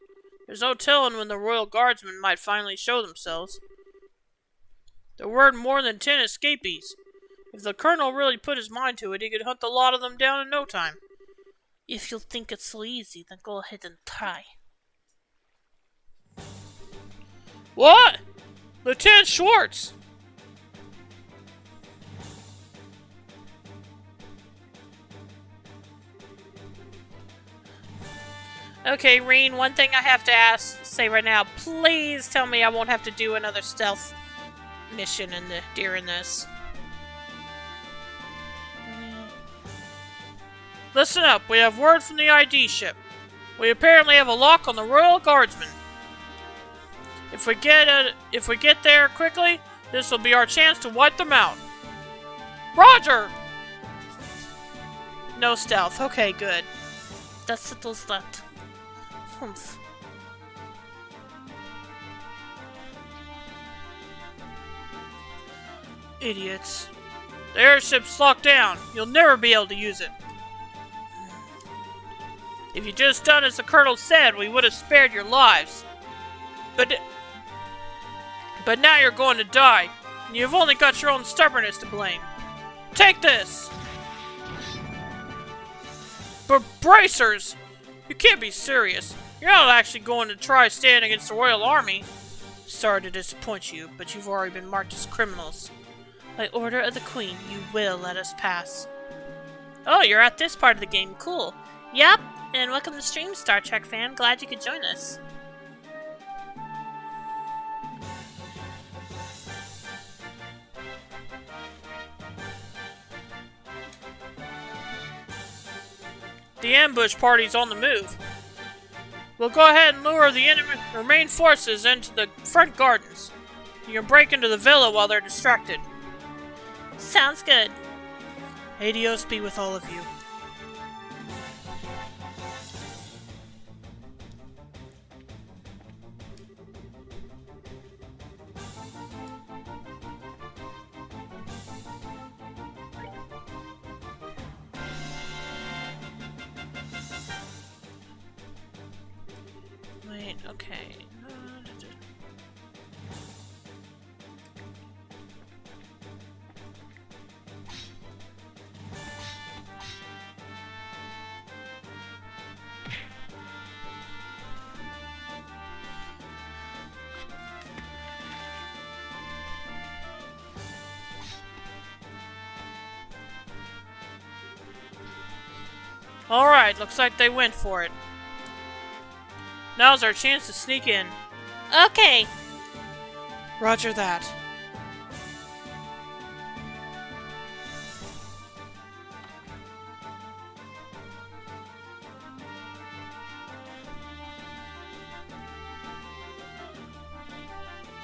There's no telling when the Royal Guardsmen might finally show themselves. There were more than 10 escapees. If the Colonel really put his mind to it, he could hunt a lot of them down in no time. If you think it's so easy, then go ahead and try. What? Lieutenant Schwartz! Okay, Reen, one thing I have to say right now. Please tell me I won't have to do another stealth mission during this. Listen up, we have word from the ID ship. We apparently have a lock on the Royal Guardsmen. If we get there quickly, this will be our chance to wipe them out. Roger! No stealth, okay, good. That settles that. Humph. Idiots. The airship's locked down. You'll never be able to use it. If you'd just done as the Colonel said, we would have spared your lives. But now you're going to die, and you've only got your own stubbornness to blame. Take this! But bracers! You can't be serious. You're not actually going to try standing against the Royal Army. Sorry to disappoint you, but you've already been marked as criminals. By order of the Queen, you will let us pass. Oh, you're at this part of the game. Cool. Yep, and welcome to the stream, Star Trek fan. Glad you could join us. The ambush party's on the move. We'll go ahead and lure the remaining forces into the front gardens. You can break into the villa while they're distracted. Sounds good. Adios be with all of you. Wait, okay. Alright, looks like they went for it. Now's our chance to sneak in. Okay. Roger that.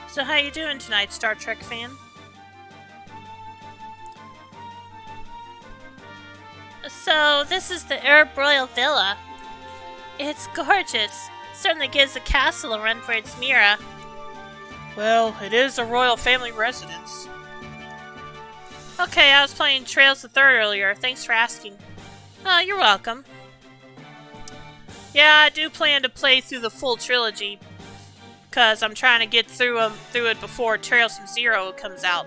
So how you doing tonight, Star Trek fan? So, this is the Arab Royal Villa. It's gorgeous. Certainly gives the castle a run for its Mira. Well, it is a royal family residence. Okay, I was playing Trails the Third earlier. Thanks for asking. Oh, you're welcome. Yeah, I do plan to play through the full trilogy, because I'm trying to get through it before Trails from Zero comes out.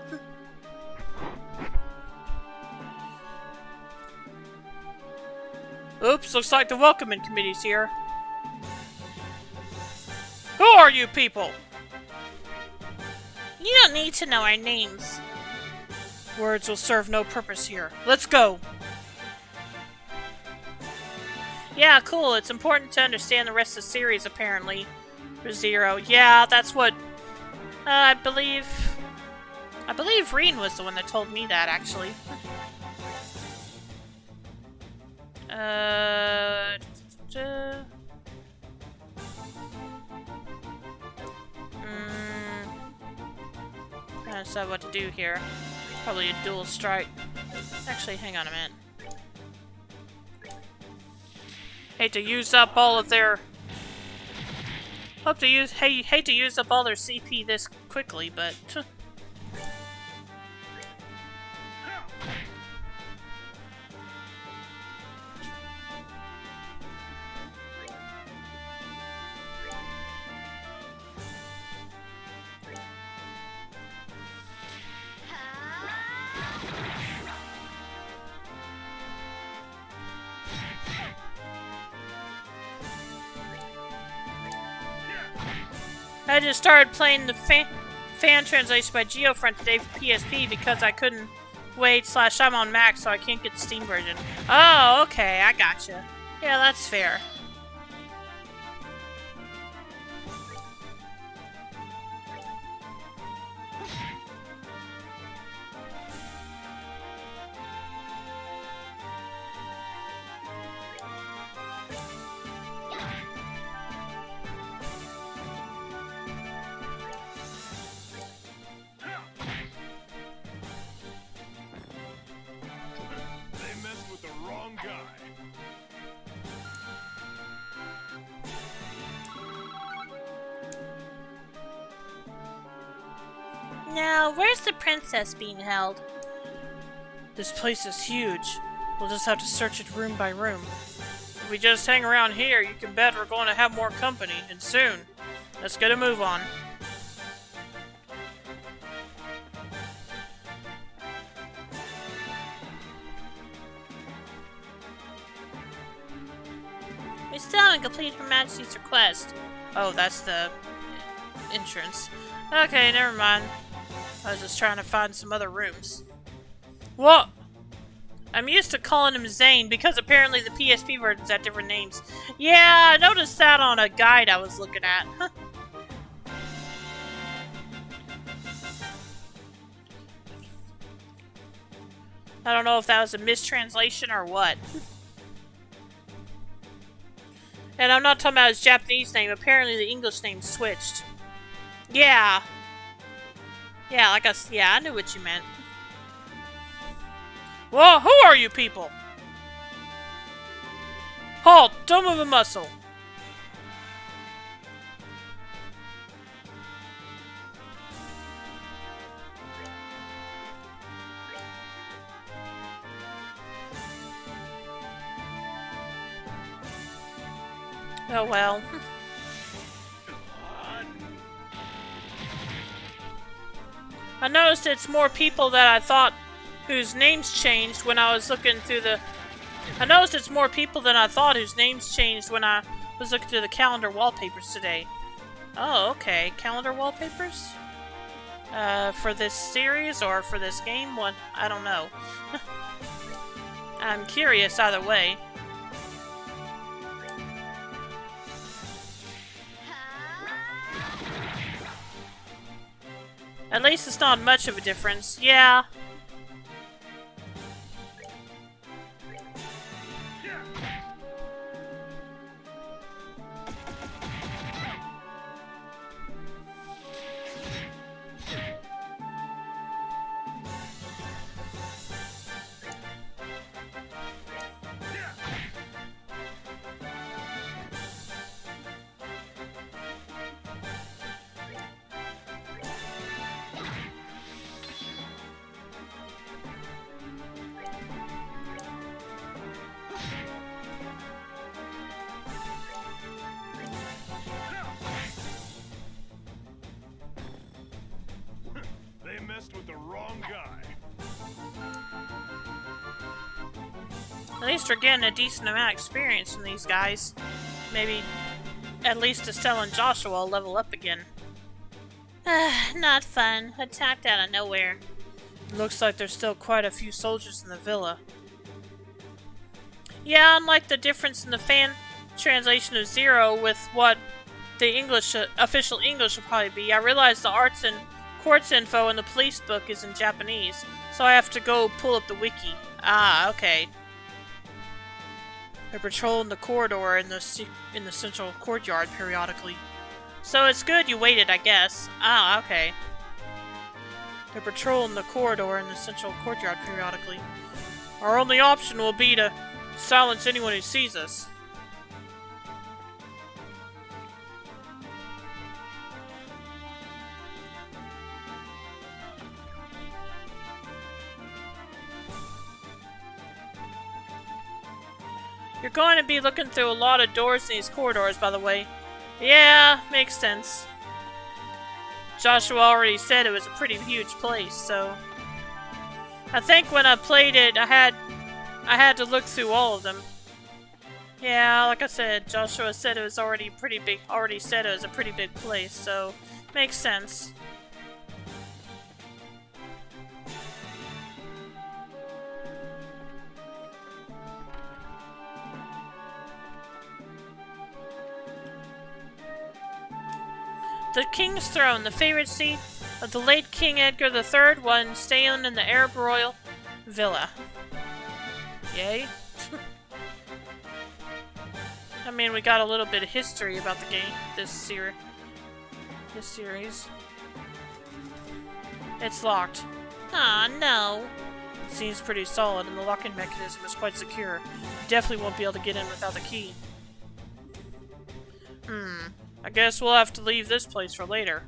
Oops, looks like the welcoming committee's here. Who are you people? You don't need to know our names. Words will serve no purpose here. Let's go! Yeah, cool. It's important to understand the rest of the series, apparently. For Zero. Yeah, that's what... I believe Reen was the one that told me that, actually. Trying to decide what to do here. Probably a dual strike. Actually, hang on a minute. Hate to use up all of their... hate to use up all their CP this quickly, but... I just started playing the fan translation by Geofront today for PSP because I couldn't wait / I'm on Mac, so I can't get the Steam version. Oh, okay, I gotcha. Yeah, that's fair. Now, where's the princess being held? This place is huge. We'll just have to search it room by room. If we just hang around here, you can bet we're going to have more company, and soon. Let's get a move on. We still haven't completed Her Majesty's request. Oh, that's the entrance. Okay, never mind. I was just trying to find some other rooms. What? I'm used to calling him Zane because apparently the PSP versions have different names. Yeah, I noticed that on a guide I was looking at. I don't know if that was a mistranslation or what. And I'm not talking about his Japanese name. Apparently the English name switched. Yeah. Yeah, I knew what you meant. Whoa, who are you people? Halt! Don't move a muscle. Oh well. I noticed it's more people that I thought whose names changed when I was looking through the... I noticed it's more people than I thought whose names changed when I was looking through the calendar wallpapers today. Oh, okay. Calendar wallpapers? For this series or for this game? What? I don't know. I'm curious either way. At least it's not much of a difference. Yeah. With the wrong guy. At least we're getting a decent amount of experience from these guys. Maybe at least Estelle and Joshua will level up again. Not fun. Attacked out of nowhere. Looks like there's still quite a few soldiers in the villa. Yeah, unlike the difference in the fan translation of Zero with what the English, official English would probably be, I realized the arts and quartz info in the police book is in Japanese, so I have to go pull up the wiki. Ah, okay. They're patrolling the corridor in the central courtyard periodically. So it's good you waited, I guess. Ah, okay. They're patrolling the corridor in the central courtyard periodically. Our only option will be to silence anyone who sees us. You're going to be looking through a lot of doors in these corridors, by the way. Yeah, makes sense. Joshua already said it was a pretty huge place, so... I think when I played it, I had to look through all of them. Yeah, like I said, Joshua said it was already pretty big, said it was a pretty big place, so... Makes sense. The King's Throne, the favorite seat of the late King Edgar III, one staying in the Arab Royal Villa. Yay. I mean, we got a little bit of history about the game, this series. It's locked. Aw, no. It seems pretty solid, and the locking mechanism is quite secure. You definitely won't be able to get in without the key. I guess we'll have to leave this place for later.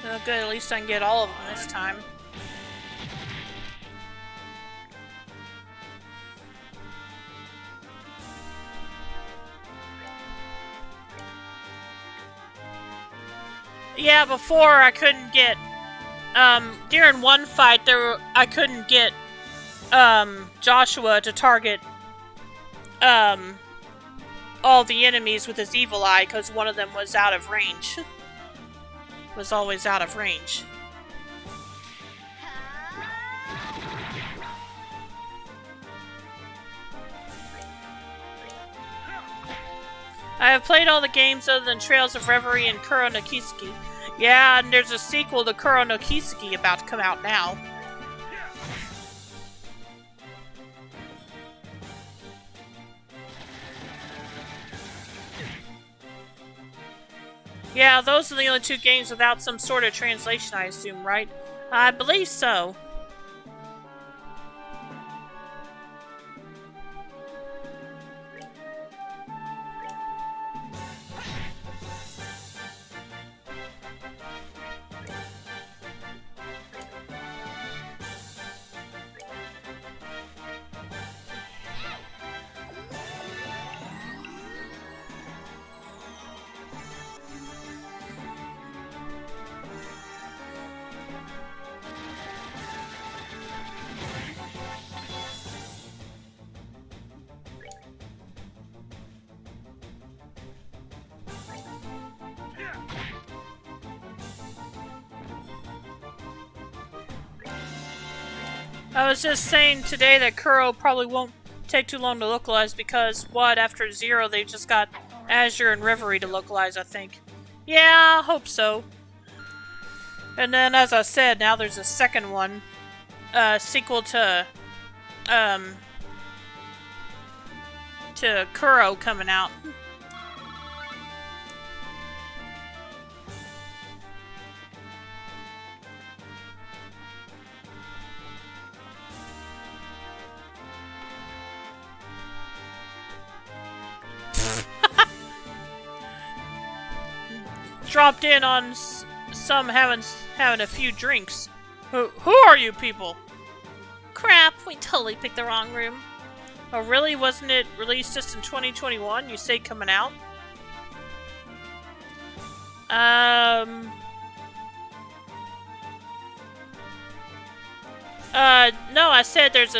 Oh, good, at least I can get all of them this time. Yeah, before I couldn't get, during one fight I couldn't get, Joshua to target, all the enemies with his evil eye because one of them was out of range. Was always out of range. I have played all the games other than Trails of Reverie and Kuro no Kiseki. Yeah, and there's a sequel to Kuro no Kiseki about to come out now. Yeah, those are the only two games without some sort of translation, I assume, right? I believe so. I was just saying today that Kuro probably won't take too long to localize because, after Zero they just got Azure and Reverie to localize, I think. Yeah, I hope so. And then, as I said, now there's a second one. Sequel to Kuro coming out. Dropped in on some having a few drinks. Who are you people? Crap, we totally picked the wrong room. Oh really? Wasn't it released just in 2021? You say coming out? No, I said there's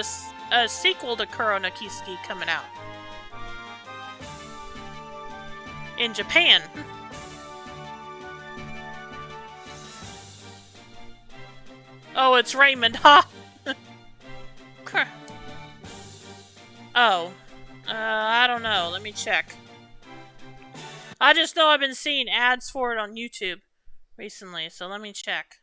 a sequel to Kuro no Kiseki coming out. In Japan. Oh, it's Raymond, ha! Oh. I don't know. Let me check. I just know I've been seeing ads for it on YouTube recently, so let me check.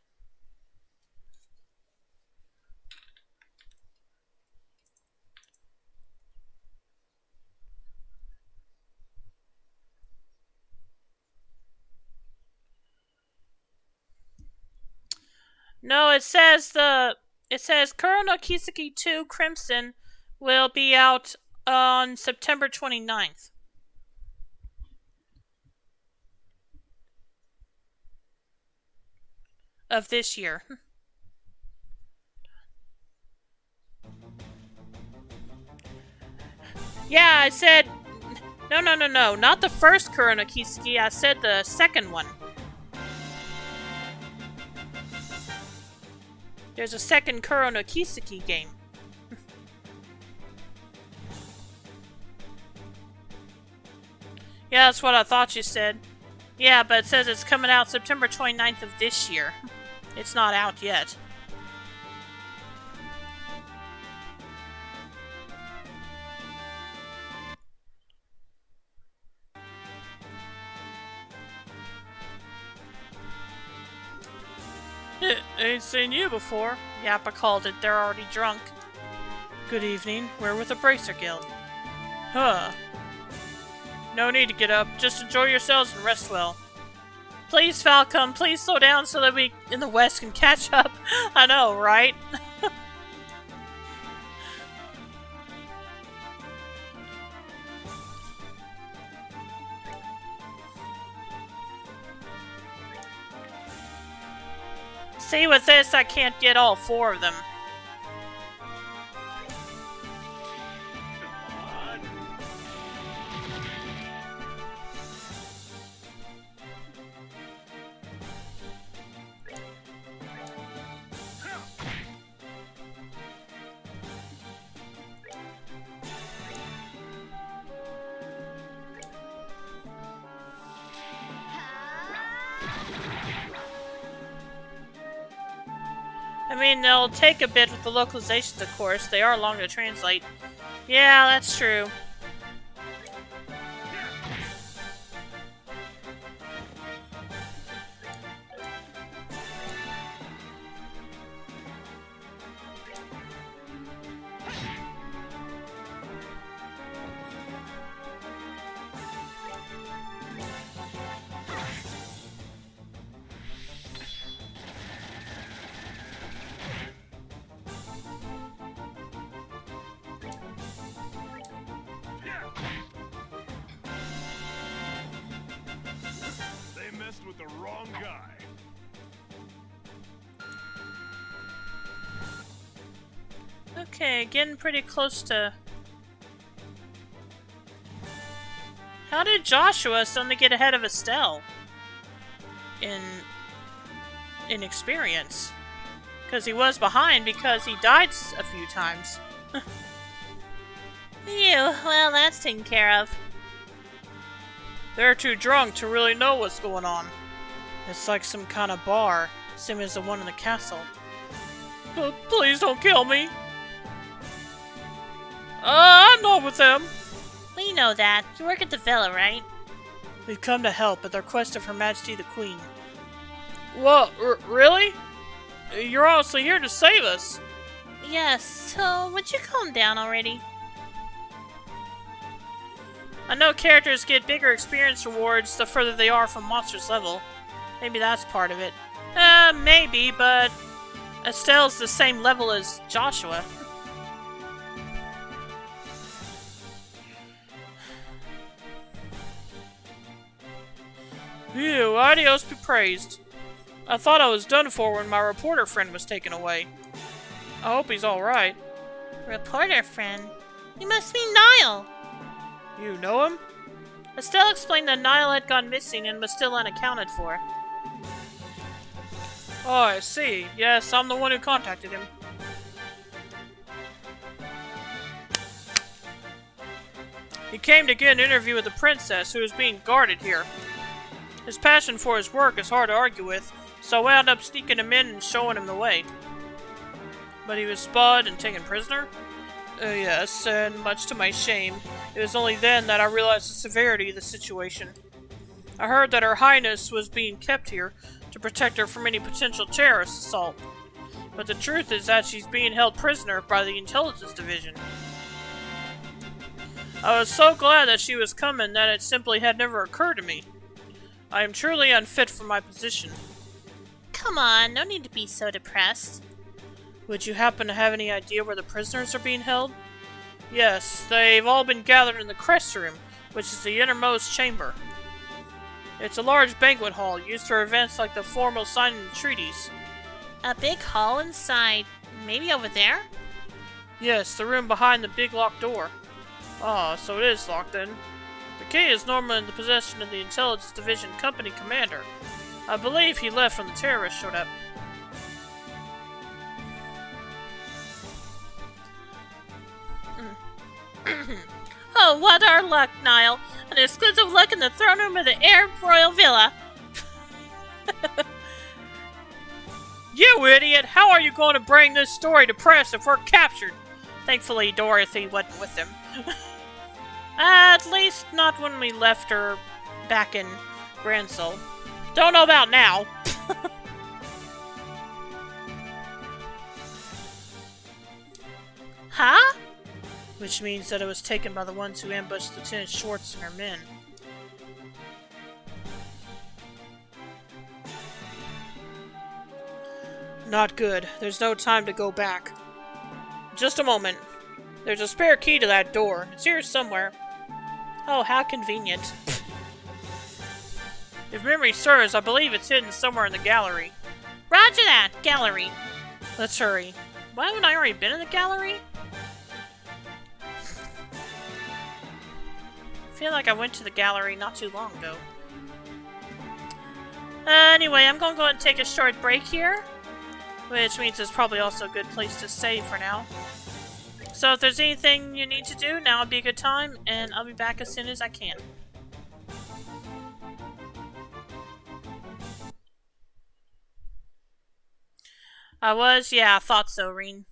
No, it says Kuro no Kiseki 2 Crimson will be out on September 29th. Of this year. Yeah, I said no, not the first Kuro no Kiseki, I said the second one. There's a second Kuro no Kiseki game. Yeah, that's what I thought you said. Yeah, but it says it's coming out September 29th of this year. It's not out yet. Ain't seen you before. Yappa called it. They're already drunk. Good evening. We're with the Bracer Guild. Huh. No need to get up. Just enjoy yourselves and rest well. Please, Falcom, please slow down so that we in the West can catch up. I know, right? See, with this, I can't get all 4 of them. I mean, they'll take a bit with the localizations, of course. They are long to translate. Yeah, that's true. They messed with the wrong guy. Okay, getting pretty close to... How did Joshua suddenly get ahead of Estelle? In experience. Because he was behind because he died a few times. Phew, well, that's taken care of. They're too drunk to really know what's going on. It's like some kind of bar, same as the one in the castle. Please don't kill me. I'm not with them. We know that. You work at the villa, right? We've come to help at the request of Her Majesty the Queen. What? Really? You're honestly here to save us. Yes, so would you calm down already? I know characters get bigger experience rewards the further they are from monster's level. Maybe that's part of it. Maybe, but Estelle's the same level as Joshua. Phew, adios be praised. I thought I was done for when my reporter friend was taken away. I hope he's alright. Reporter friend? You must mean Niall! You know him? Estelle explained that Niall had gone missing and was still unaccounted for. Oh, I see. Yes, I'm the one who contacted him. He came to get an interview with the princess who is being guarded here. His passion for his work is hard to argue with, so I wound up sneaking him in and showing him the way. But he was spotted and taken prisoner? Yes, and much to my shame, it was only then that I realized the severity of the situation. I heard that Her Highness was being kept here to protect her from any potential terrorist assault. But the truth is that she's being held prisoner by the Intelligence Division. I was so glad that she was coming that it simply had never occurred to me. I am truly unfit for my position. Come on, no need to be so depressed. Would you happen to have any idea where the prisoners are being held? Yes, they've all been gathered in the Crest Room, which is the innermost chamber. It's a large banquet hall used for events like the formal signing of treaties. A big hall inside. Maybe over there? Yes, the room behind the big locked door. Ah, so it is locked then. The key is normally in the possession of the Intelligence Division Company Commander. I believe he left when the terrorists showed up. Oh, what our luck, Niall! An exclusive look in the throne room of the Air Royal Villa! You idiot! How are you going to bring this story to press if we're captured? Thankfully, Dorothy wasn't with them. At least not when we left her back in Gransel. Don't know about now. Huh? Which means that it was taken by the ones who ambushed Lieutenant Schwartz and her men. Not good. There's no time to go back. Just a moment. There's a spare key to that door. It's here somewhere. Oh, how convenient. If memory serves, I believe it's hidden somewhere in the gallery. Roger that! Gallery. Let's hurry. Why haven't I already been in the gallery? I feel like I went to the gallery not too long ago. Anyway, I'm gonna go ahead and take a short break here. Which means it's probably also a good place to save for now. So if there's anything you need to do, now would be a good time, and I'll be back as soon as I can. Yeah, I thought so, Reen.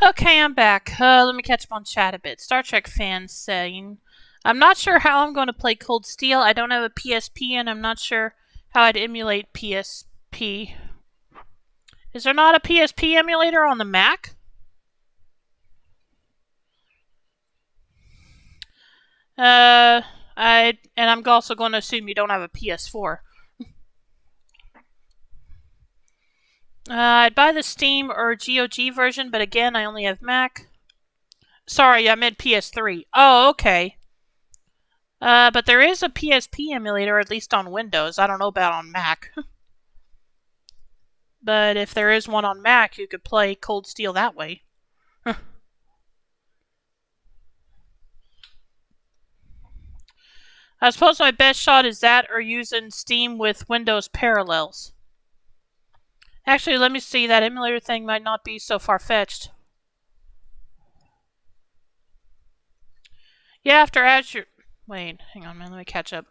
Okay, I'm back. Let me catch up on chat a bit. Star Trek fans saying, I'm not sure how I'm going to play Cold Steel. I don't have a PSP, and I'm not sure how I'd emulate PSP. Is there not a PSP emulator on the Mac? I'm also going to assume you don't have a PS4. I'd buy the Steam or GOG version, but again, I only have Mac. Sorry, I meant PS3. Oh, okay. But there is a PSP emulator, at least on Windows. I don't know about on Mac. But if there is one on Mac, you could play Cold Steel that way. I suppose my best shot is that or using Steam with Windows parallels. Actually, let me see. That emulator thing might not be so far-fetched. Yeah, after Azure... Wait, hang on, man. Let me catch up.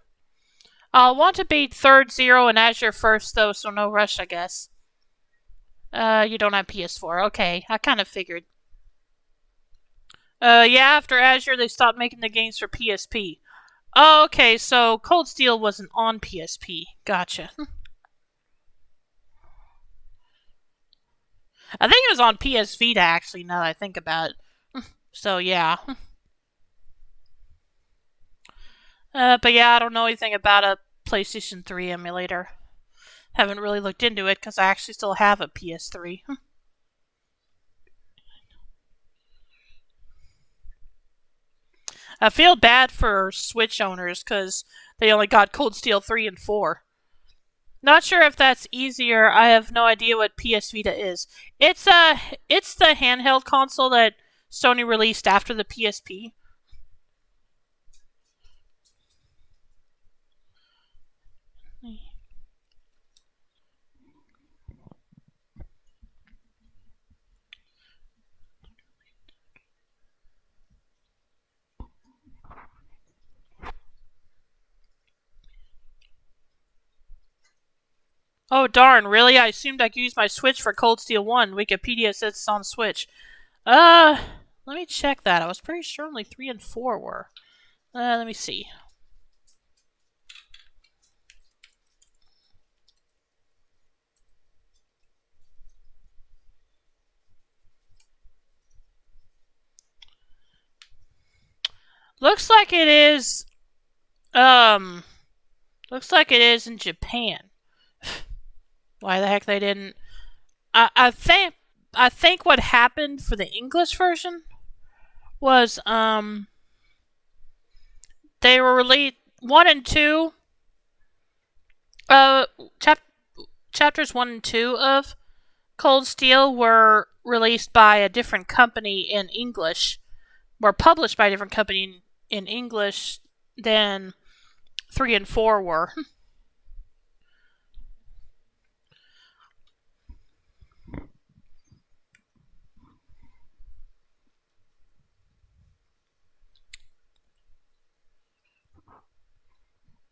I'll want to beat Third Zero and Azure first, though, so no rush, I guess. You don't have PS4. Okay, I kind of figured. Yeah, after Azure, they stopped making the games for PSP. Oh, okay, so Cold Steel wasn't on PSP. Gotcha. I think it was on PS Vita, actually, now that I think about it. So, yeah. But yeah, I don't know anything about a PlayStation 3 emulator. Haven't really looked into it because I actually still have a PS3. I feel bad for Switch owners because they only got Cold Steel 3 and 4. Not sure if that's easier. I have no idea what PS Vita is. It's the handheld console that Sony released after the PSP. Oh darn, really? I assumed I could use my Switch for Cold Steel 1. Wikipedia says it's on Switch. Let me check that. I was pretty sure only 3 and 4 were. Let me see. Looks like it is, looks like it is in Japan. Why the heck they didn't... I think what happened for the English version was, they were released 1 and 2, chapters 1 and 2 of Cold Steel were released by a different company in English, were published by a different company in English than 3 and 4 were.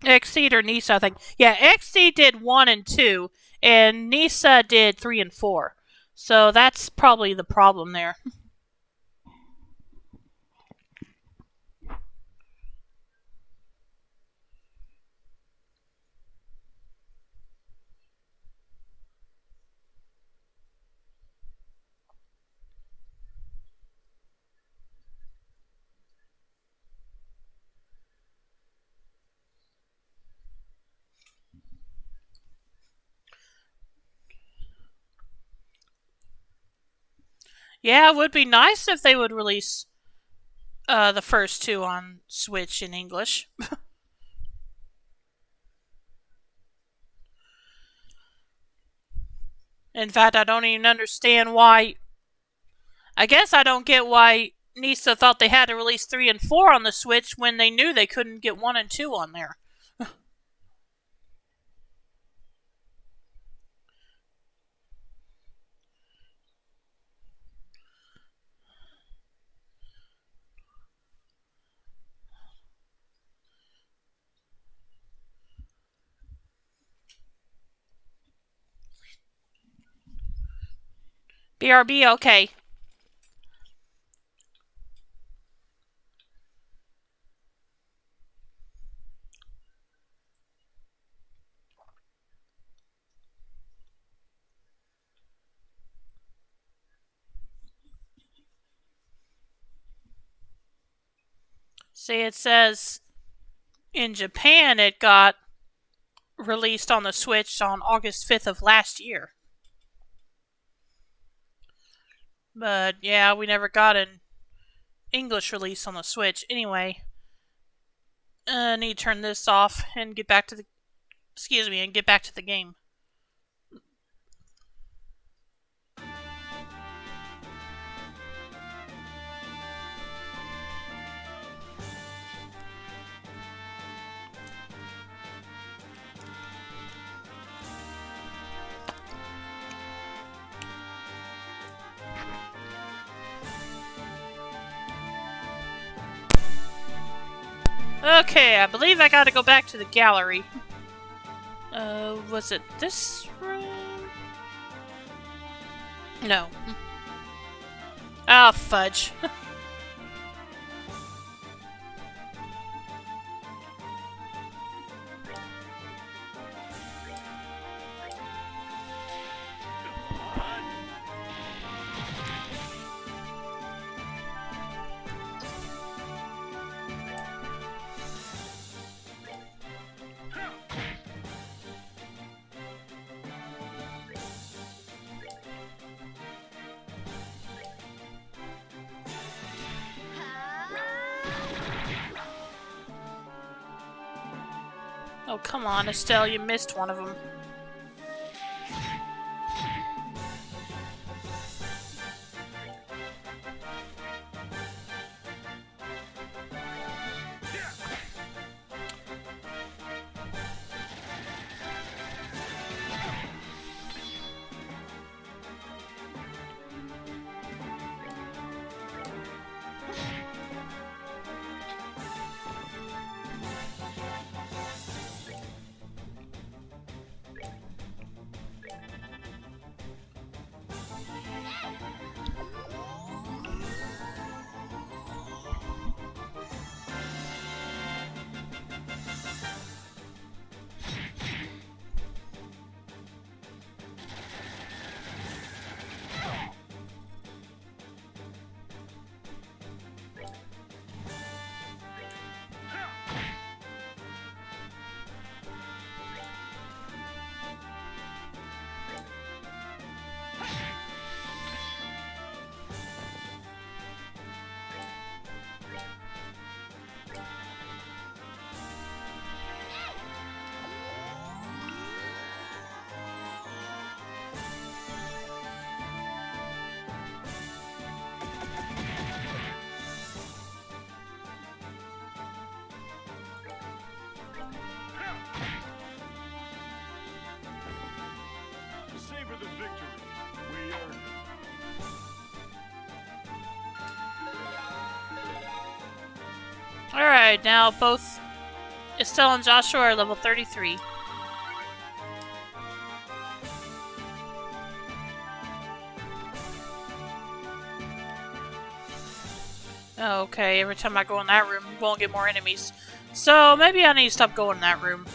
Exceed or Nisa, I think. Yeah, Exceed did 1 and 2, and Nisa did 3 and 4. So that's probably the problem there. Yeah, it would be nice if they would release the first 2 on Switch in English. In fact, I don't even understand why. I guess I don't get why Nisa thought they had to release 3 and 4 on the Switch when they knew they couldn't get 1 and 2 on there. BRB, okay. See, it says in Japan it got released on the Switch on August 5th of last year. But yeah, we never got an English release on the Switch. Anyway, I need to turn this off and get back to the game. Okay, I believe I gotta go back to the gallery. Was it this room? No. Ah, fudge. Oh, come on, Estelle, you missed one of them. To savor the victory, we earned it. Alright, now both Estelle and Joshua are level 33. Okay, every time I go in that room, I'm going to get more enemies. So maybe I need to stop going in that room.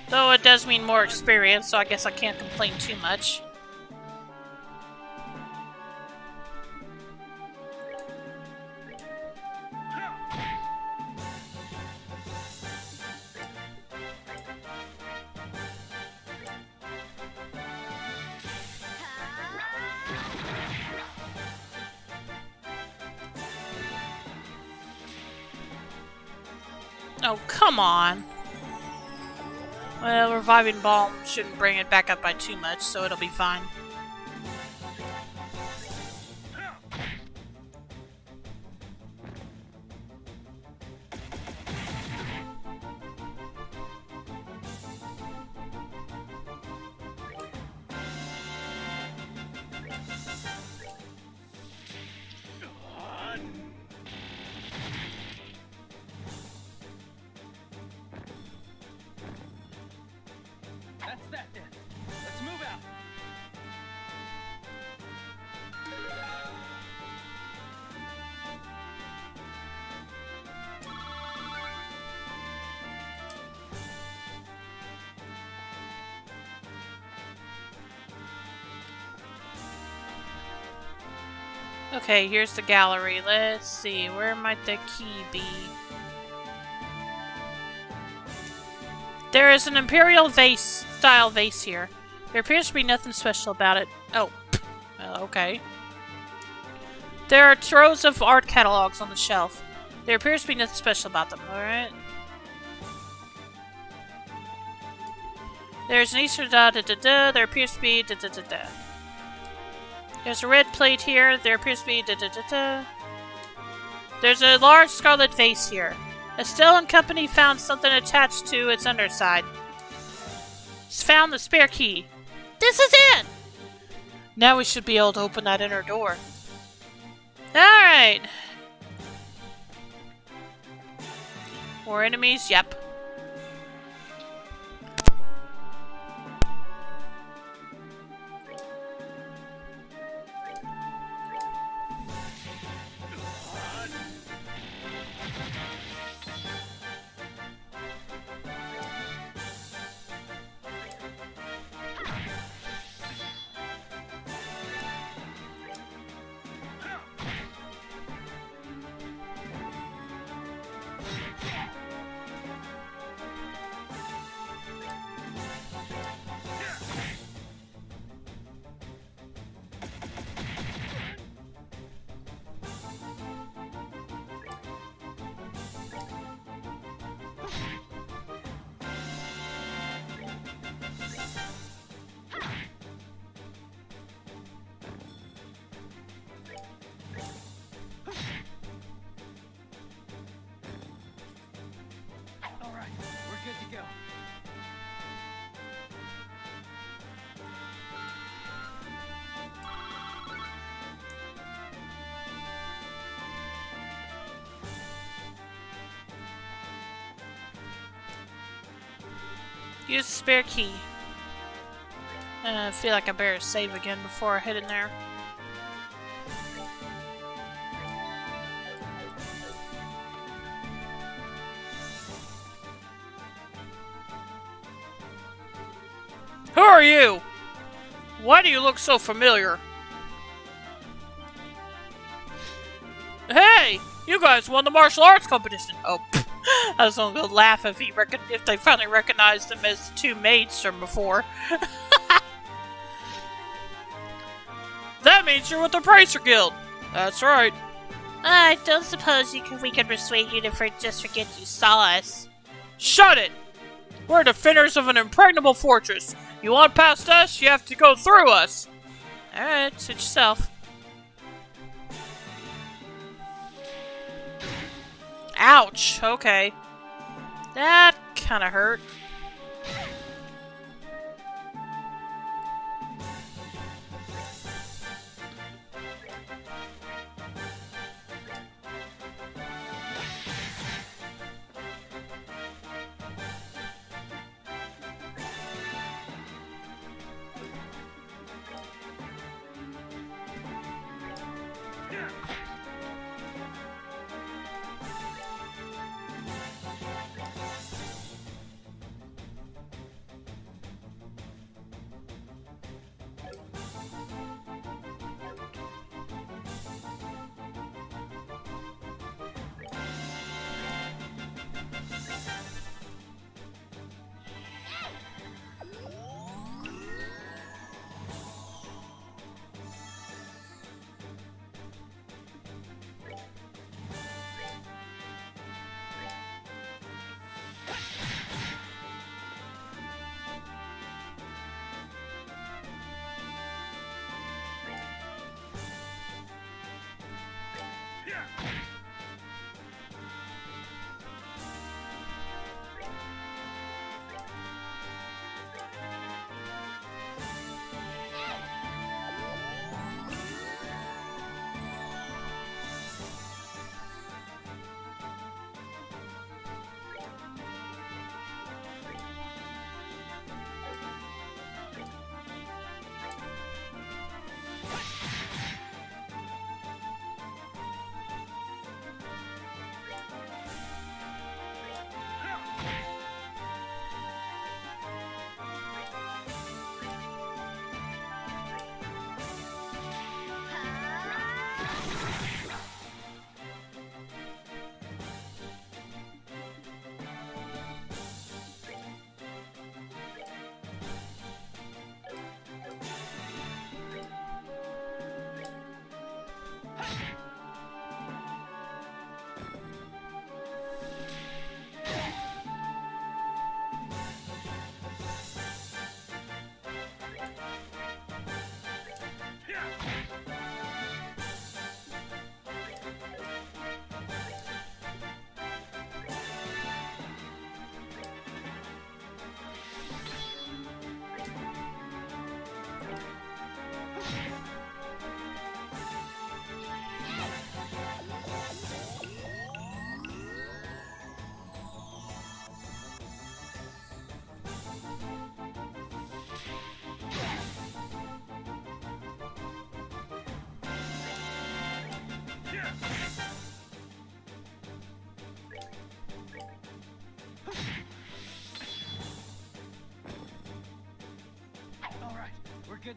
Though it does mean more experience, so I guess I can't complain too much. Oh, come on. Well, Reviving Balm shouldn't bring it back up by too much, so it'll be fine. That's that then. Let's move out. Okay, here's the gallery. Let's see, where might the key be? There is an imperial style vase here. There appears to be nothing special about it. Oh, okay. There are rows of art catalogs on the shelf. There appears to be nothing special about them, alright? There's an Easter da-da-da-da. There appears to be da-da-da-da. There's a red plate here. There appears to be da-da-da-da. There's a large scarlet vase here. Estelle and company found something attached to its underside. It's found the spare key. This is it! Now we should be able to open that inner door. Alright. More enemies? Yep. Alright, we're good to go. Use the spare key. I feel like I better save again before I head in there. Who are you? Why do you look so familiar? Hey! You guys won the martial arts competition! Oh, I was gonna go laugh if they finally recognized them as the two maids from before. That means you're with the Bracer Guild! That's right. I don't suppose we could persuade you to just forget you saw us. Shut it! We're defenders of an impregnable fortress. You want past us, you have to go through us. Alright, suit yourself. Ouch, okay. That kinda hurt.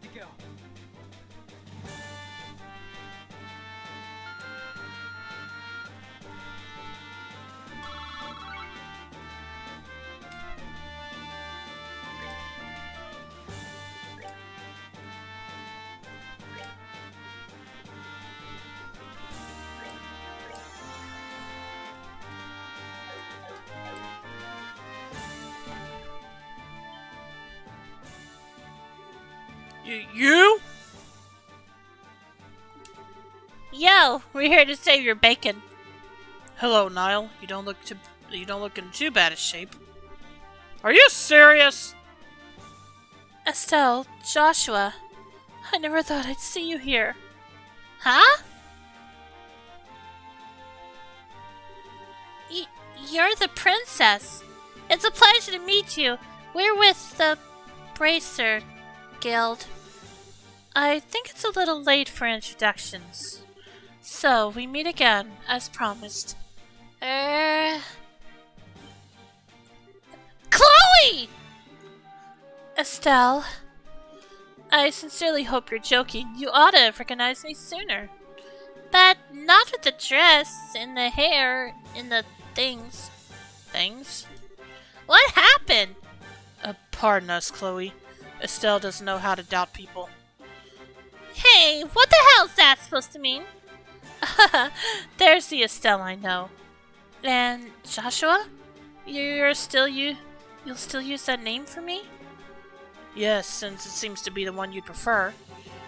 good to go. You? Yo, we're here to save your bacon. Hello, Niall. You don't look in too bad a shape. Are you serious? Estelle, Joshua, I never thought I'd see you here. Huh? You're the princess. It's a pleasure to meet you. We're with the Bracer Guild. I think it's a little late for introductions. So, we meet again, as promised. Chloe! Estelle, I sincerely hope you're joking. You ought to have recognized me sooner. But not with the dress, and the hair, and the things. Things? What happened? Pardon us, Chloe. Estelle doesn't know how to doubt people. Hey, what the hell's that supposed to mean? There's the Estelle I know. And Joshua? You'll still use that name for me? Yes, since it seems to be the one you'd prefer.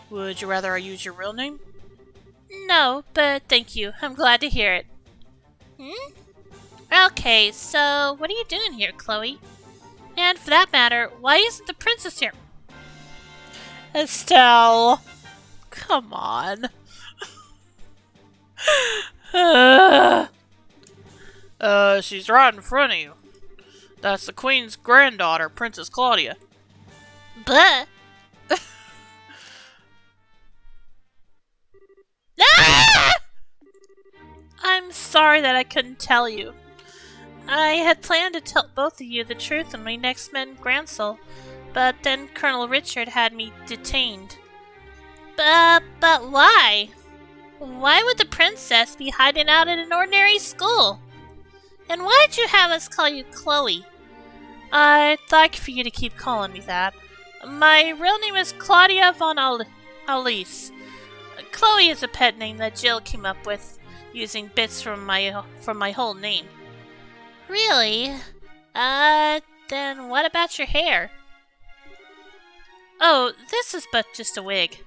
Would you rather I use your real name? No, but thank you. I'm glad to hear it. Okay, so what are you doing here, Chloe? And for that matter, why isn't the princess here? Estelle! Come on. She's right in front of you. That's the Queen's granddaughter, Princess Claudia. But ah! I'm sorry that I couldn't tell you. I had planned to tell both of you the truth when we next met in Gransel, but then Colonel Richard had me detained. But why? Why would the princess be hiding out at an ordinary school? And why did you have us call you Chloe? I'd like for you to keep calling me that. My real name is Claudia von Alice. Chloe is a pet name that Jill came up with, using bits from my whole name. Really? Then what about your hair? Oh, this is but just a wig.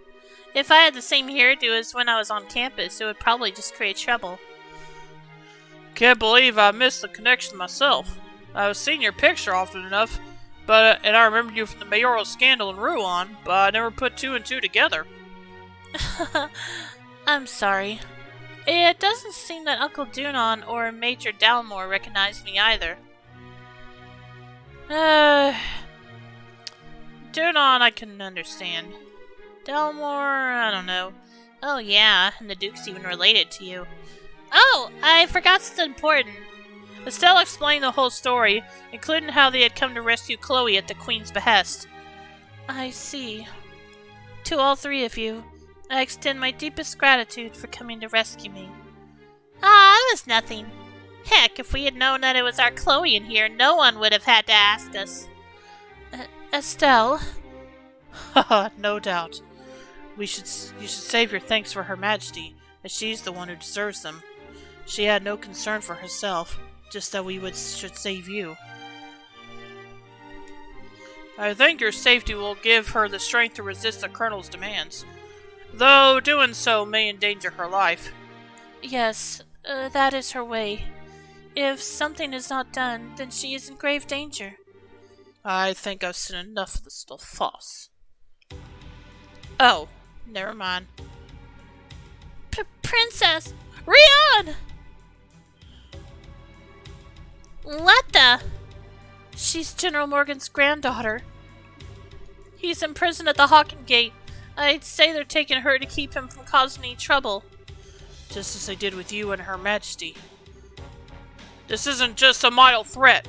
If I had the same hairdo as when I was on campus, it would probably just create trouble. Can't believe I missed the connection myself. I've seen your picture often enough, and I remember you from the mayoral scandal in Rouen, but I never put two and two together. I'm sorry. It doesn't seem that Uncle Dunon or Major Dalmore recognized me either. Dunon I can understand. Dalmore, I don't know. Oh yeah, and the Duke's even related to you. Oh, I forgot something important. Estelle explained the whole story, including how they had come to rescue Chloe at the Queen's behest. I see. To all three of you, I extend my deepest gratitude for coming to rescue me. It was nothing. Heck, if we had known that it was our Chloe in here, no one would have had to ask us. Estelle? Haha, no doubt. You should save your thanks for Her Majesty, as she's the one who deserves them. She had no concern for herself, just that we should save you. I think your safety will give her the strength to resist the Colonel's demands, though doing so may endanger her life. Yes, that is her way. If something is not done, then she is in grave danger. I think I've seen enough of this little fuss. Oh, never mind. Princess! Rion! What the? She's General Morgan's granddaughter. He's in prison at the Hawken Gate. I'd say they're taking her to keep him from causing any trouble. Just as they did with you and Her Majesty. This isn't just a mild threat.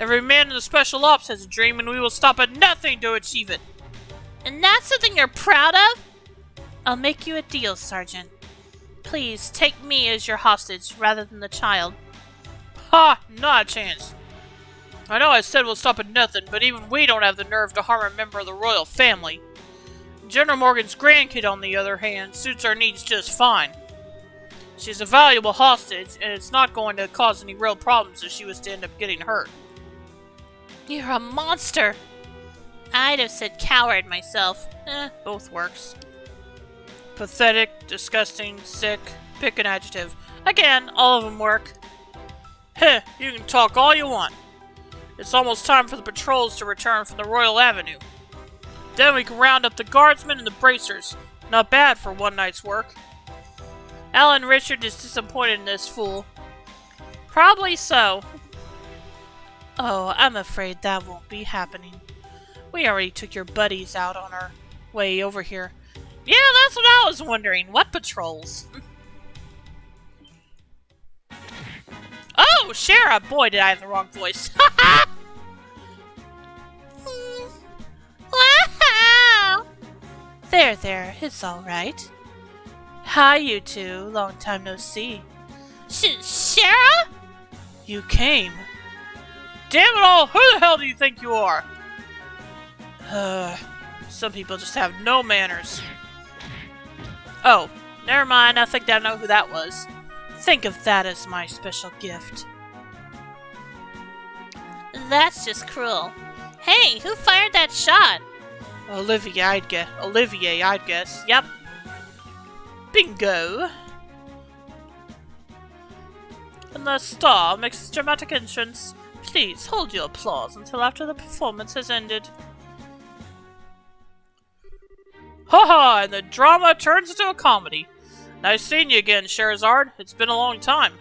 Every man in the Special Ops has a dream, and we will stop at nothing to achieve it. And that's something you're proud of? I'll make you a deal, Sergeant. Please take me as your hostage rather than the child. Ha! Not a chance. I know I said we'll stop at nothing, but even we don't have the nerve to harm a member of the royal family. General Morgan's grandkid, on the other hand, suits our needs just fine. She's a valuable hostage, and it's not going to cause any real problems if she was to end up getting hurt. You're a monster! I'd have said coward myself. Both works. Pathetic, disgusting, sick, pick an adjective. Again, all of them work. Heh, you can talk all you want. It's almost time for the patrols to return from the Royal Avenue. Then we can round up the guardsmen and the bracers. Not bad for one night's work. Alan Richard is disappointed in this fool. Probably so. Oh, I'm afraid that won't be happening. We already took your buddies out on our way over here. Yeah, that's what I was wondering. What patrols? Oh, Shara! Boy, did I have the wrong voice. Wow! There, it's alright. Hi, you two. Long time no see. Shara? You came. Damn it all! Who the hell do you think you are? Some people just have no manners. Oh, never mind. I think I know who that was. Think of that as my special gift. That's just cruel. Hey, who fired that shot? Olivier, I'd guess. Yep. Bingo. And the star makes its dramatic entrance. Please hold your applause until after the performance has ended. Ha! And the drama turns into a comedy. Nice seeing you again, Scheherazade. It's been a long time.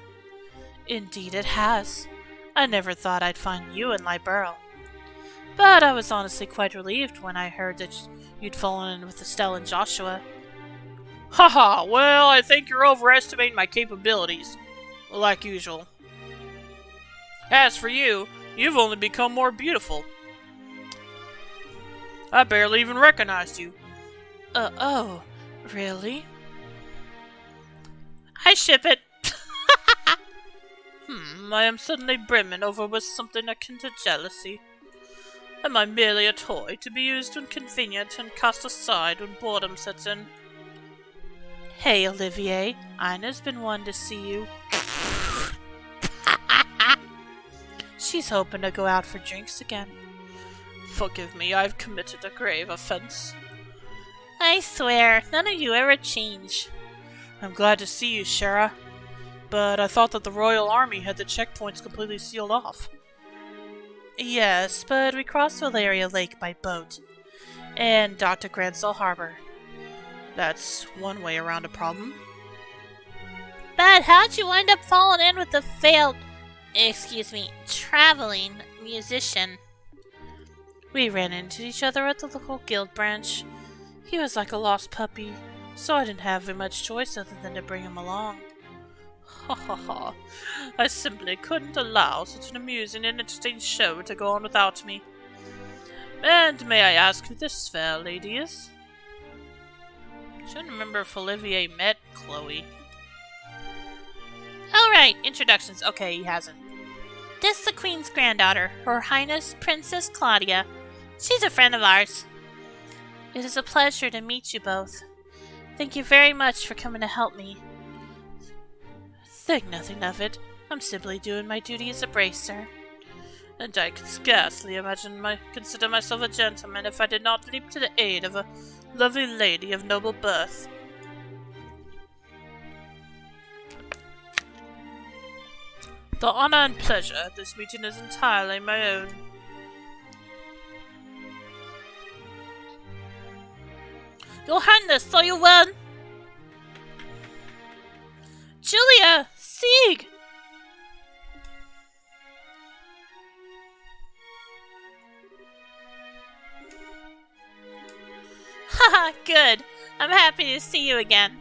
Indeed it has. I never thought I'd find you in Liberl. But I was honestly quite relieved when I heard that you'd fallen in with Estelle and Joshua. Haha, well, I think you're overestimating my capabilities. Like usual. As for you, you've only become more beautiful. I barely even recognized you. Oh, really? I ship it. I am suddenly brimming over with something akin to jealousy. Am I merely a toy to be used when convenient and cast aside when boredom sets in? Hey, Olivier, Ina's been wanting to see you. She's hoping to go out for drinks again. Forgive me, I've committed a grave offense. I swear, none of you ever change. I'm glad to see you, Shara. But I thought that the Royal Army had the checkpoints completely sealed off. Yes, but we crossed Valeria Lake by boat. And Dr. Gransell Harbor. That's one way around a problem. But how'd you wind up falling in with the traveling musician? We ran into each other at the local guild branch. He was like a lost puppy, so I didn't have much choice other than to bring him along. Ha ha ha. I simply couldn't allow such an amusing and interesting show to go on without me. And may I ask who this fair lady is? Shouldn't remember if Olivier met Chloe. Alright, introductions. Okay, he hasn't. This is the Queen's granddaughter, Her Highness Princess Claudia. She's a friend of ours. It is a pleasure to meet you both. Thank you very much for coming to help me. Think nothing of it. I'm simply doing my duty as a bracer. And I could scarcely consider myself a gentleman if I did not leap to the aid of a lovely lady of noble birth. The honor and pleasure at this meeting is entirely my own. Your Highness, so you won! Julia! Sieg! Haha, good. I'm happy to see you again.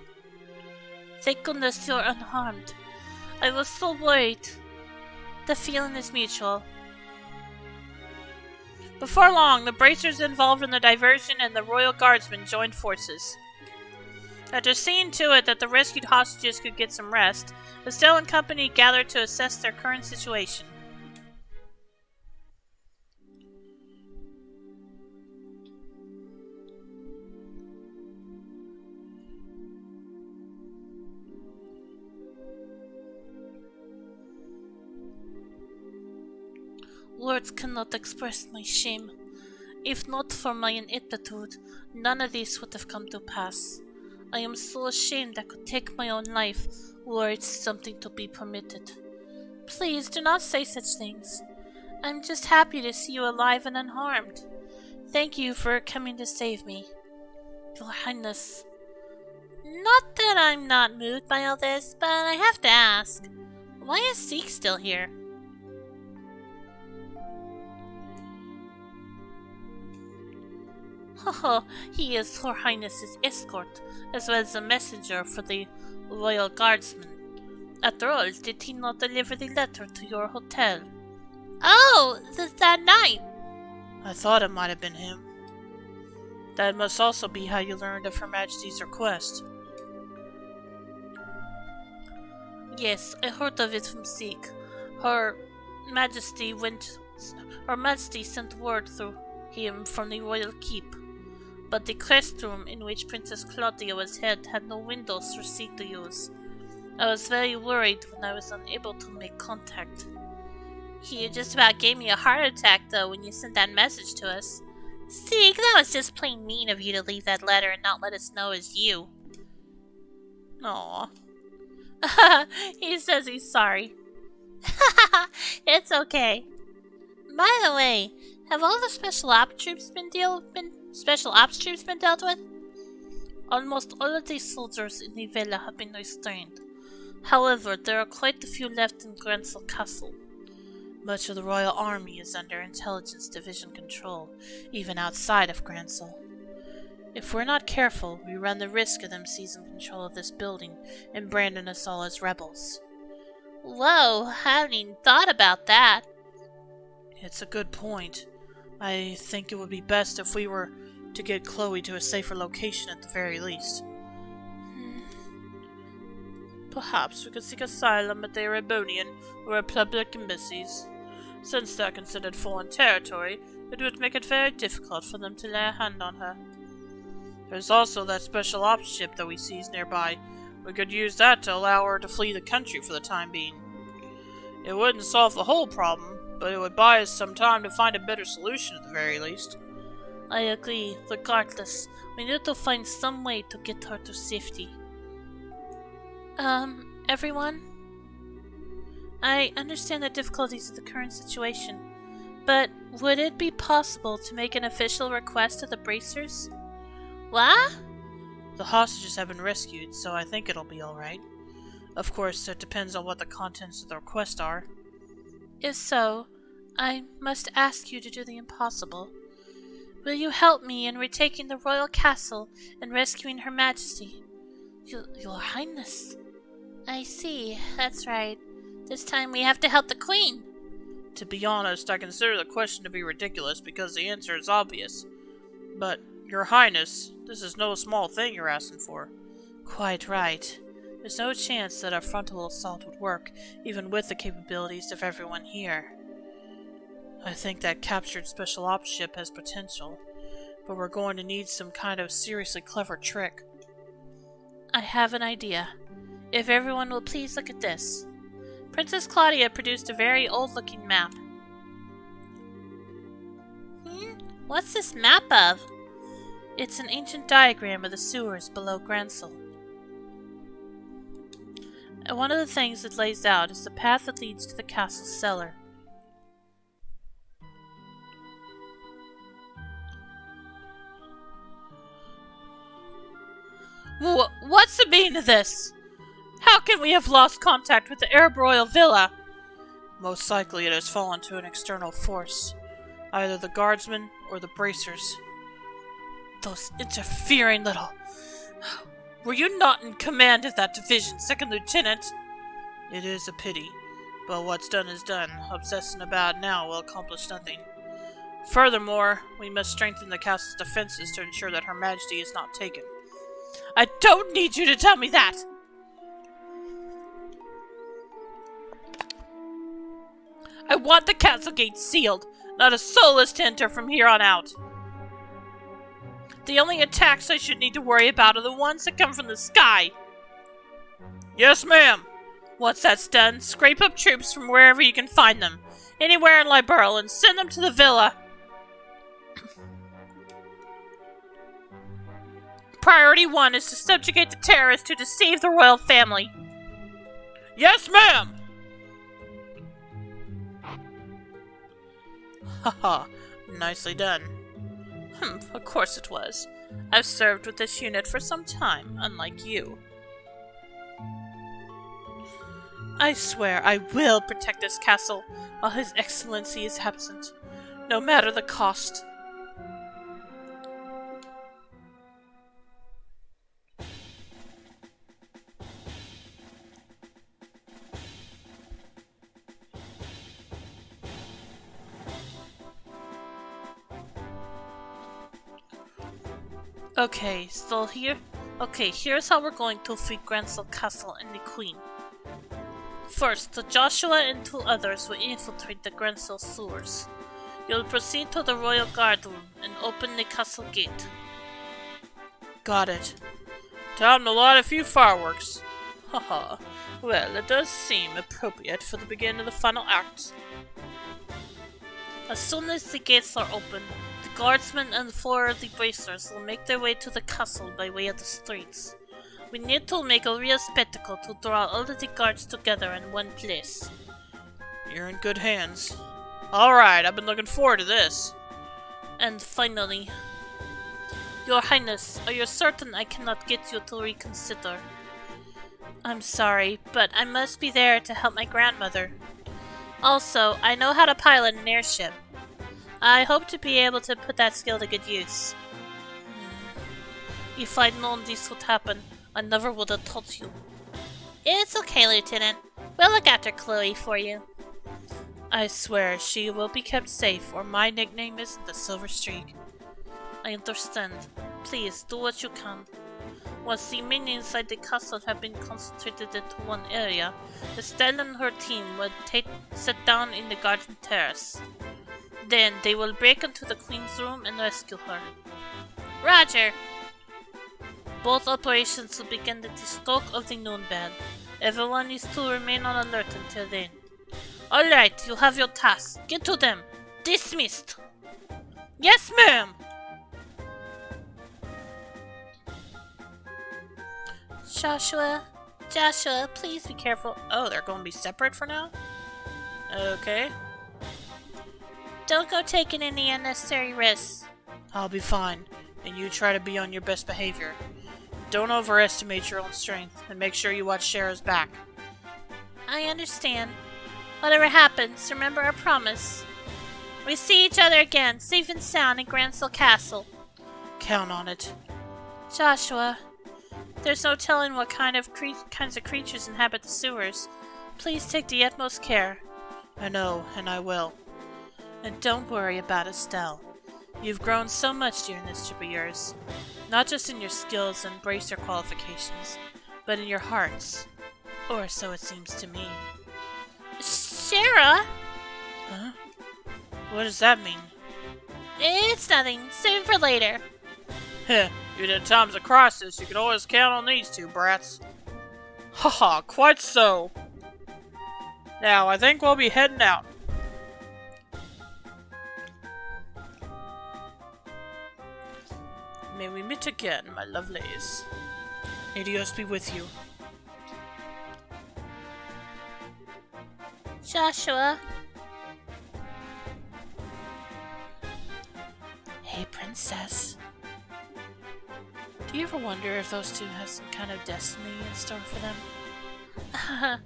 Thank goodness you're unharmed. I was so worried. The feeling is mutual. Before long, the bracers involved in the diversion and the Royal Guardsmen joined forces. After seeing to it that the rescued hostages could get some rest, Estelle and company gathered to assess their current situation. Words cannot express my shame. If not for my ineptitude, none of this would have come to pass. I am so ashamed I could take my own life, were it something to be permitted. Please do not say such things. I'm just happy to see you alive and unharmed. Thank you for coming to save me. Your Highness. Not that I'm not moved by all this, but I have to ask, why is Zeke still here? Oh, he is Her Highness's escort, as well as a messenger for the Royal Guardsmen. After all, did he not deliver the letter to your hotel? Oh, that night! I thought it might have been him. That must also be how you learned of Her Majesty's request. Yes, I heard of it from Zeke. Her Majesty sent word through him from the royal keep. But the crest room in which Princess Claudia was held had no windows for Zeke to use. I was very worried when I was unable to make contact. You just about gave me a heart attack, though, when you sent that message to us. Zeke, that was just plain mean of you to leave that letter and not let us know it was you. Aww. He says he's sorry. It's okay. By the way, have all the special ops troops been dealt with? Almost all of the soldiers in the villa have been restrained. However, there are quite a few left in Grancel Castle. Much of the Royal Army is under Intelligence Division control, even outside of Grancel. If we're not careful, we run the risk of them seizing control of this building and branding us all as rebels. Whoa, I haven't even thought about that. It's a good point. I think it would be best if we were to get Chloe to a safer location at the very least. Perhaps we could seek asylum at the Erebonian or Republic embassies. Since they're considered foreign territory, it would make it very difficult for them to lay a hand on her. There's also that special ops ship that we seized nearby. We could use that to allow her to flee the country for the time being. It wouldn't solve the whole problem, but it would buy us some time to find a better solution at the very least. I agree. Regardless, we need to find some way to get her to safety. Everyone? I understand the difficulties of the current situation, but would it be possible to make an official request to the bracers? What? The hostages have been rescued, so I think it'll be alright. Of course, it depends on what the contents of the request are. If so, I must ask you to do the impossible. Will you help me in retaking the royal castle and rescuing Her Majesty? Your Highness. I see, that's right. This time we have to help the Queen. To be honest, I consider the question to be ridiculous because the answer is obvious. But, Your Highness, this is no small thing you're asking for. Quite right. There's no chance that a frontal assault would work, even with the capabilities of everyone here. I think that captured special ops ship has potential, but we're going to need some kind of seriously clever trick. I have an idea. If everyone will please look at this. Princess Claudia produced a very old-looking map. What's this map of? It's an ancient diagram of the sewers below Grancel. And one of the things it lays out is the path that leads to the castle's cellar. What's the meaning of this? How can we have lost contact with the Arab Royal Villa? Most likely it has fallen to an external force. Either the guardsmen or the bracers. Those interfering little... Were you not in command of that division, Second Lieutenant? It is a pity, but what's done is done. Obsessing about now will accomplish nothing. Furthermore, we must strengthen the castle's defenses to ensure that Her Majesty is not taken. I don't need you to tell me that! I want the castle gate sealed. Not a soul is to enter from here on out. The only attacks I should need to worry about are the ones that come from the sky. Yes, ma'am. Once that's done, scrape up troops from wherever you can find them, anywhere in Liberl, and send them to the villa. Priority 1 is to subjugate the terrorists to deceive the royal family. Yes, ma'am! Haha, nicely done. Of course it was. I've served with this unit for some time, unlike you. I swear I will protect this castle while His Excellency is absent, no matter the cost. Okay, still here? Okay, here's how we're going to free Grancel Castle and the Queen. First, Joshua and 2 others will infiltrate the Grancel sewers. You'll proceed to the Royal Guard room and open the castle gate. Got it. Time to light a few fireworks. Haha. Well, it does seem appropriate for the beginning of the final act. As soon as the gates are open, the guardsmen and 4 of the bracers will make their way to the castle by way of the streets. We need to make a real spectacle to draw all of the guards together in one place. You're in good hands. Alright, I've been looking forward to this. And finally, Your Highness, are you certain I cannot get you to reconsider? I'm sorry, but I must be there to help my grandmother. Also, I know how to pilot an airship. I hope to be able to put that skill to good use. If I'd known this would happen, I never would have told you. It's okay, Lieutenant. We'll look after Chloe for you. I swear she will be kept safe, or my nickname isn't the Silver Streak. I understand. Please, do what you can. Once the men inside the castle have been concentrated into one area, Estelle and her team will sit down in the garden terrace. Then they will break into the Queen's room and rescue her. Roger! Both operations will begin at the stroke of the noon bell. Everyone is to remain on alert until then. Alright, you have your task. Get to them. Dismissed. Yes, ma'am! Joshua, please be careful. Oh, they're going to be separate for now? Okay. Don't go taking any unnecessary risks. I'll be fine, and you try to be on your best behavior. Don't overestimate your own strength, and make sure you watch Shara's back. I understand. Whatever happens, remember our promise. We see each other again, safe and sound in Grancel Castle. Count on it. Joshua, there's no telling what kinds of creatures inhabit the sewers. Please take the utmost care. I know, and I will. And don't worry about Estelle. You've grown so much during this trip of yours. Not just in your skills and bracer qualifications, but in your hearts. Or so it seems to me. Shara? Huh? What does that mean? It's nothing. Save it for later. Heh, even in times of crisis, you can always count on these 2 brats. Haha, quite so. Now, I think we'll be heading out. May we meet again, my lovelies. May Dios be with you. Joshua. Hey, princess. Do you ever wonder if those 2 have some kind of destiny in store for them?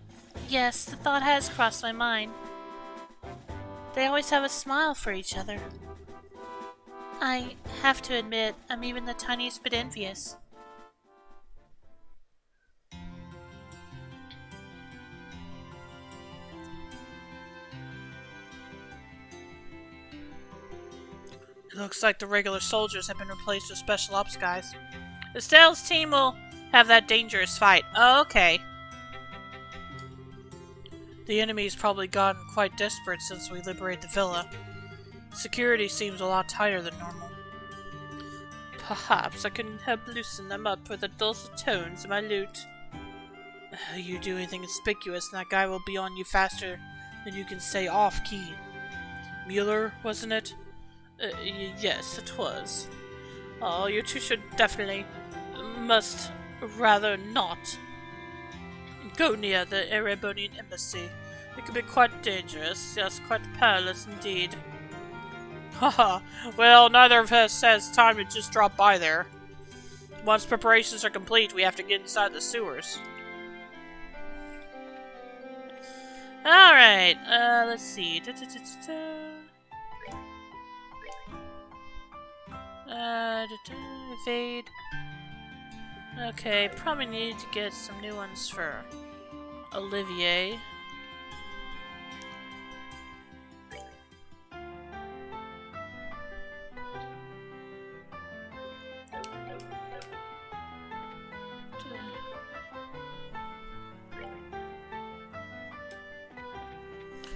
Yes, the thought has crossed my mind. They always have a smile for each other. I have to admit, I'm even the tiniest bit envious. Looks like the regular soldiers have been replaced with special ops guys. Estelle's team will have that dangerous fight. Oh, okay. The enemy's probably gotten quite desperate since we liberated the villa. Security seems a lot tighter than normal. Perhaps I can help loosen them up with the dulcet tones of my lute. You do anything conspicuous and that guy will be on you faster than you can say off-key. Mueller, wasn't it? Yes, it was. Oh, you two should definitely, must rather not go near the Erebonian embassy. It could be quite dangerous, yes, quite perilous indeed. Haha, well, neither of us has time to just drop by there. Once preparations are complete, we have to get inside the sewers. Alright, let's see. Evade. Okay, probably need to get some new ones for Olivier.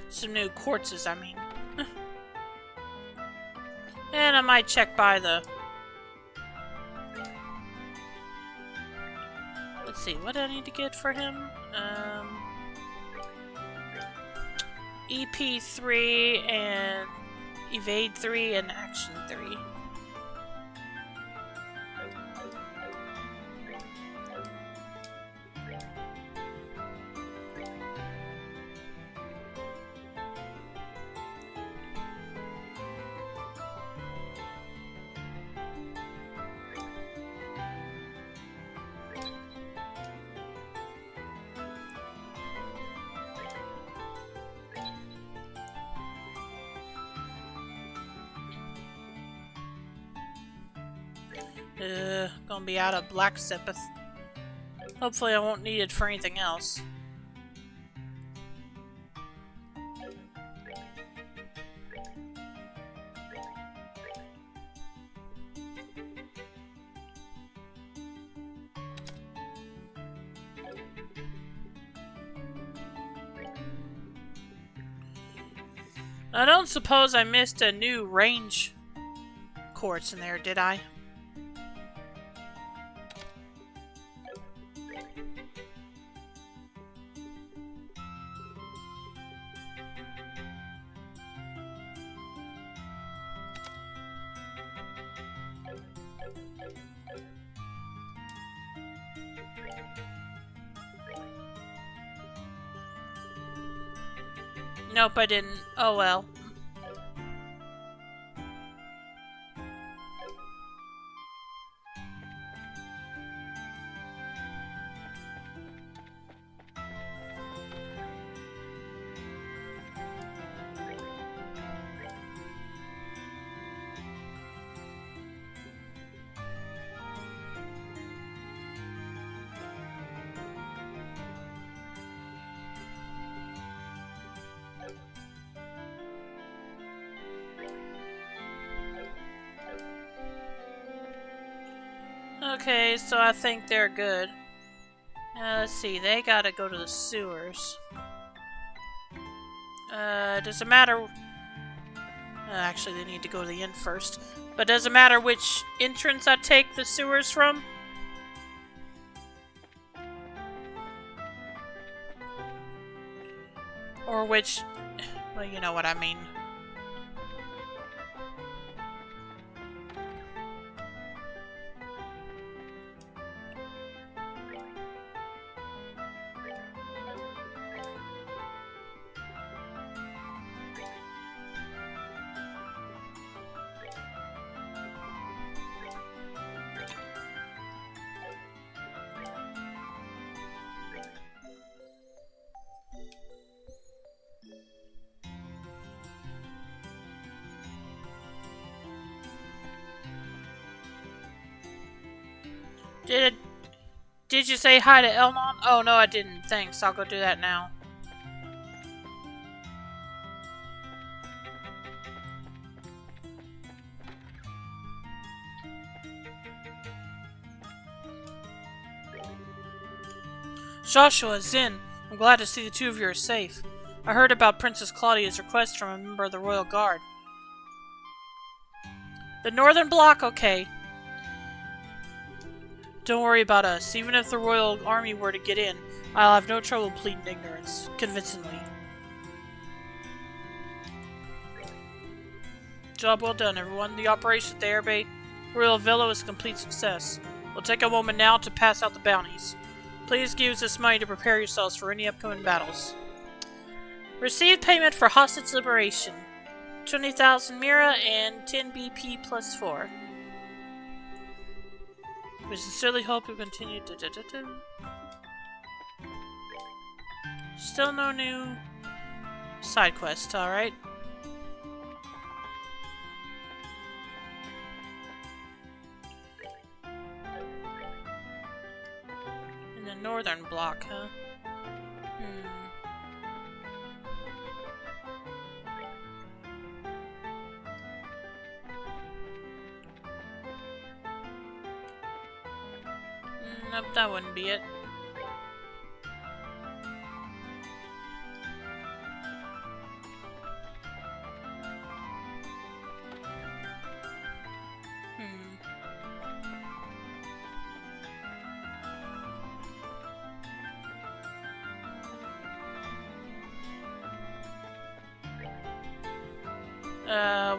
Some new quartzes, I mean. And I might check by the... Let's see, what do I need to get for him? EP 3 and Evade 3 and Action 3. Gonna be out of Black Sepith. Hopefully I won't need it for anything else. I don't suppose I missed a new range quartz in there, did I? Nope, I didn't. Oh well. Okay, so I think they're good. Let's see, they gotta go to the sewers. Does it matter? Actually, they need to go to the inn first. But does it matter which entrance I take the sewers from? Or which... Well, you know what I mean. Did you say hi to Elmon? Oh no, I didn't. Thanks. I'll go do that now. Joshua, Zin, I'm glad to see the two of you are safe. I heard about Princess Claudia's request from a member of the Royal Guard. The Northern Bloc, okay. Don't worry about us. Even if the Royal Army were to get in, I'll have no trouble pleading ignorance, convincingly. Job well done, everyone. The operation at the Airbay Royal Villa was a complete success. We'll take a moment now to pass out the bounties. Please use this money to prepare yourselves for any upcoming battles. Receive payment for hostage liberation. 20,000 Mira and 10 BP plus 4. We sincerely hope you continue to... Still no new side quests, alright. In the Northern Bloc, huh? Nope, that wouldn't be it.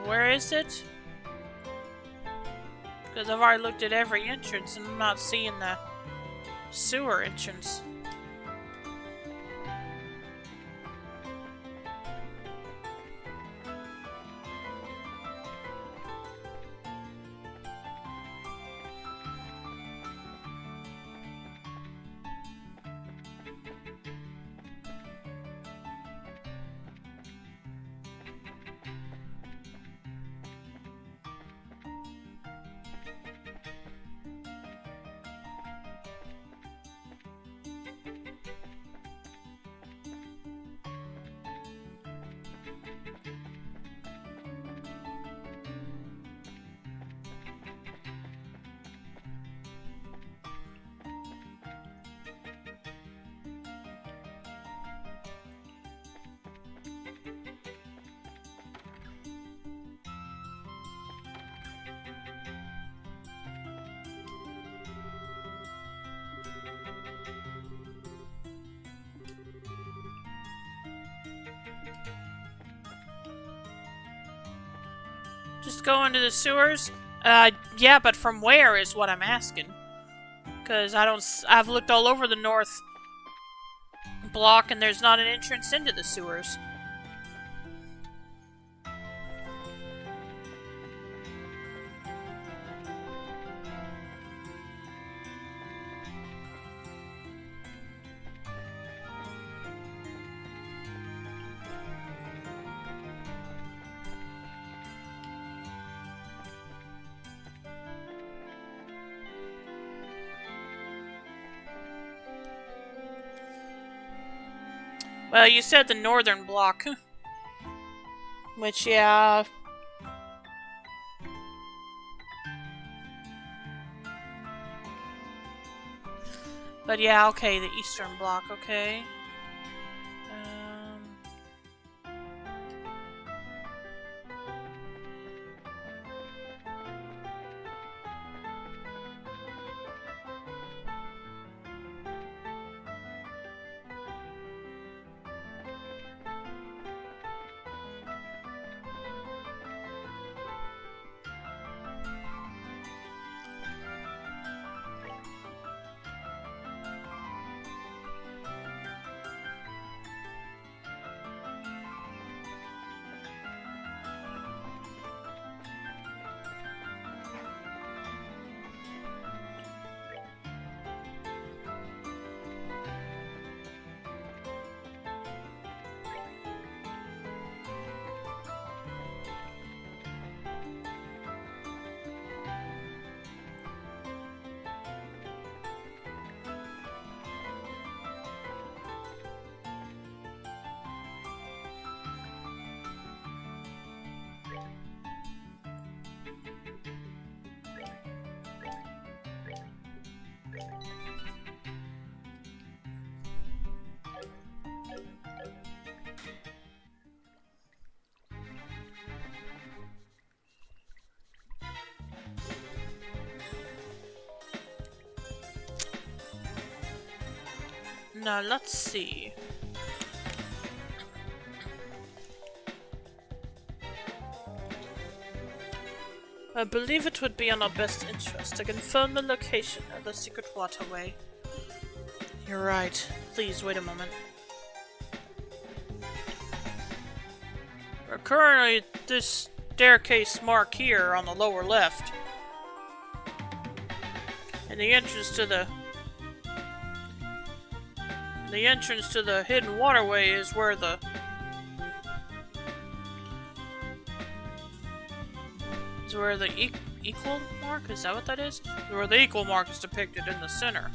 Where is it? Because I've already looked at every entrance and I'm not seeing the sewer entrance. Just go into the sewers? Yeah, but from where is what I'm asking. Because I've looked all over the North Block and there's not an entrance into the sewers. Well, you said the Northern Block. Which, yeah... But yeah, okay, the Eastern Block, okay. Now let's see. I believe it would be in our best interest to confirm the location of the secret waterway. You're right. Please wait a moment. We're currently at this staircase mark here on the lower left. And the entrance to the hidden waterway is where the equal mark, is that what that is? Where the equal mark is depicted in the center.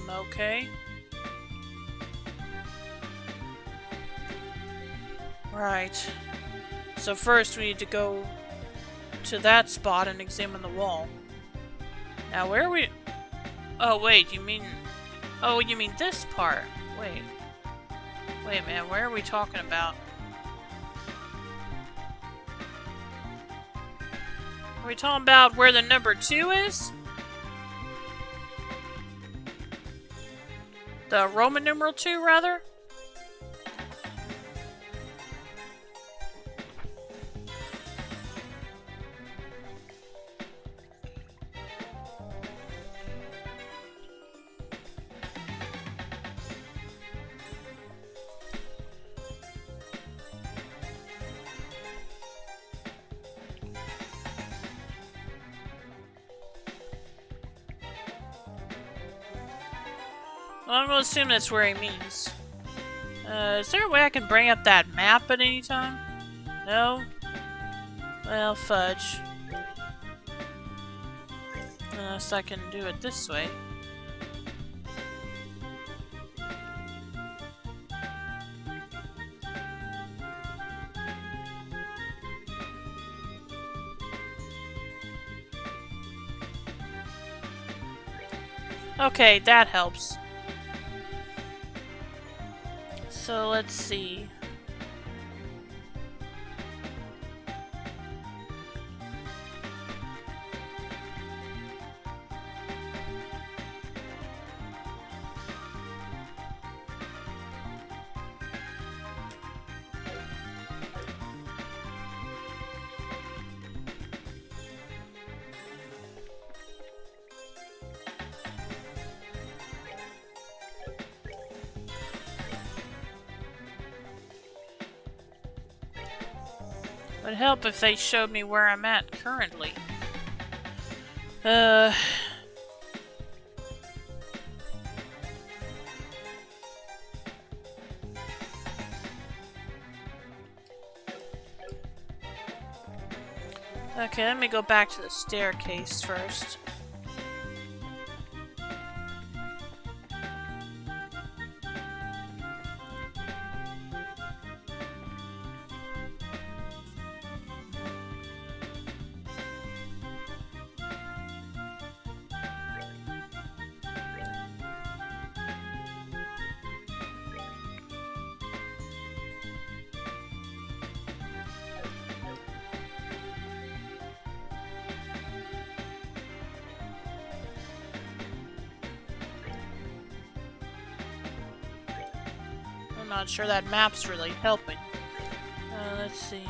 Okay. Right. So first we need to go to that spot and examine the wall. Now where are we? Oh wait, you mean this part? Wait a minute, where are we talking about? Are we talking about where the number 2 is? The Roman numeral 2, rather? Well, I'm gonna assume that's where he means. Is there a way I can bring up that map at any time? No? Well, fudge. Unless I can do it this way. Okay, that helps. So let's see. Would help if they showed me where I'm at currently. Okay, let me go back to the staircase first. I'm not sure that map's really helping. Let's see.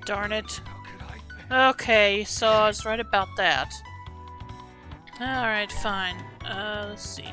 Darn it. How could I? Okay, so I was right about that. Alright, fine. Let's see.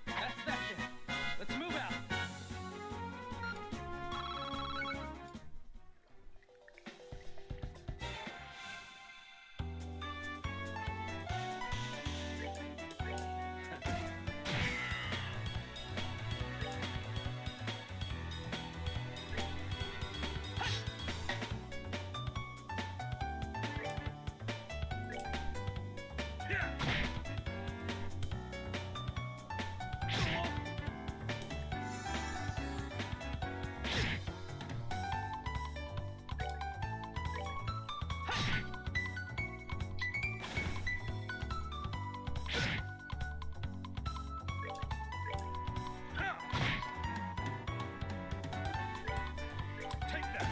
That's that then. Let's move out. Take that.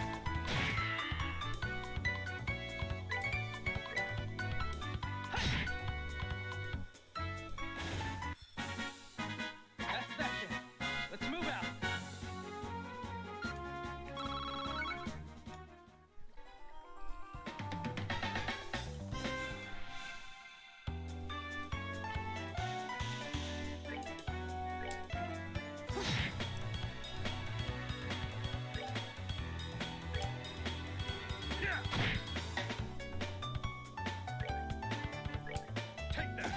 That's that then. Let's move out. Take that.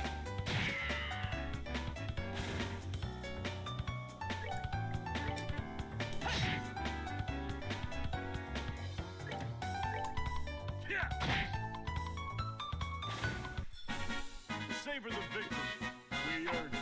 Savor the victory. We earned it.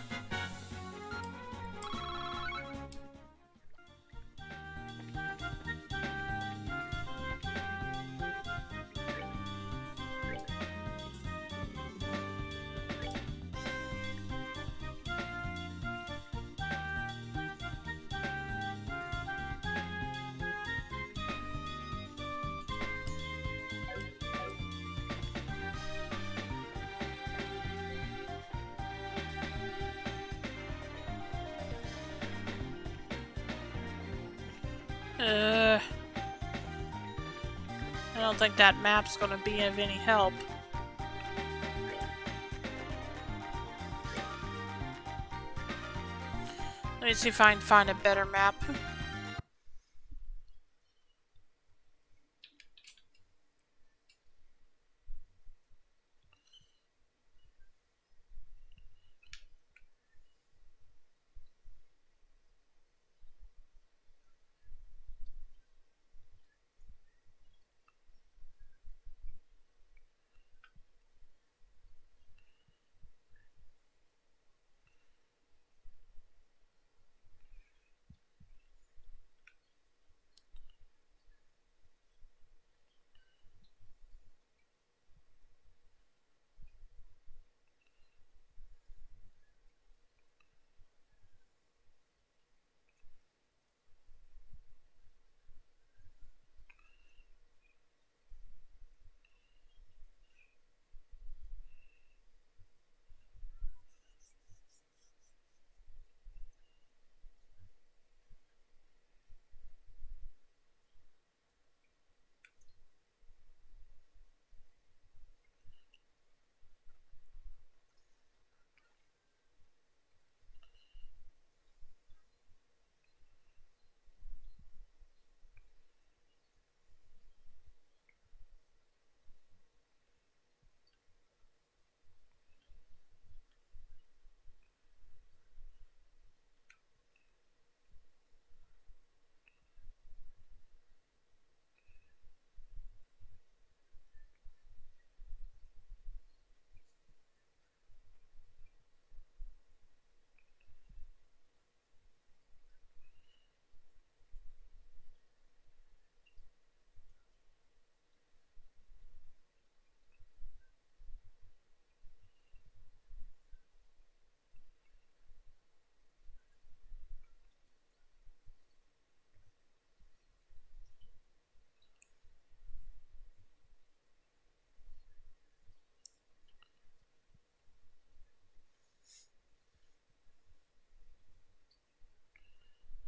I don't think that map's gonna be of any help. Let me see if I can find a better map.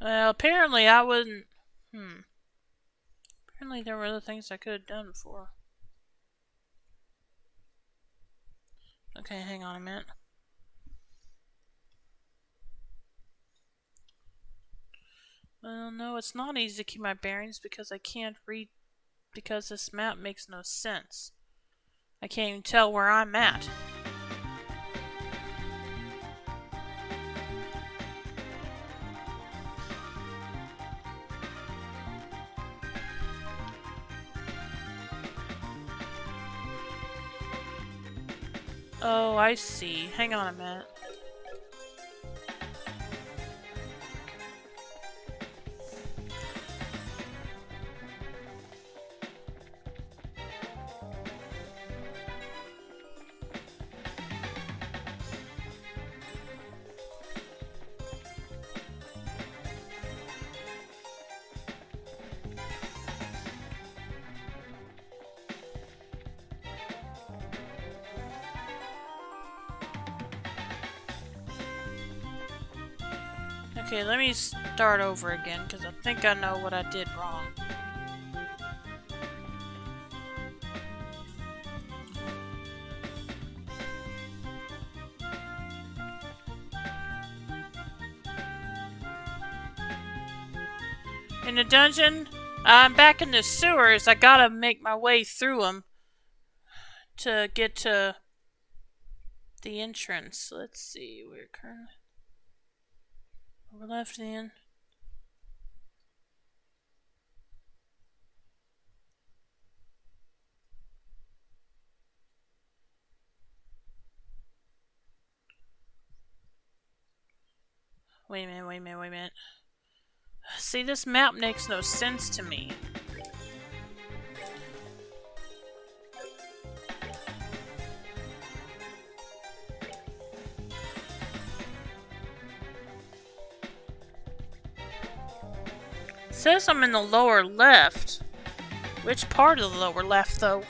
Well, apparently I wouldn't... Apparently there were other things I could have done before. Okay, hang on a minute. Well, no, it's not easy to keep my bearings because I can't read... Because this map makes no sense. I can't even tell where I'm at. Oh, I see. Hang on a minute. Okay, let me start over again, because I think I know what I did wrong. In the dungeon, I'm back in the sewers. I gotta make my way through them to get to the entrance. Let's see, we're currently... We're left in. Wait a minute. See, this map makes no sense to me. It says I'm in the lower left. Which part of the lower left, though?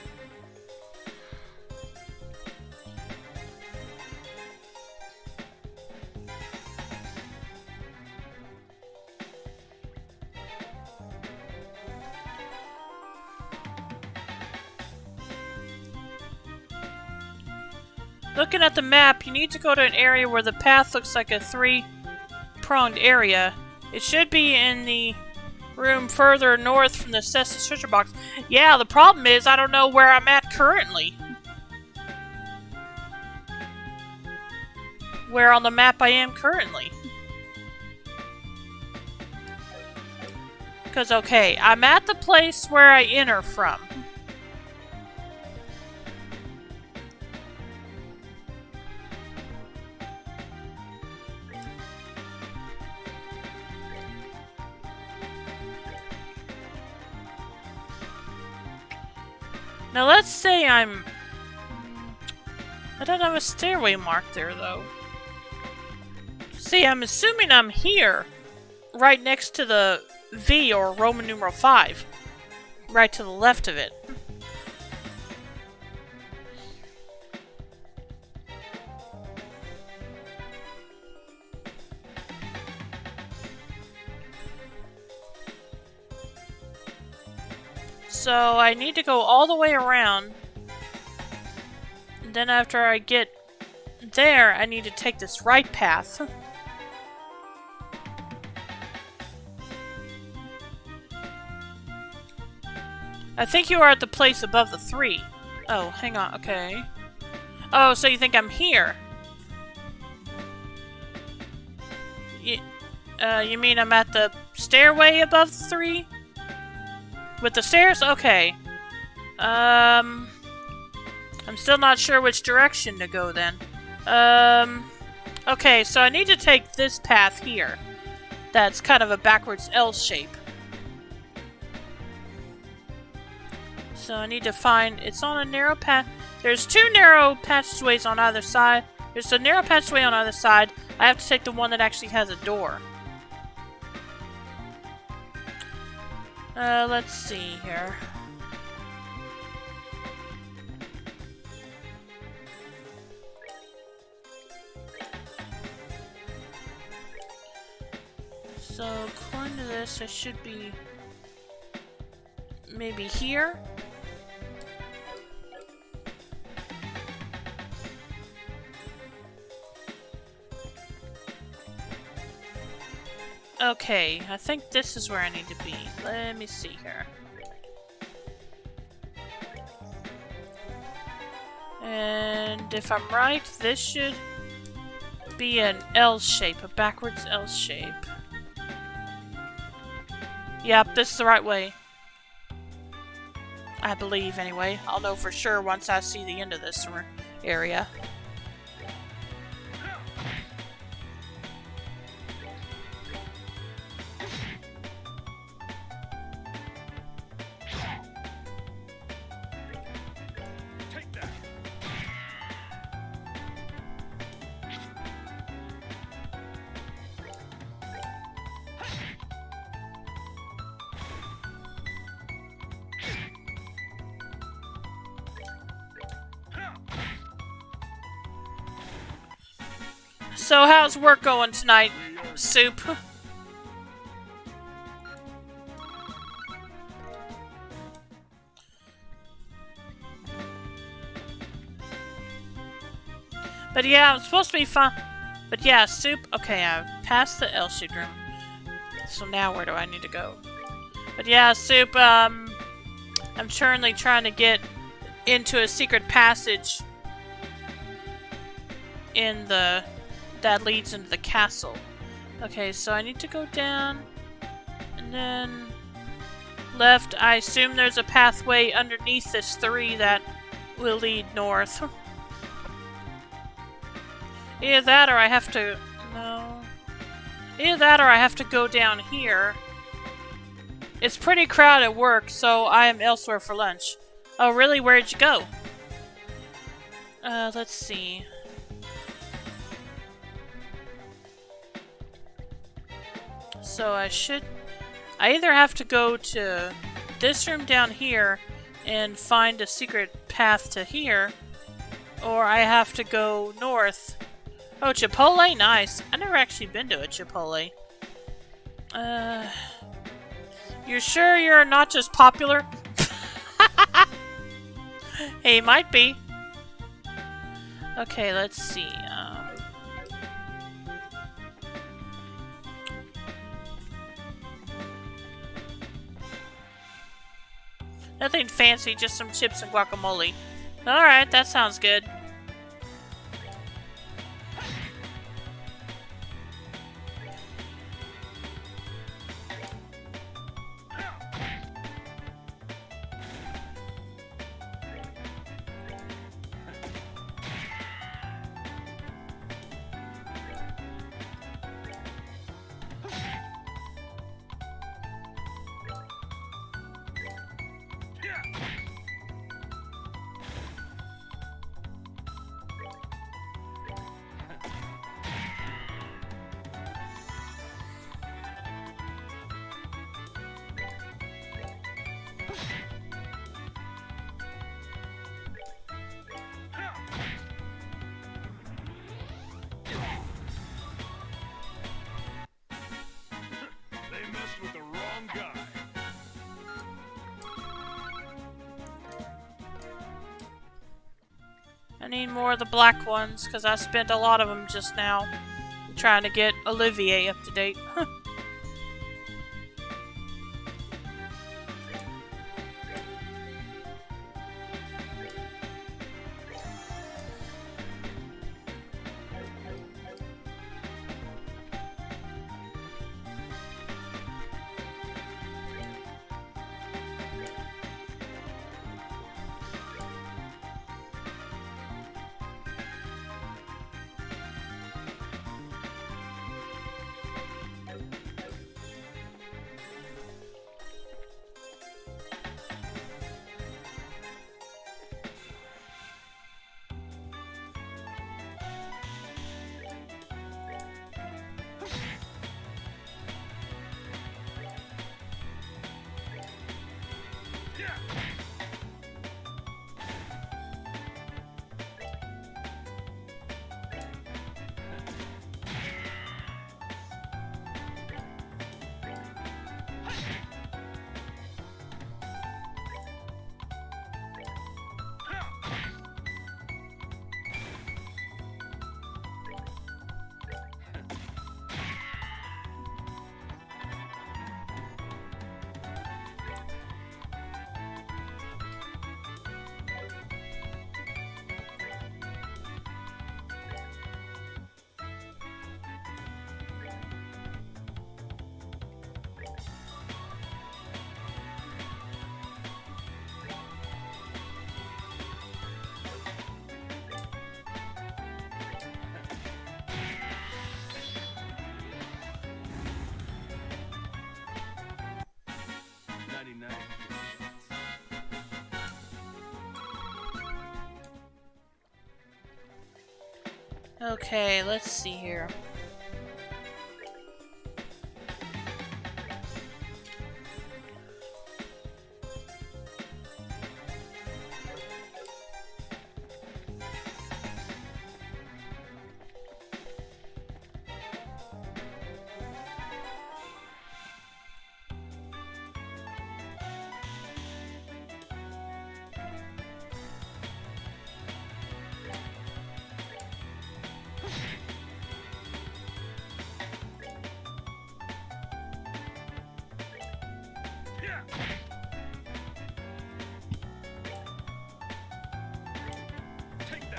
Looking at the map, you need to go to an area where the path looks like a three-pronged area. It should be in the room further north from the Cestus treasure box. Yeah, the problem is I don't know where I'm at currently. Where on the map I am currently. Because, okay, I'm at the place where I enter from. Now let's say I don't have a stairway marked there, though. See, I'm assuming I'm here, right next to the V, or Roman numeral 5. Right to the left of it. So I need to go all the way around. And then after I get there, I need to take this right path. I think you are at the place above the 3. Oh, hang on, okay. Oh, so you think I'm here? You mean I'm at the stairway above the 3? With the stairs? Okay. I'm still not sure which direction to go then. Okay, so I need to take this path here. That's kind of a backwards L shape. So I need to find... It's on a narrow path. There's 2 narrow passageways on either side. There's a narrow passageway on either side. I have to take the one that actually has a door. Let's see here. So, according to this, I should be maybe here. Okay, I think this is where I need to be. Let me see here. And if I'm right, this should be an L shape, a backwards L shape. Yep, this is the right way. I believe, anyway. I'll know for sure once I see the end of this area. Take that. So how's work going tonight, Soup? But yeah, I'm supposed to be fine. But yeah, Soup. Okay, I passed the L-shaped room. So now where do I need to go? But yeah, Soup. I'm currently trying to get into a secret passage in the that leads into the castle. Okay, so I need to go down and then left. I assume there's a pathway underneath this 3 that will lead north. Either that or I have to... No. Either that or I have to go down here. It's pretty crowded at work, so I am elsewhere for lunch. Oh, really? Where'd you go? Let's see. So I either have to go to this room down here and find a secret path to here, or I have to go north. Oh, Chipotle? Nice. I've never actually been to a Chipotle. You're sure you're not just popular? Hey, might be. Okay, let's see. Nothing fancy, just some chips and guacamole. Alright, that sounds good. With the wrong guy. I need more of the black ones, because I spent a lot of them just now trying to get Olivier up to date. Okay, let's see here. Take that.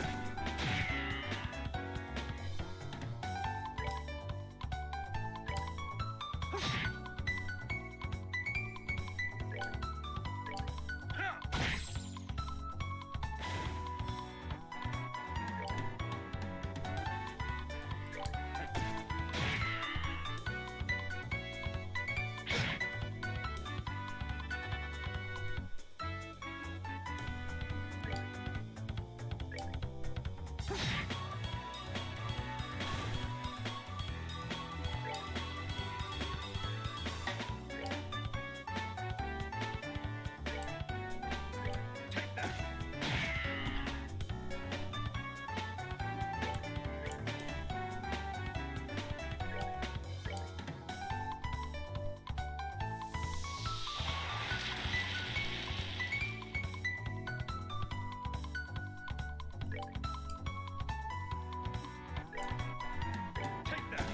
Take that. Take that.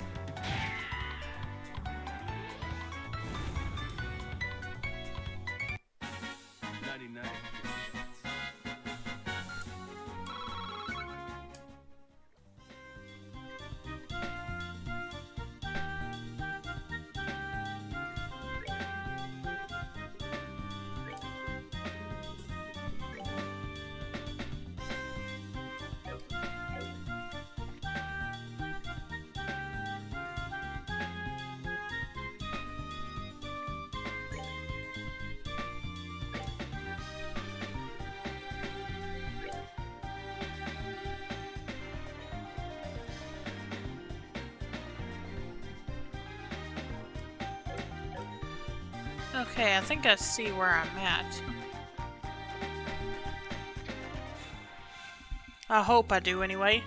Okay, I think I see where I'm at. I hope I do anyway.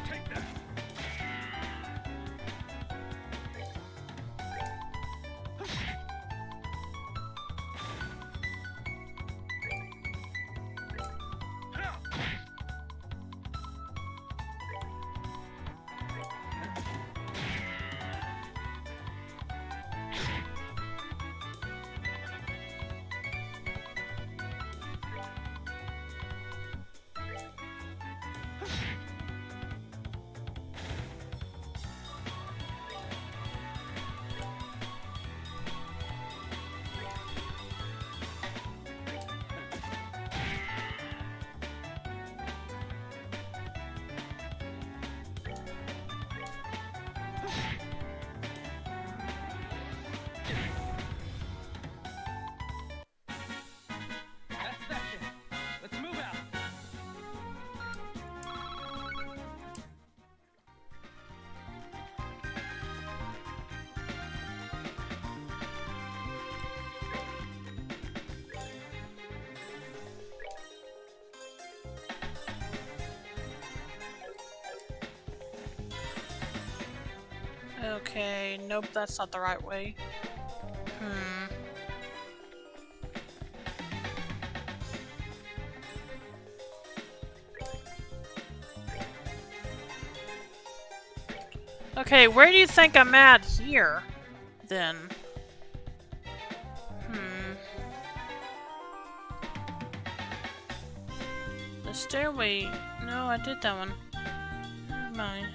Take that. That's that then. Let's move out. Okay, nope, that's not the right way. Okay, where do you think I'm at here, then? The stairway... No, I did that one. Never mind.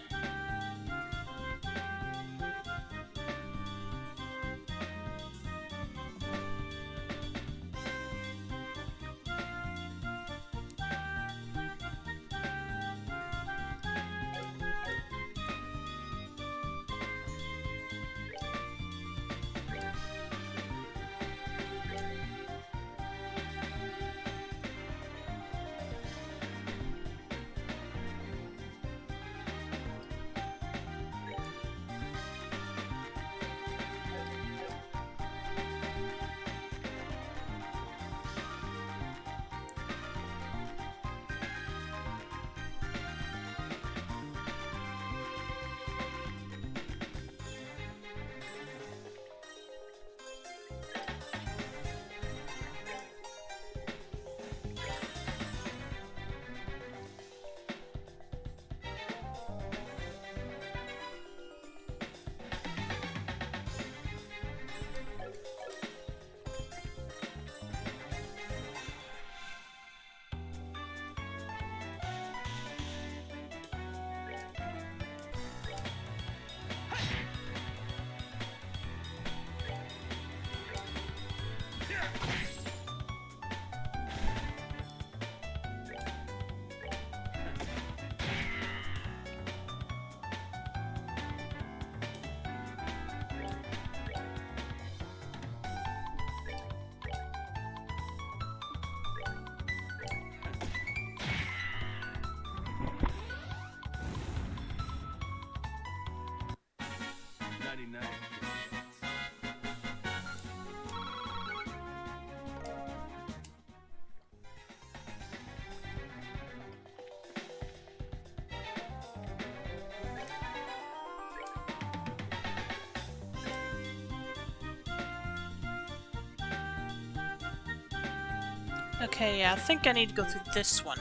Okay, yeah, I think I need to go through this one.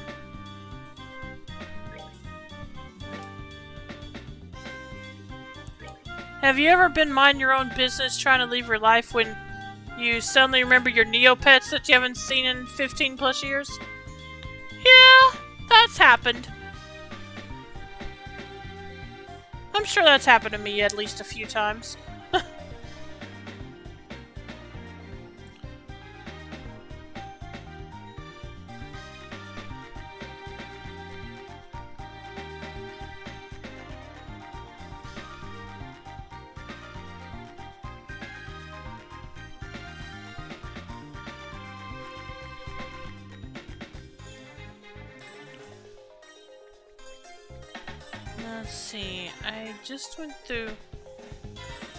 Have you ever been mind your own business trying to leave your life when you suddenly remember your Neopets that you haven't seen in 15 plus years? Yeah, that's happened. I'm sure that's happened to me at least a few times. Let's see, I just went through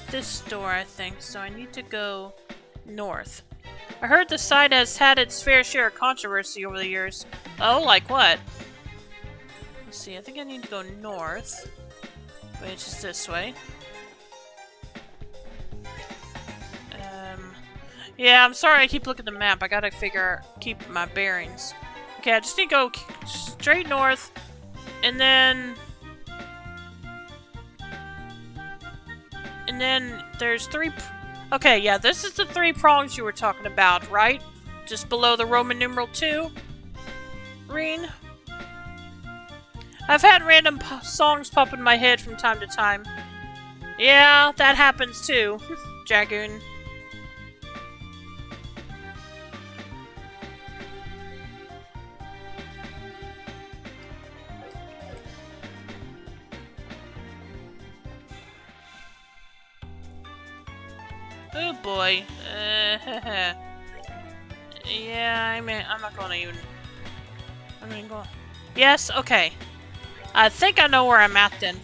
this door, I think, so I need to go north. I heard the site has had its fair share of controversy over the years. Oh, like what? Let's see, I think I need to go north, which is this way. Yeah, I'm sorry I keep looking at the map. I gotta keep my bearings. Okay, I just need to go straight north, and then there's three... Okay, yeah, this is the 3 prongs you were talking about, right? Just below the Roman numeral 2? Reen? I've had random songs pop in my head from time to time. Yeah, that happens too. Dragoon. Oh boy. Yeah, I'm not gonna even... I'm gonna go... Yes, okay. I think I know where I'm at then.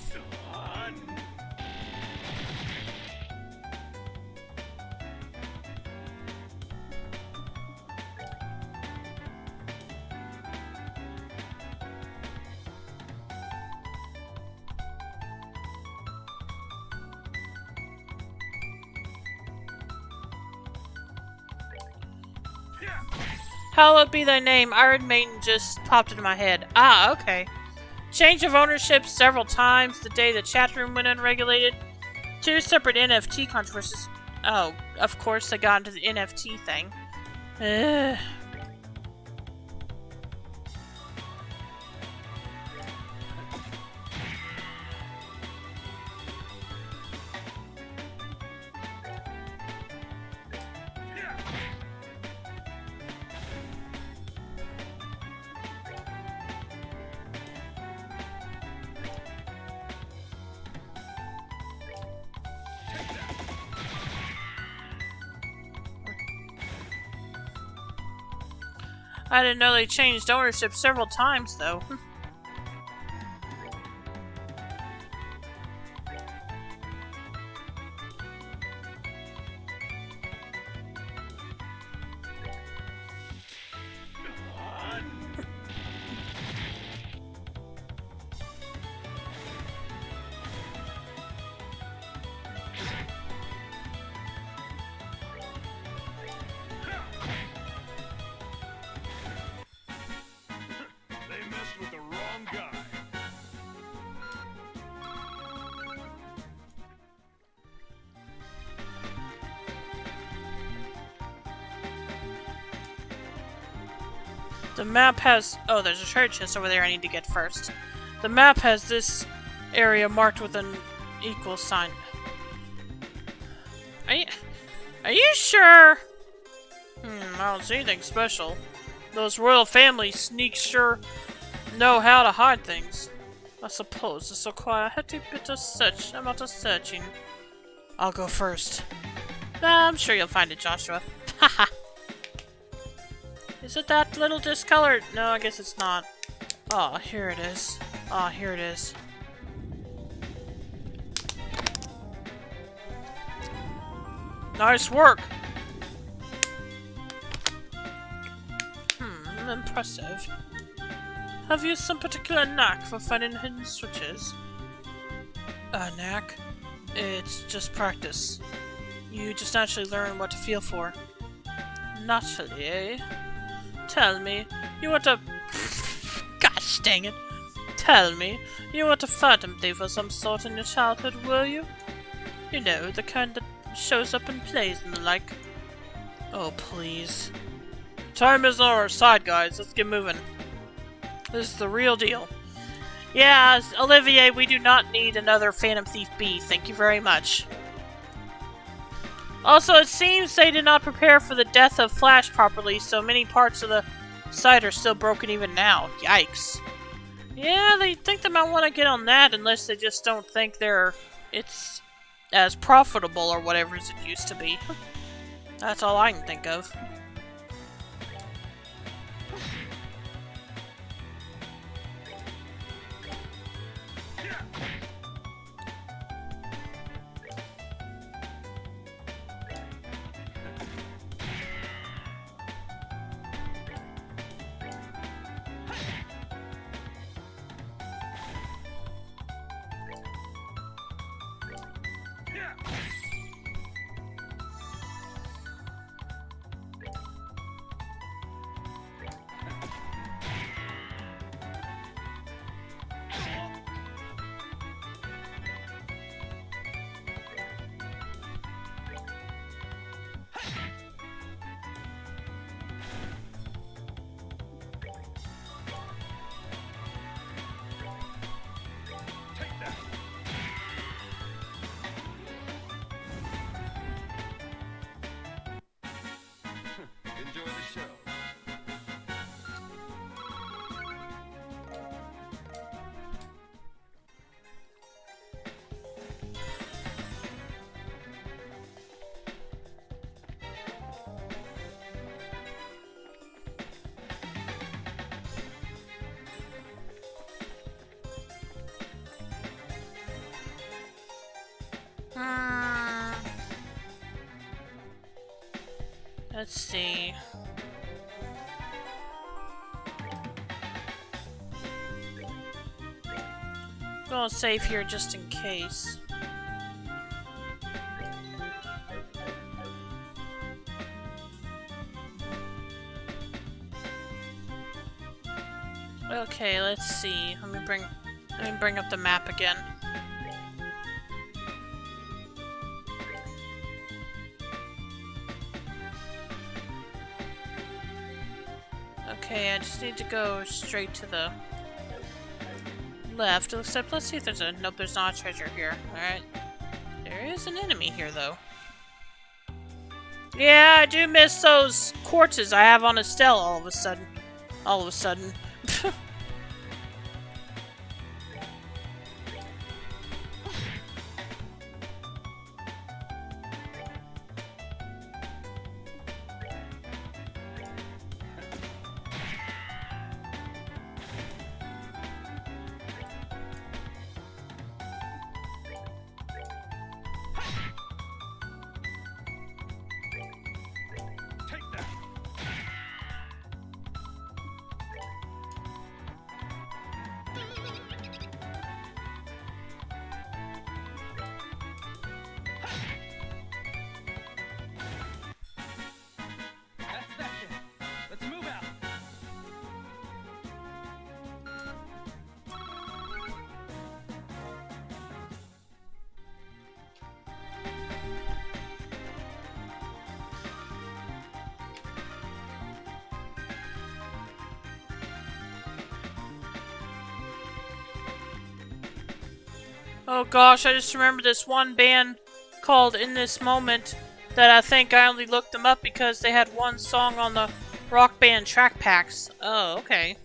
Hallowed be thy name. Iron Maiden just popped into my head. Ah, okay. Change of ownership several times. The day the chat room went unregulated. 2 separate NFT controversies. Oh, of course they got into the NFT thing. Ugh. I didn't know they changed ownership several times, though. With the wrong guy. The map has... Oh, there's a treasure chest over there I need to get first. The map has this area marked with an equal sign. Are you sure? I don't see anything special. Those royal family sneaks sure know how to hide things. I suppose this will require a hefty bit of searching. I'll go first. I'm sure you'll find it, Joshua. Haha. Is it that little discolored? No, I guess it's not. Oh, here it is. Oh, here it is. Nice work! Impressive. Have you some particular knack for finding hidden switches? A knack? It's just practice. You just naturally learn what to feel for. Naturally, eh? Tell me, you want to... Gosh dang it. Tell me, you weren't a phantom thief of some sort in your childhood, were you? You know, the kind that shows up in plays and the like. Oh, please. Time is on our side, guys. Let's get moving. This is the real deal. Yeah, Olivier, we do not need another Phantom Thief B. Thank you very much. Also, it seems they did not prepare for the death of Flash properly, so many parts of the site are still broken even now. Yikes. Yeah, they think they might want to get on that unless they just don't think it's as profitable or whatever as it used to be. That's all I can think of. Enjoy the show. Let's see. Gonna save here just in case. Okay, let's see. Let me bring up the map again. Okay, I just need to go straight to the left. Except, let's see if there's a... Nope, there's not a treasure here. Alright. There is an enemy here, though. Yeah, I do miss those quartzes I have on Estelle all of a sudden. All of a sudden. That's that then. Let's move out. Oh gosh, I just remember this one band called In This Moment that I think I only looked them up because they had one song on the Rock Band track packs. Oh, okay.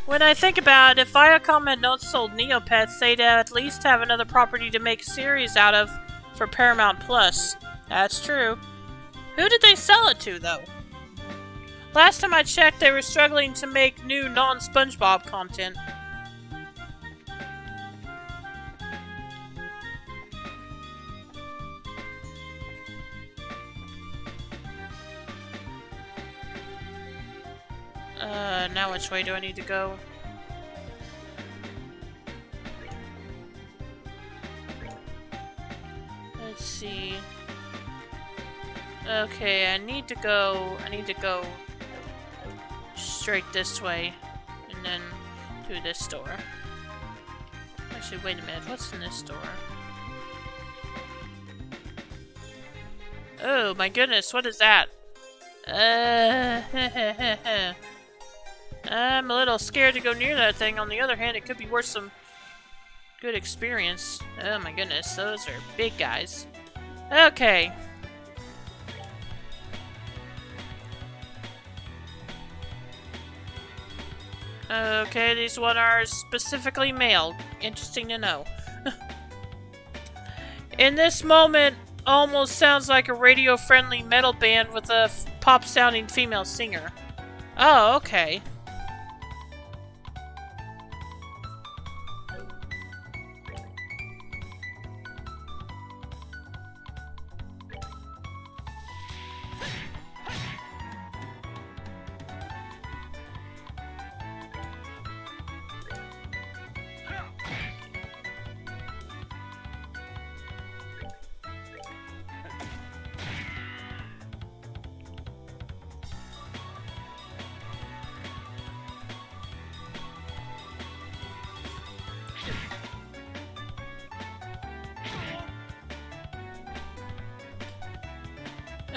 When I think about it, if Viacom had not sold Neopets, they'd at least have another property to make series out of for Paramount Plus. That's true. Who did they sell it to, though? Last time I checked, they were struggling to make new non-SpongeBob content. Now which way do I need to go? Let's see. Okay, I need to go straight this way, and then through this door. Actually, wait a minute, what's in this door? Oh my goodness, what is that? I'm a little scared to go near that thing. On the other hand, it could be worth some good experience. Oh my goodness, those are big guys. Okay. Okay, these ones are specifically male. Interesting to know. In this moment, almost sounds like a radio-friendly metal band with a pop-sounding female singer. Oh, okay.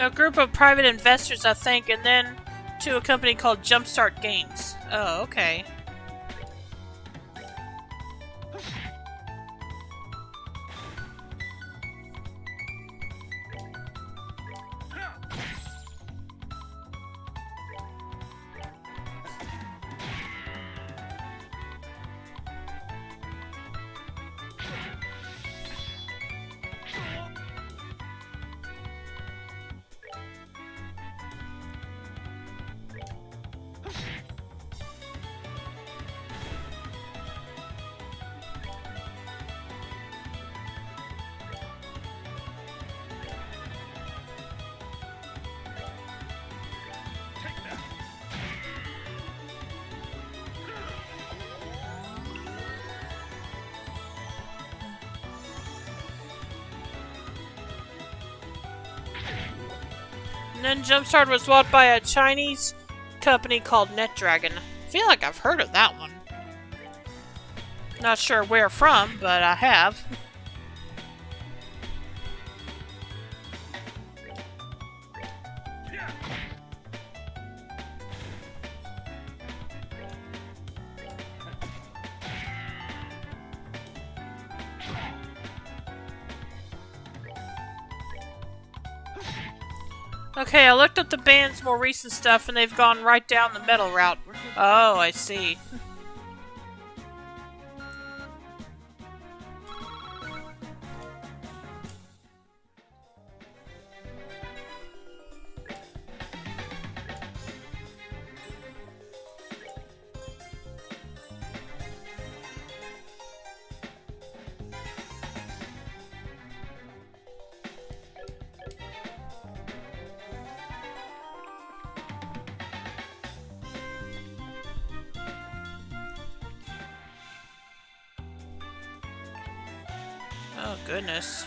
A group of private investors, I think, and then to a company called Jumpstart Games. Oh, okay. And then Jumpstart was bought by a Chinese company called NetDragon. I feel like I've heard of that one. Not sure where from, but I have. Okay, I looked up the band's more recent stuff and they've gone right down the metal route. Oh, I see. Oh, goodness.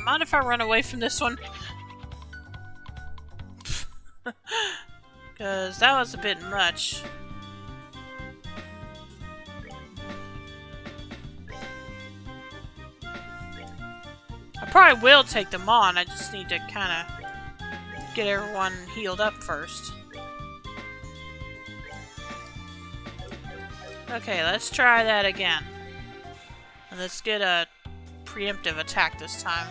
Mind if I run away from this one? Because that was a bit much. I probably will take them on. I just need to kind of get everyone healed up first. Okay, let's try that again. And let's get a preemptive attack this time.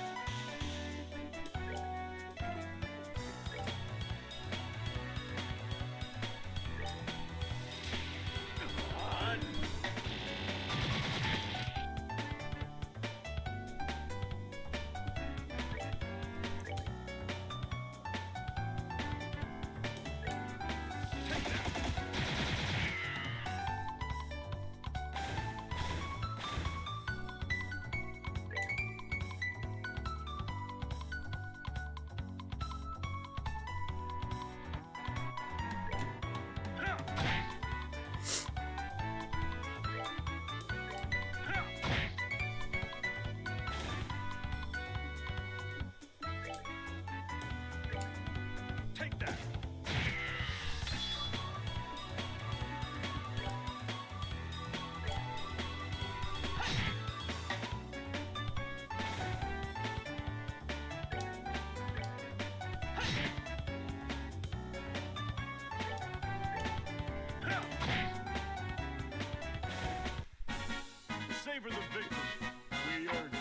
Take that. Savor the victory. We earned it.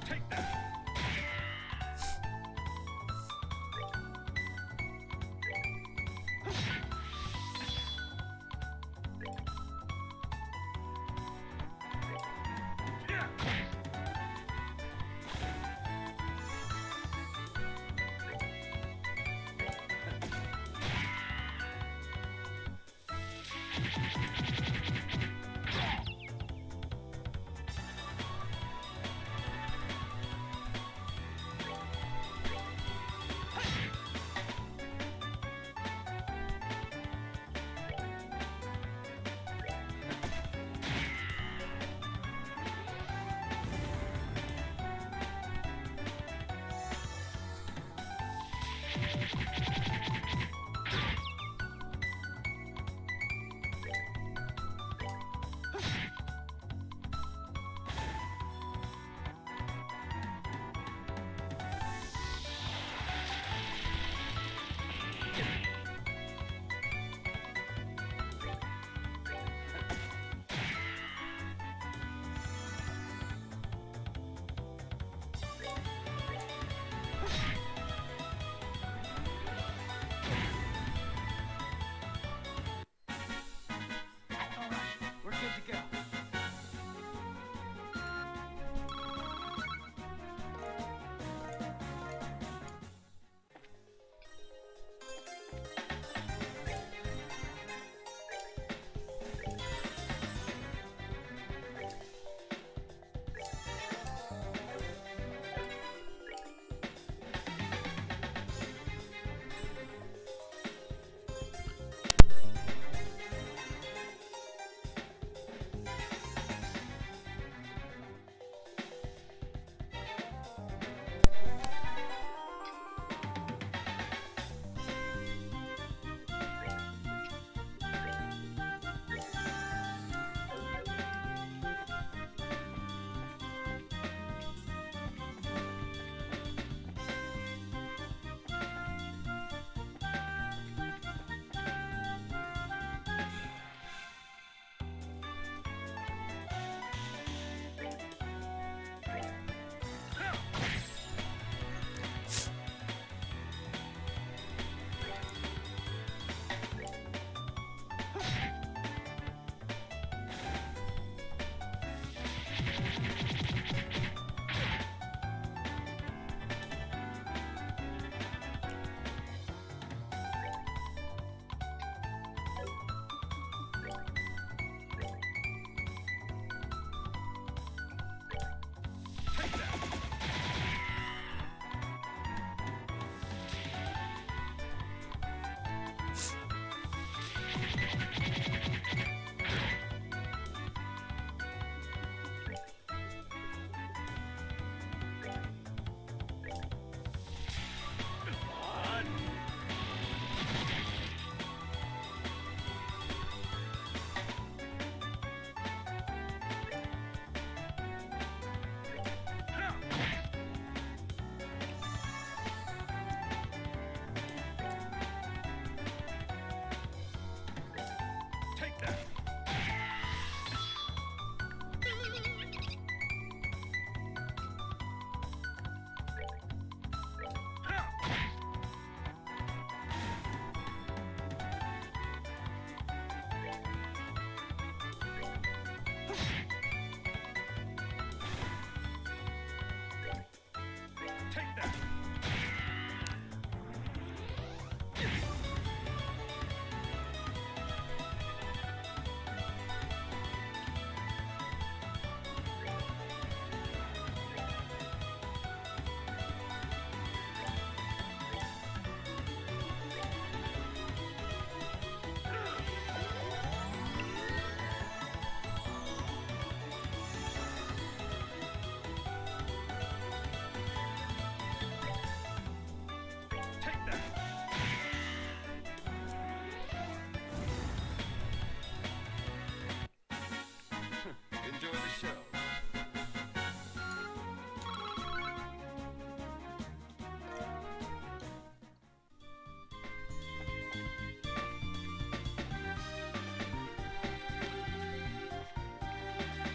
Take that.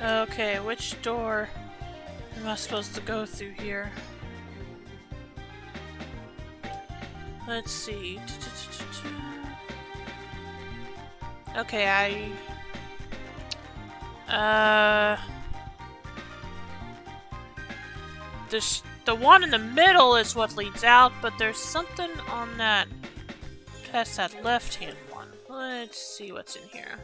Okay, which door am I supposed to go through here? Let's see. Okay, the one in the middle is what leads out, but there's something on that past that left-hand one. Let's see what's in here.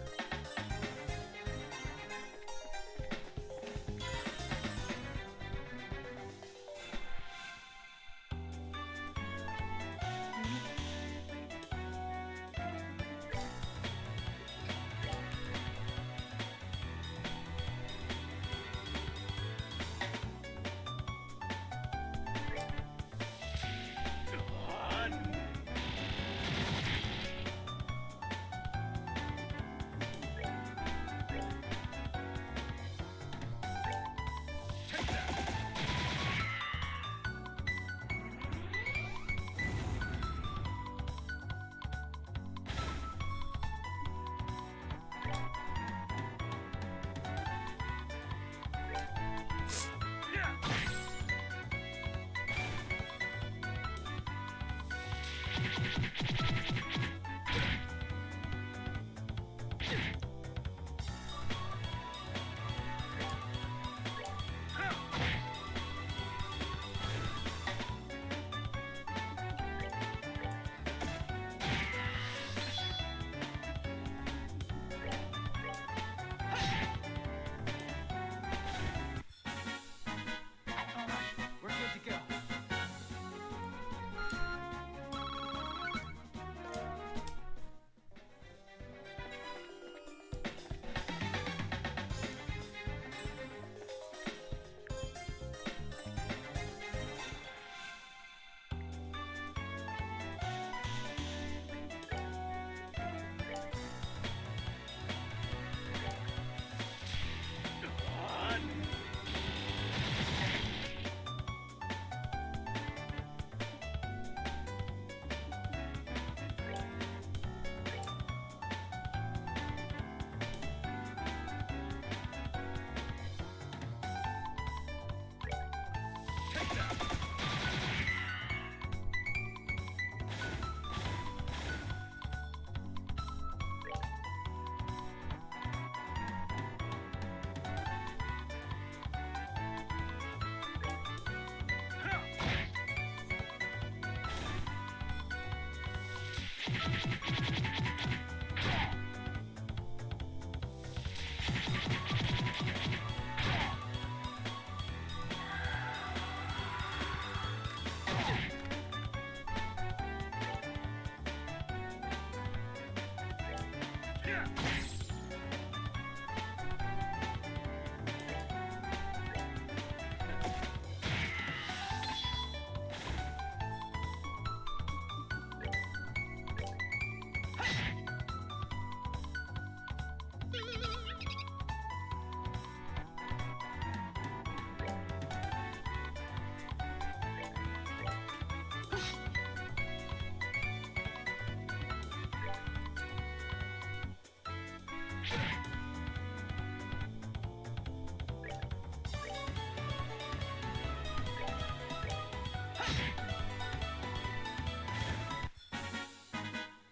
We're good to go.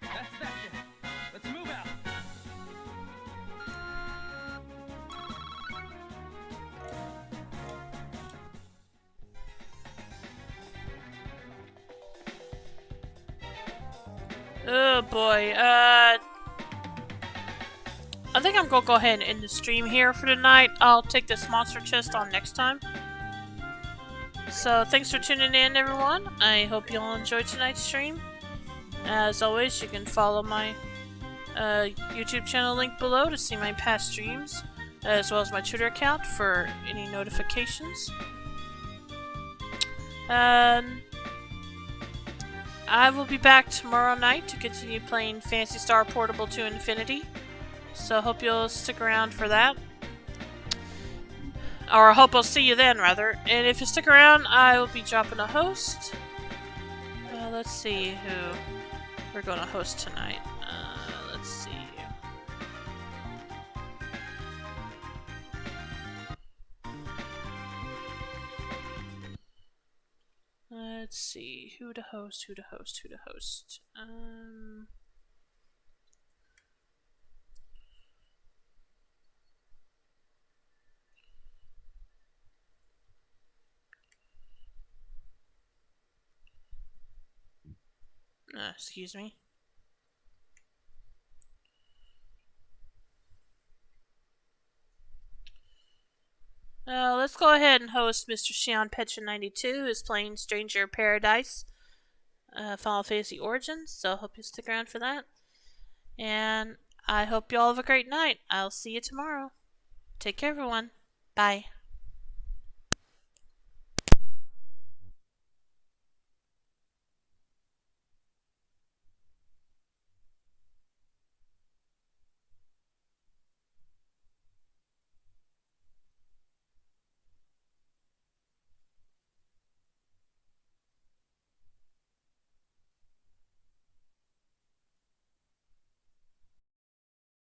That's that then. Let's move out. Oh boy, I think I'm gonna go ahead and end the stream here for tonight. I'll take this monster chest on next time. So thanks for tuning in, everyone. I hope you all enjoyed tonight's stream. As always, you can follow my YouTube channel link below to see my past streams, as well as my Twitter account for any notifications. I will be back tomorrow night to continue playing Phantasy Star Portable to Infinity. So hope you'll stick around for that. Or I hope I'll see you then, rather. And if you stick around, I will be dropping a host. Let's see who we're going to host tonight. Let's see. see. Who to host, who to host, who to host. Excuse me. Let's go ahead and host Mr. Shion Petra92, who's playing Stranger Paradise, Final Fantasy Origins, so I hope you stick around for that. And I hope you all have a great night. I'll see you tomorrow. Take care, everyone. Bye.